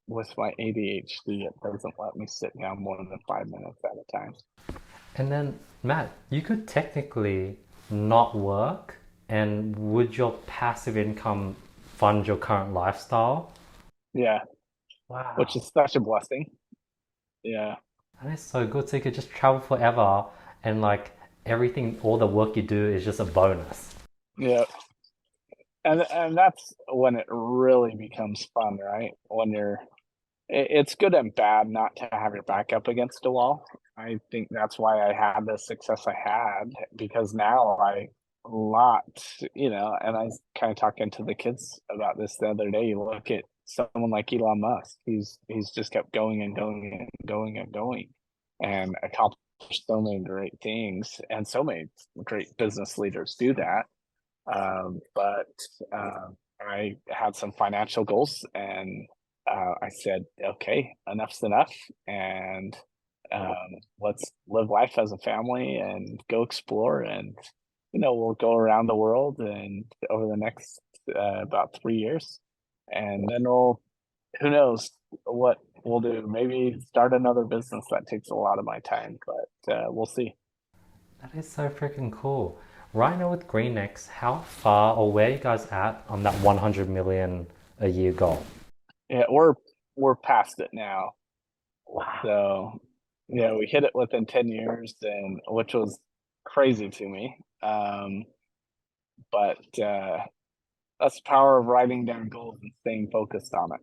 with my ADHD, it doesn't let me sit down more than 5 minutes at a time. And then, Matt, you could technically not work, and would your passive income fund your current lifestyle? Yeah, which Wow. is such a blessing. Yeah. That is so good. So you could just travel forever and like everything, all the work you do is just a bonus. Yeah. And that's when it really becomes fun, right? When it's good and bad not to have your back up against a wall. I think that's why I had the success I had, because now I a lot, and I was kind of talking to the kids about this the other day. You look at someone like Elon Musk, he's just kept going and going and going and going and accomplished so many great things, and so many great business leaders do that. But I had some financial goals, and I said, okay, enough's enough, and let's live life as a family and go explore. And we'll go around the world and over the next about 3 years, and then who knows what we'll do. Maybe start another business that takes a lot of my time, but we'll see. That is so freaking cool. Right now with Greenix, how far or where are you guys at on that 100 million a year goal? Yeah, we're past it now. Wow. So, yeah, we hit it within 10 years, and which was crazy to me. But that's the power of writing down goals and staying focused on it.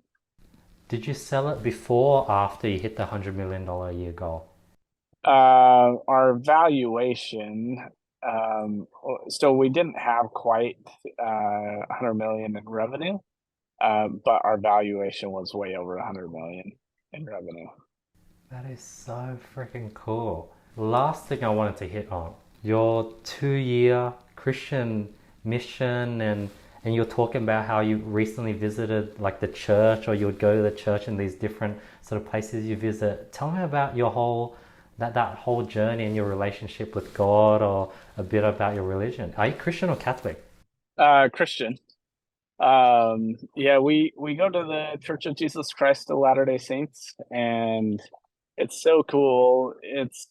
Did you sell it before or after you hit the $100 million a year goal? Our valuation, so we didn't have quite 100 million in revenue, but our valuation was way over 100 million in revenue. That is so freaking cool. Last thing I wanted to hit on your 2 year Christian mission, and you're talking about how you recently visited like the church, or you would go to the church in these different sort of places you visit. Tell me about your whole that whole journey and your relationship with God, or a bit about your religion. Are you Christian or Catholic? Christian. Yeah, we go to the Church of Jesus Christ of Latter-day Saints, and it's so cool. It's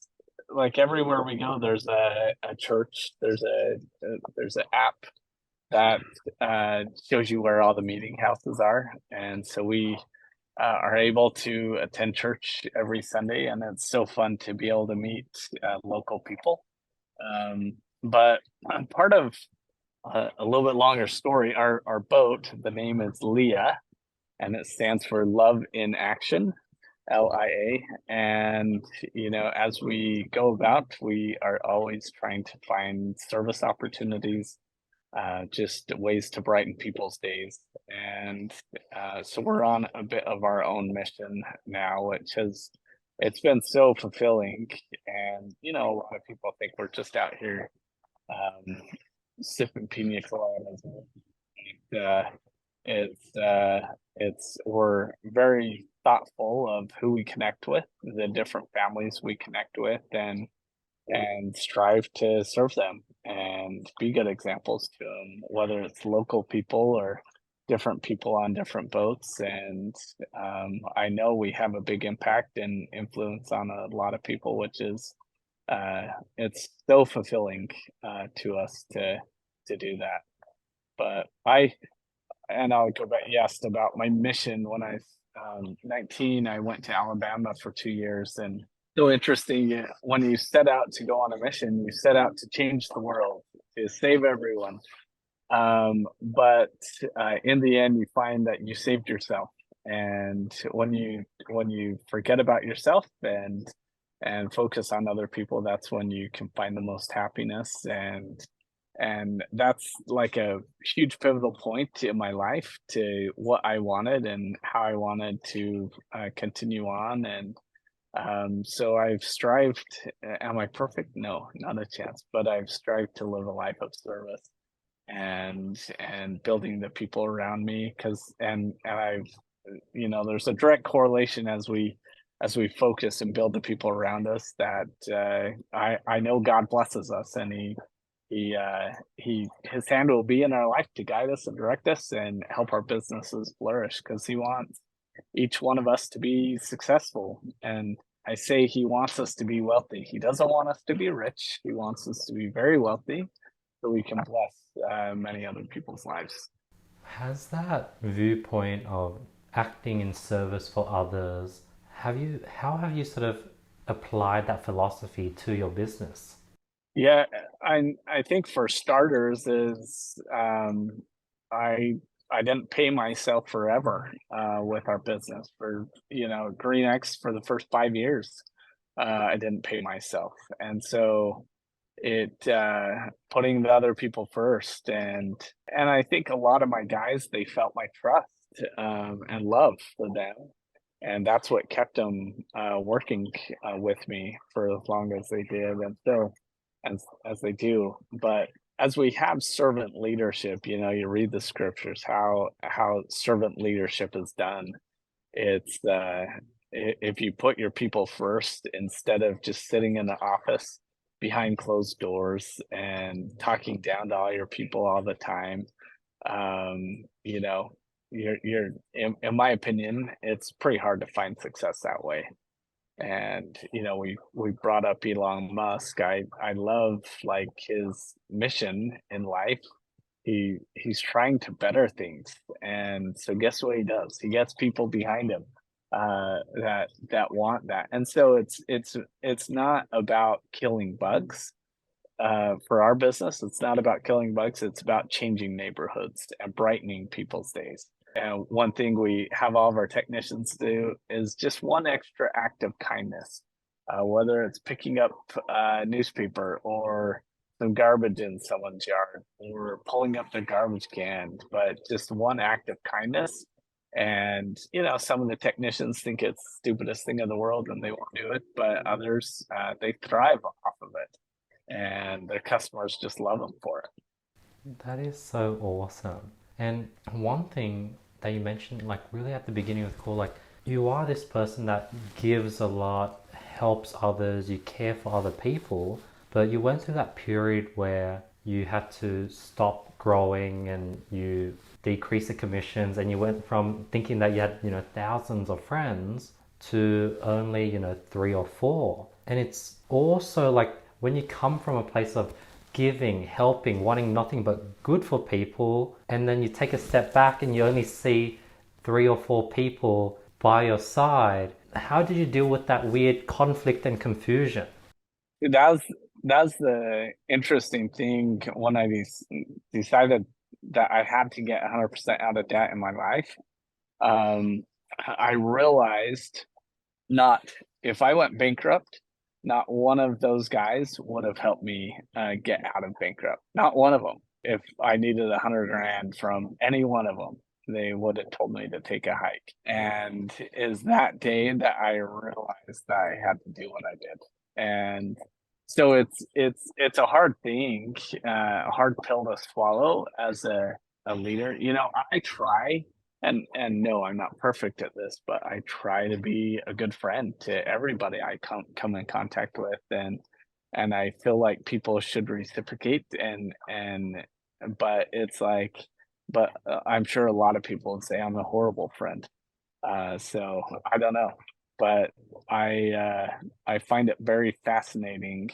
like everywhere we go, there's a church. There's an app that shows you where all the meeting houses are, and so we are able to attend church every Sunday, and it's so fun to be able to meet local people. But part of a little bit longer story. Our boat, the name is Leah, and it stands for Love in Action, LIA. And as we go about, we are always trying to find service opportunities, just ways to brighten people's days. And so we're on a bit of our own mission now, which has it's been so fulfilling. And a lot of people think we're just out here um, sipping pina coladas. Uh, it's we're very thoughtful of who we connect with, the different families we connect with, and strive to serve them and be good examples to them, whether it's local people or different people on different boats. And I know we have a big impact and influence on a lot of people, which is uh, it's so fulfilling to us to do that. But I'll go back. You asked about my mission when I was 19. I went to Alabama for 2 years, and so interesting. When you set out to go on a mission, you set out to change the world, to save everyone. But in the end, you find that you saved yourself. And when you forget about yourself and focus on other people, that's when you can find the most happiness. And that's like a huge pivotal point in my life to what I wanted and how I wanted to continue on. And so I've strived. Am I perfect? No, not a chance. But I've strived to live a life of service and building the people around me, because and I've there's a direct correlation as we focus and build the people around us that I know God blesses us, and he his hand will be in our life to guide us and direct us and help our businesses flourish, because he wants each one of us to be successful. And I say he wants us to be wealthy. He doesn't want us to be rich. He wants us to be very wealthy so we can bless many other people's lives. Has that viewpoint of acting in service for others, how have you sort of applied that philosophy to your business? Yeah, I think for starters is I I didn't pay myself forever with our business for Greenix for the first 5 years. I didn't pay myself, and so it putting the other people first, and I think a lot of my guys, they felt my trust and love for them, and that's what kept them working with me for as long as they did, and still as they do. But as we have servant leadership, you read the scriptures how servant leadership is done. It's if you put your people first instead of just sitting in the office behind closed doors and talking down to all your people all the time, you know, you're in my opinion, it's pretty hard to find success that way. And we brought up Elon Musk. I love like his mission in life. He's trying to better things, and so guess what he does? He gets people behind him that want that, and so it's not about killing bugs. For our business, it's not about killing bugs. It's about changing neighborhoods and brightening people's days. And one thing we have all of our technicians do is just one extra act of kindness, whether it's picking up a newspaper or some garbage in someone's yard or pulling up the garbage can, but just one act of kindness. And some of the technicians think it's the stupidest thing in the world and they won't do it, but others they thrive off of it, and their customers just love them for it. That is so awesome. And one thing that you mentioned, like really at the beginning of the call, like you are this person that gives a lot, helps others, you care for other people, but you went through that period where you had to stop growing and you decrease the commissions, and you went from thinking that you had, thousands of friends to only, three or four. And it's also like when you come from a place of giving, helping, wanting nothing but good for people, and then you take a step back and you only see three or four people by your side. How did you deal with that weird conflict and confusion? That's the interesting thing when I decided that I had to get 100% out of debt in my life. I realized not if I went bankrupt, not one of those guys would have helped me get out of bankrupt. Not one of them. If I needed 100 grand from any one of them, they would have told me to take a hike. And is that day that I realized that I had to do what I did. And so it's a hard thing, a hard pill to swallow as a leader. I try, and no, I'm not perfect at this, but I try to be a good friend to everybody I come in contact with, and I feel like people should reciprocate, and but it's like, but I'm sure a lot of people would say I'm a horrible friend. So I don't know, but I find it very fascinating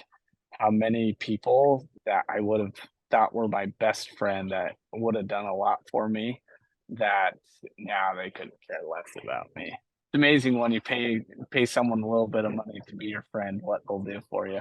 how many people that I would have thought were my best friend that would have done a lot for me, that now they couldn't care less about me. It's amazing when you pay someone a little bit of money to be your friend, what they'll do for you.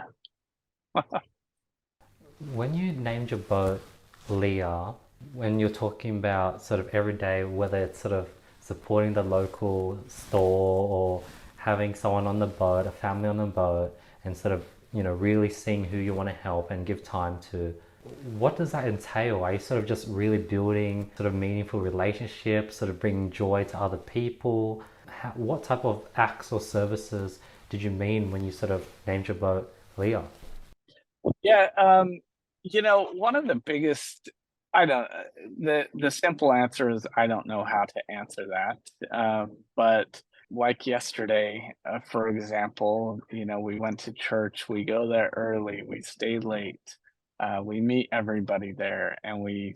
When you named your boat Leah, when you're talking about sort of every day, whether it's sort of supporting the local store or having someone on the boat, a family on the boat, and sort of, really seeing who you want to help and give time to, what does that entail? Are you sort of just really building sort of meaningful relationships, sort of bringing joy to other people? What type of acts or services did you mean when you sort of named your boat Leah? Yeah, one of the biggest, I don't, the simple answer is I don't know how to answer that. But like yesterday, for example, we went to church, we go there early, we stay late, we meet everybody there, and we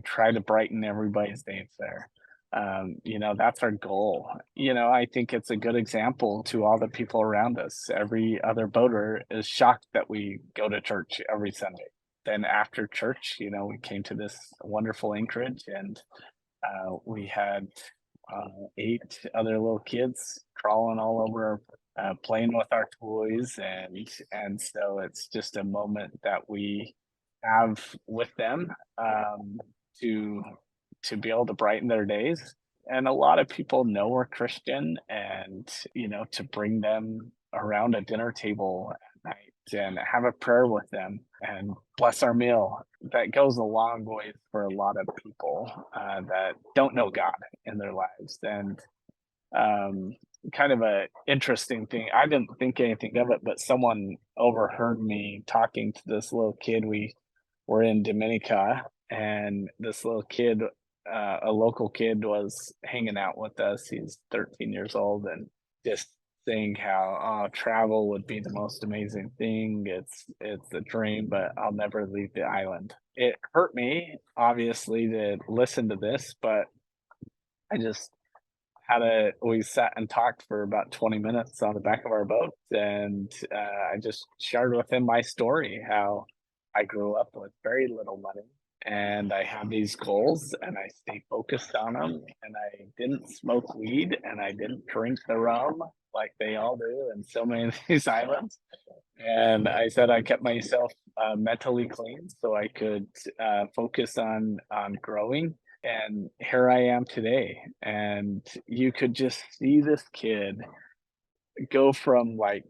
try to brighten everybody's days there. That's our goal. I think it's a good example to all the people around us. Every other boater is shocked that we go to church every Sunday. Then after church, we came to this wonderful Anchorage, and we had 8 other little kids crawling all over, playing with our toys, and so it's just a moment that we have with them, to be able to brighten their days. And a lot of people know we're Christian, and to bring them around a dinner table at night and have a prayer with them and bless our meal, that goes a long way for a lot of people that don't know God in their lives. And um, kind of a interesting thing. I didn't think anything of it, but someone overheard me talking to this little kid. We were in Dominica, and this little kid, a local kid, was hanging out with us. He's 13 years old, and just saying how travel would be the most amazing thing. It's a dream, but I'll never leave the island. It hurt me, obviously, to listen to this, but I just we sat and talked for about 20 minutes on the back of our boat, and I just shared with him my story, how I grew up with very little money, and I had these goals, and I stayed focused on them, and I didn't smoke weed, and I didn't drink the rum like they all do in so many of these islands. And I said I kept myself mentally clean so I could focus on growing. And here I am today. And you could just see this kid go from like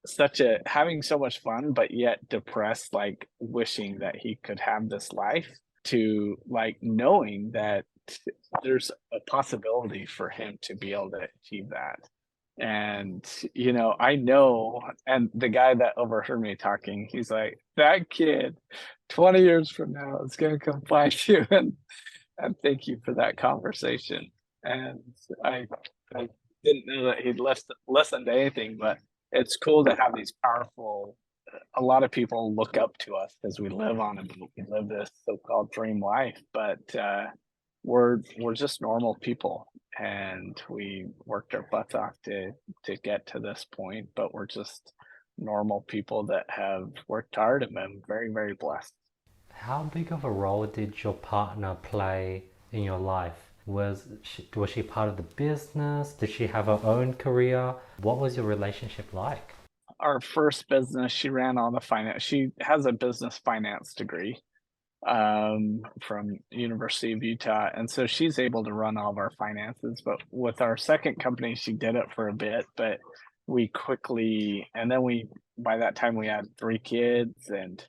such a having so much fun, but yet depressed, like wishing that he could have this life, to like knowing that there's a possibility for him to be able to achieve that. And I know, and the guy that overheard me talking, he's like, that kid 20 years from now is going to come find you and thank you for that conversation. And I didn't know that he'd listened to anything, but it's cool to have these powerful. A lot of people look up to us because we live on a boat. We live this so-called dream life, but we're just normal people, and we worked our butts off to get to this point. But we're just normal people that have worked hard and been very, very blessed. How big of a role did your partner play in your life? Was she part of the business? Did she have her own career? What was your relationship like? Our first business, she ran all the finance. She has a business finance degree from University of Utah, and so she's able to run all of our finances. But with our second company, she did it for a bit, but we quickly, and then we by that time we had 3 kids, and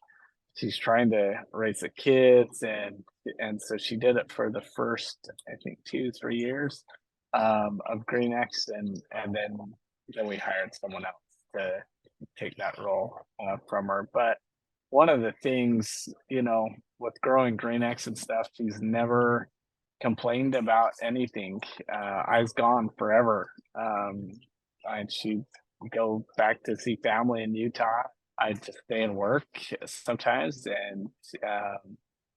she's trying to raise the kids, and so she did it for the first, I think, 2 3 years of Greenix, and then we hired someone else to take that role from her. But one of the things, with growing Greenix and stuff, she's never complained about anything. I was gone forever. And she'd go back to see family in Utah. I'd just stay and work sometimes, and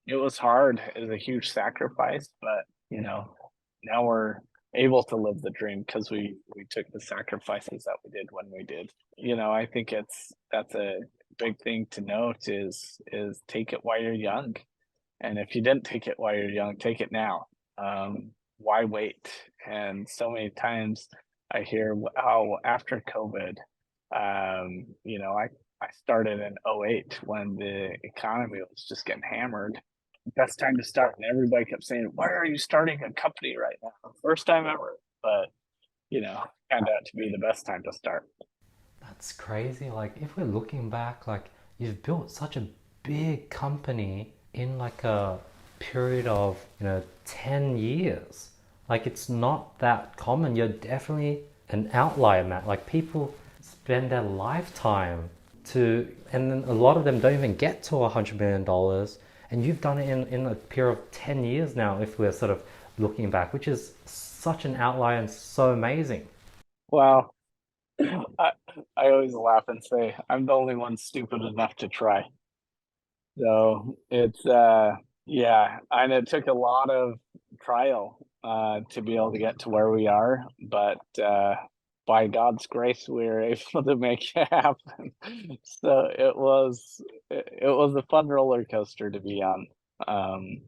it was hard. It was a huge sacrifice, but now we're able to live the dream because we took the sacrifices that we did when we did. I think that's a big thing to note is take it while you're young, and if you didn't take it while you're young, take it now. Why wait? And so many times I hear how after COVID, I started in '08 when the economy was just getting hammered. Best time to start, and everybody kept saying, "Why are you starting a company right now? First time ever." But turned out to be the best time to start. That's crazy. Like, if we're looking back, like, you've built such a big company in like a period of, 10 years. Like, it's not that common. You're definitely an outlier, Matt. Like, people spend their lifetime and then a lot of them don't even get to $100 million. And you've done it in a period of 10 years now, if we're sort of looking back, which is such an outlier and so amazing. Well, I, I always laugh and say I'm the only one stupid enough to try. So it's yeah, and it took a lot of trial to be able to get to where we are, but by God's grace we were able to make it happen. So it was a fun roller coaster to be on. Um,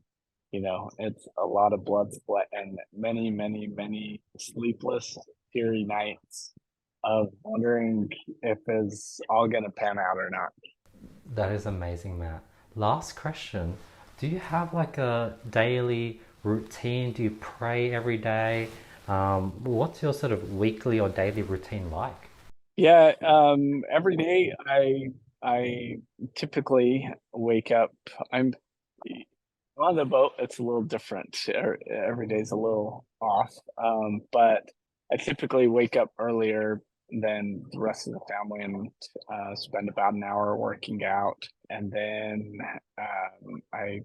it's a lot of blood, sweat, and many, many, many sleepless teary nights of wondering if it's all gonna pan out or not. That is amazing, Matt. Last question. Do you have like a daily routine? Do you pray every day? What's your sort of weekly or daily routine like? Yeah, every day I typically wake up. I'm on the boat. It's a little different. Every day's a little off. But I typically wake up earlier than the rest of the family and spend about an hour working out, and then I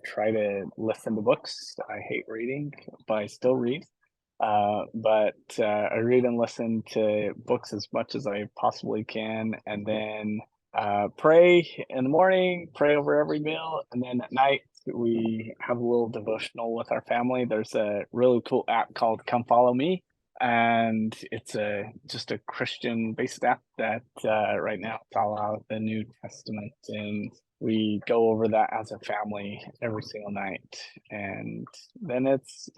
try to listen to books. I hate reading, but I still read. But I read and listen to books as much as I possibly can, and then pray in the morning, pray over every meal, and then at night we have a little devotional with our family. There's a really cool app called Come Follow Me, and it's a just a Christian based app that right now it's all out of the New Testament, and we go over that as a family every single night. And then it's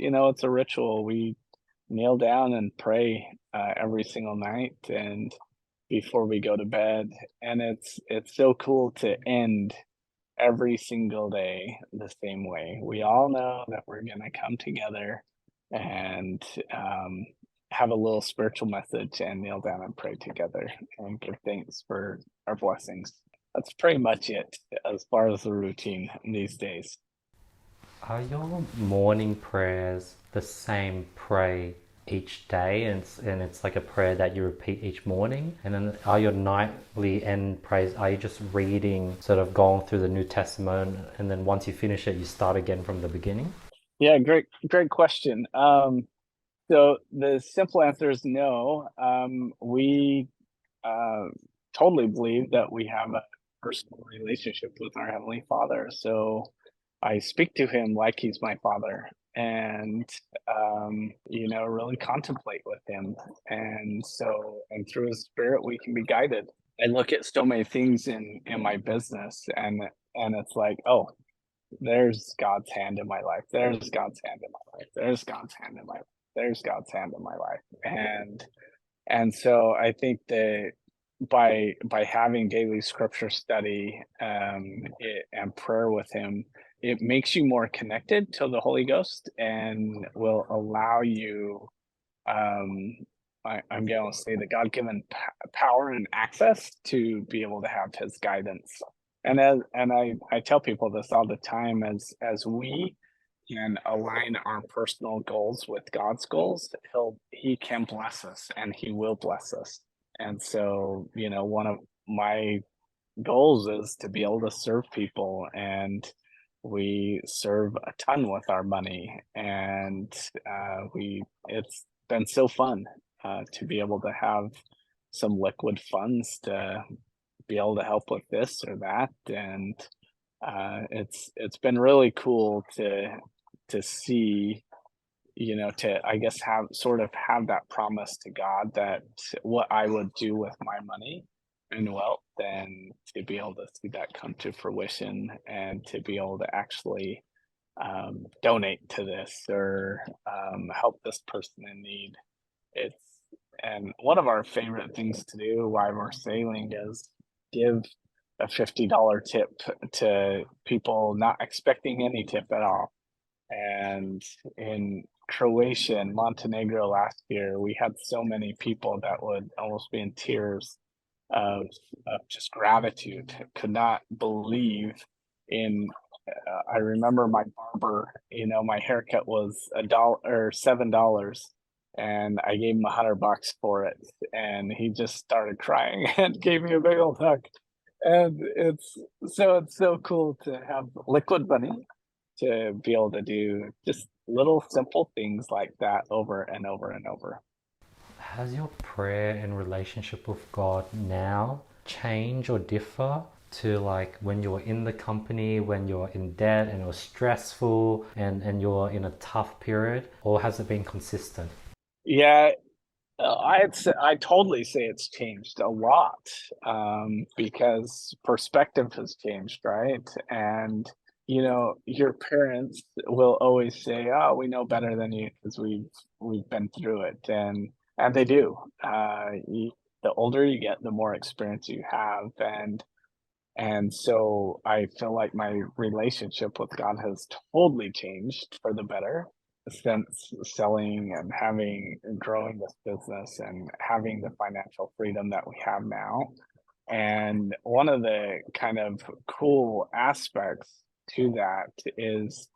a ritual. We kneel down and pray every single night and before we go to bed. And it's so cool to end every single day the same way. We all know that we're gonna come together and have a little spiritual message and kneel down and pray together and give thanks for our blessings. That's pretty much it as far as the routine these days. Are your morning prayers the same pray each day, and it's like a prayer that you repeat each morning? And then are your nightly end prayers, are you just reading, sort of going through the New Testament, and then once you finish it, you start again from the beginning? Yeah, great question. So the simple answer is no. We uh, totally believe that we have a personal relationship with our Heavenly Father. So I speak to him like he's my father and, really contemplate with him. And through his spirit, we can be guided. I look at so many things in my business and it's like, oh, there's God's hand in my life. There's God's hand in my life. There's God's hand in my life. There's God's hand in my life. And so I think that by having daily scripture study and prayer with him, it makes you more connected to the Holy Ghost and will allow you I'm going to say the God-given power and access to be able to have his guidance. And I tell people this all the time, as we can align our personal goals with God's goals, he can bless us and he will bless us. And so, one of my goals is to be able to serve people, and we serve a ton with our money, and we it's been so fun to be able to have some liquid funds to be able to help with this or that. And it's been really cool to see, to, I guess, have that promise to God that what I would do with my money and wealth, then to be able to see that come to fruition and to be able to actually donate to this or help this person in need. It's and one of our favorite things to do while we're sailing is give a $50 tip to people not expecting any tip at all. And in Croatia and Montenegro last year, we had so many people that would almost be in tears of, of just gratitude, could not believe in. I remember my barber, my haircut was $1 or $7, and I gave him $100 for it, and he just started crying and gave me a big old hug. And it's so cool to have liquid money to be able to do just little simple things like that over and over and over. Has your prayer and relationship with God now change or differ to like when you're in the company, when you're in debt and you're stressful and you're in a tough period, or has it been consistent? Yeah, I totally say it's changed a lot, because perspective has changed, right? And your parents will always say, "Oh, we know better than you because we've been through it." And they do. The older you get, the more experience you have, and so I feel like my relationship with God has totally changed for the better since selling and having and growing this business and having the financial freedom that we have now. And one of the kind of cool aspects to that is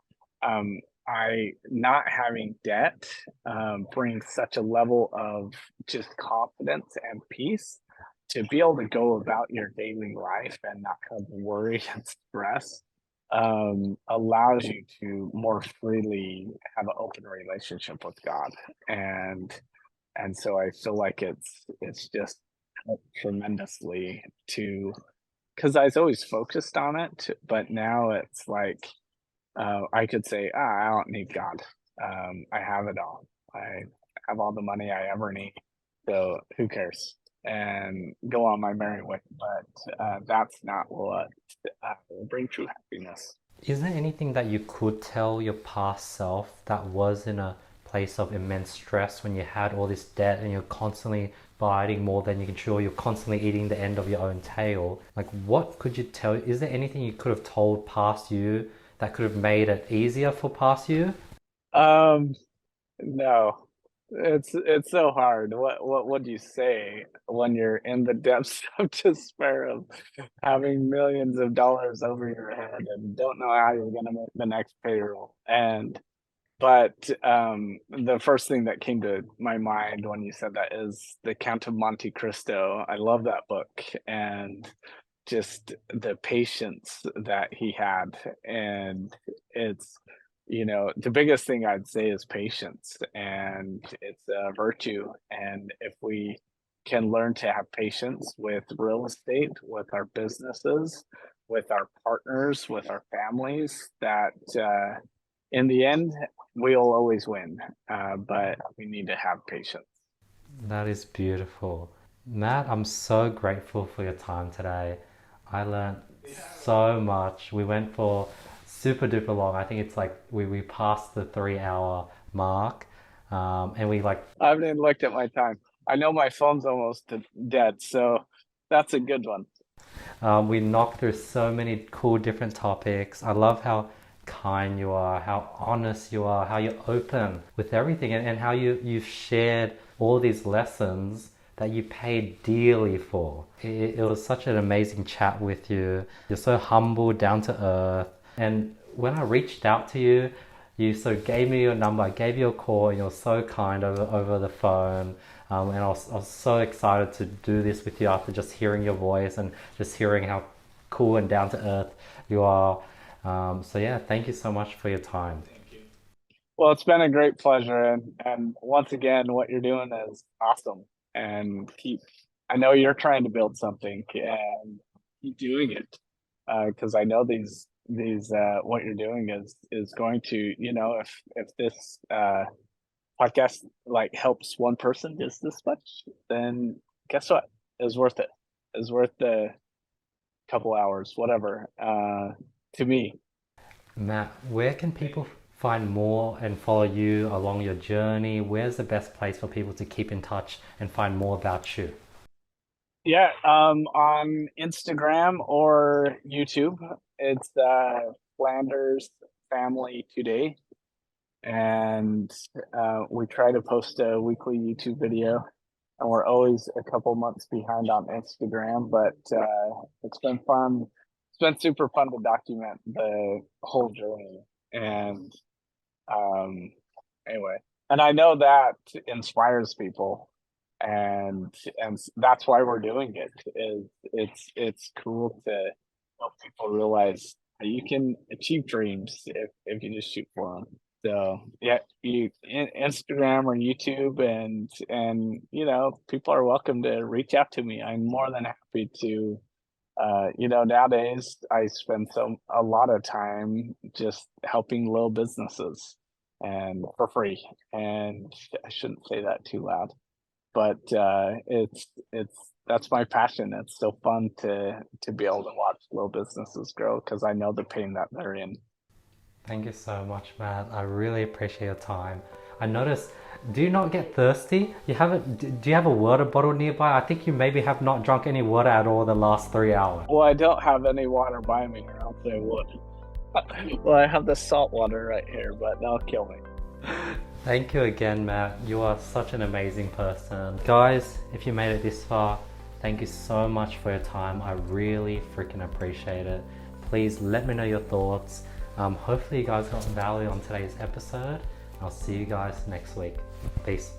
um, I not having debt brings such a level of just confidence and peace to be able to go about your daily life and not have worry and stress allows you to more freely have an open relationship with God. And and so I feel like it's just helped tremendously to because I was always focused on it, but now it's like I could say, ah, I don't need God. I have it all. I have all the money I ever need. So who cares? And go on my merry way. But that's not what will bring true happiness. Is there anything that you could tell your past self that was in a place of immense stress when you had all this debt and you're constantly biting more than you can chew, or you're constantly eating the end of your own tail? Like, what could you tell? Is there anything you could have told past you that could have made it easier for past you? Um, no, it's so hard. What would you say when you're in the depths of despair of having millions of dollars over your head and don't know how you're gonna make the next payroll? And but the first thing that came to my mind when you said that is The Count of Monte Cristo. I love that book and just the patience that he had. And it's, the biggest thing I'd say is patience, and it's a virtue. And if we can learn to have patience with real estate, with our businesses, with our partners, with our families, that in the end, we'll always win. But we need to have patience. That is beautiful. Matt, I'm so grateful for your time today. I learned so much. We went for super duper long. I think it's like we passed the 3 hour mark. And we like, I haven't even looked at my time. I know my phone's almost dead, so that's a good one. we knocked through so many cool different topics. I love how kind you are, how honest you are, how you're open with everything, and how you've shared all these lessons that you paid dearly for. It was such an amazing chat with you. You're so humble, down to earth. And when I reached out to you, you so gave me your number, I gave you a call, and you're so kind over the phone. And I was so excited to do this with you after just hearing your voice and just hearing how cool and down to earth you are. So yeah, thank you so much for your time. Well, it's been a great pleasure, and once again, what you're doing is awesome. And I know you're trying to build something, and keep doing it. Because I know these what you're doing is going to, if this podcast like helps one person just this much, then guess what? It's worth it. It's worth the couple hours, whatever. To me, Matt, where can people find more and follow you along your journey? Where's the best place for people to keep in touch and find more about you? yeah, on Instagram or YouTube, it's Flanders Family Today, and we try to post a weekly YouTube video, and we're always a couple months behind on Instagram, but it's been fun. It's been super fun to document the whole journey, and um, anyway, and I know that inspires people, and that's why we're doing it. Is it's cool to help people realize that you can achieve dreams if you just shoot for them. So yeah, Instagram or YouTube, and people are welcome to reach out to me. I'm more than happy to. Nowadays I spend a lot of time just helping little businesses and for free. And I shouldn't say that too loud, but it's that's my passion. It's so fun to be able to watch little businesses grow because I know the pain that they're in. Thank you so much, Matt. I really appreciate your time. I noticed, do you not get thirsty? Do you have a water bottle nearby? I think you maybe have not drunk any water at all the last 3 hours. Well, I don't have any water by me, or else I would. Well, I have the salt water right here, but that'll kill me. Thank you again, Matt. You are such an amazing person. Guys, if you made it this far, thank you so much for your time. I really freaking appreciate it. Please let me know your thoughts. Hopefully you guys got value on today's episode. I'll see you guys next week. Peace.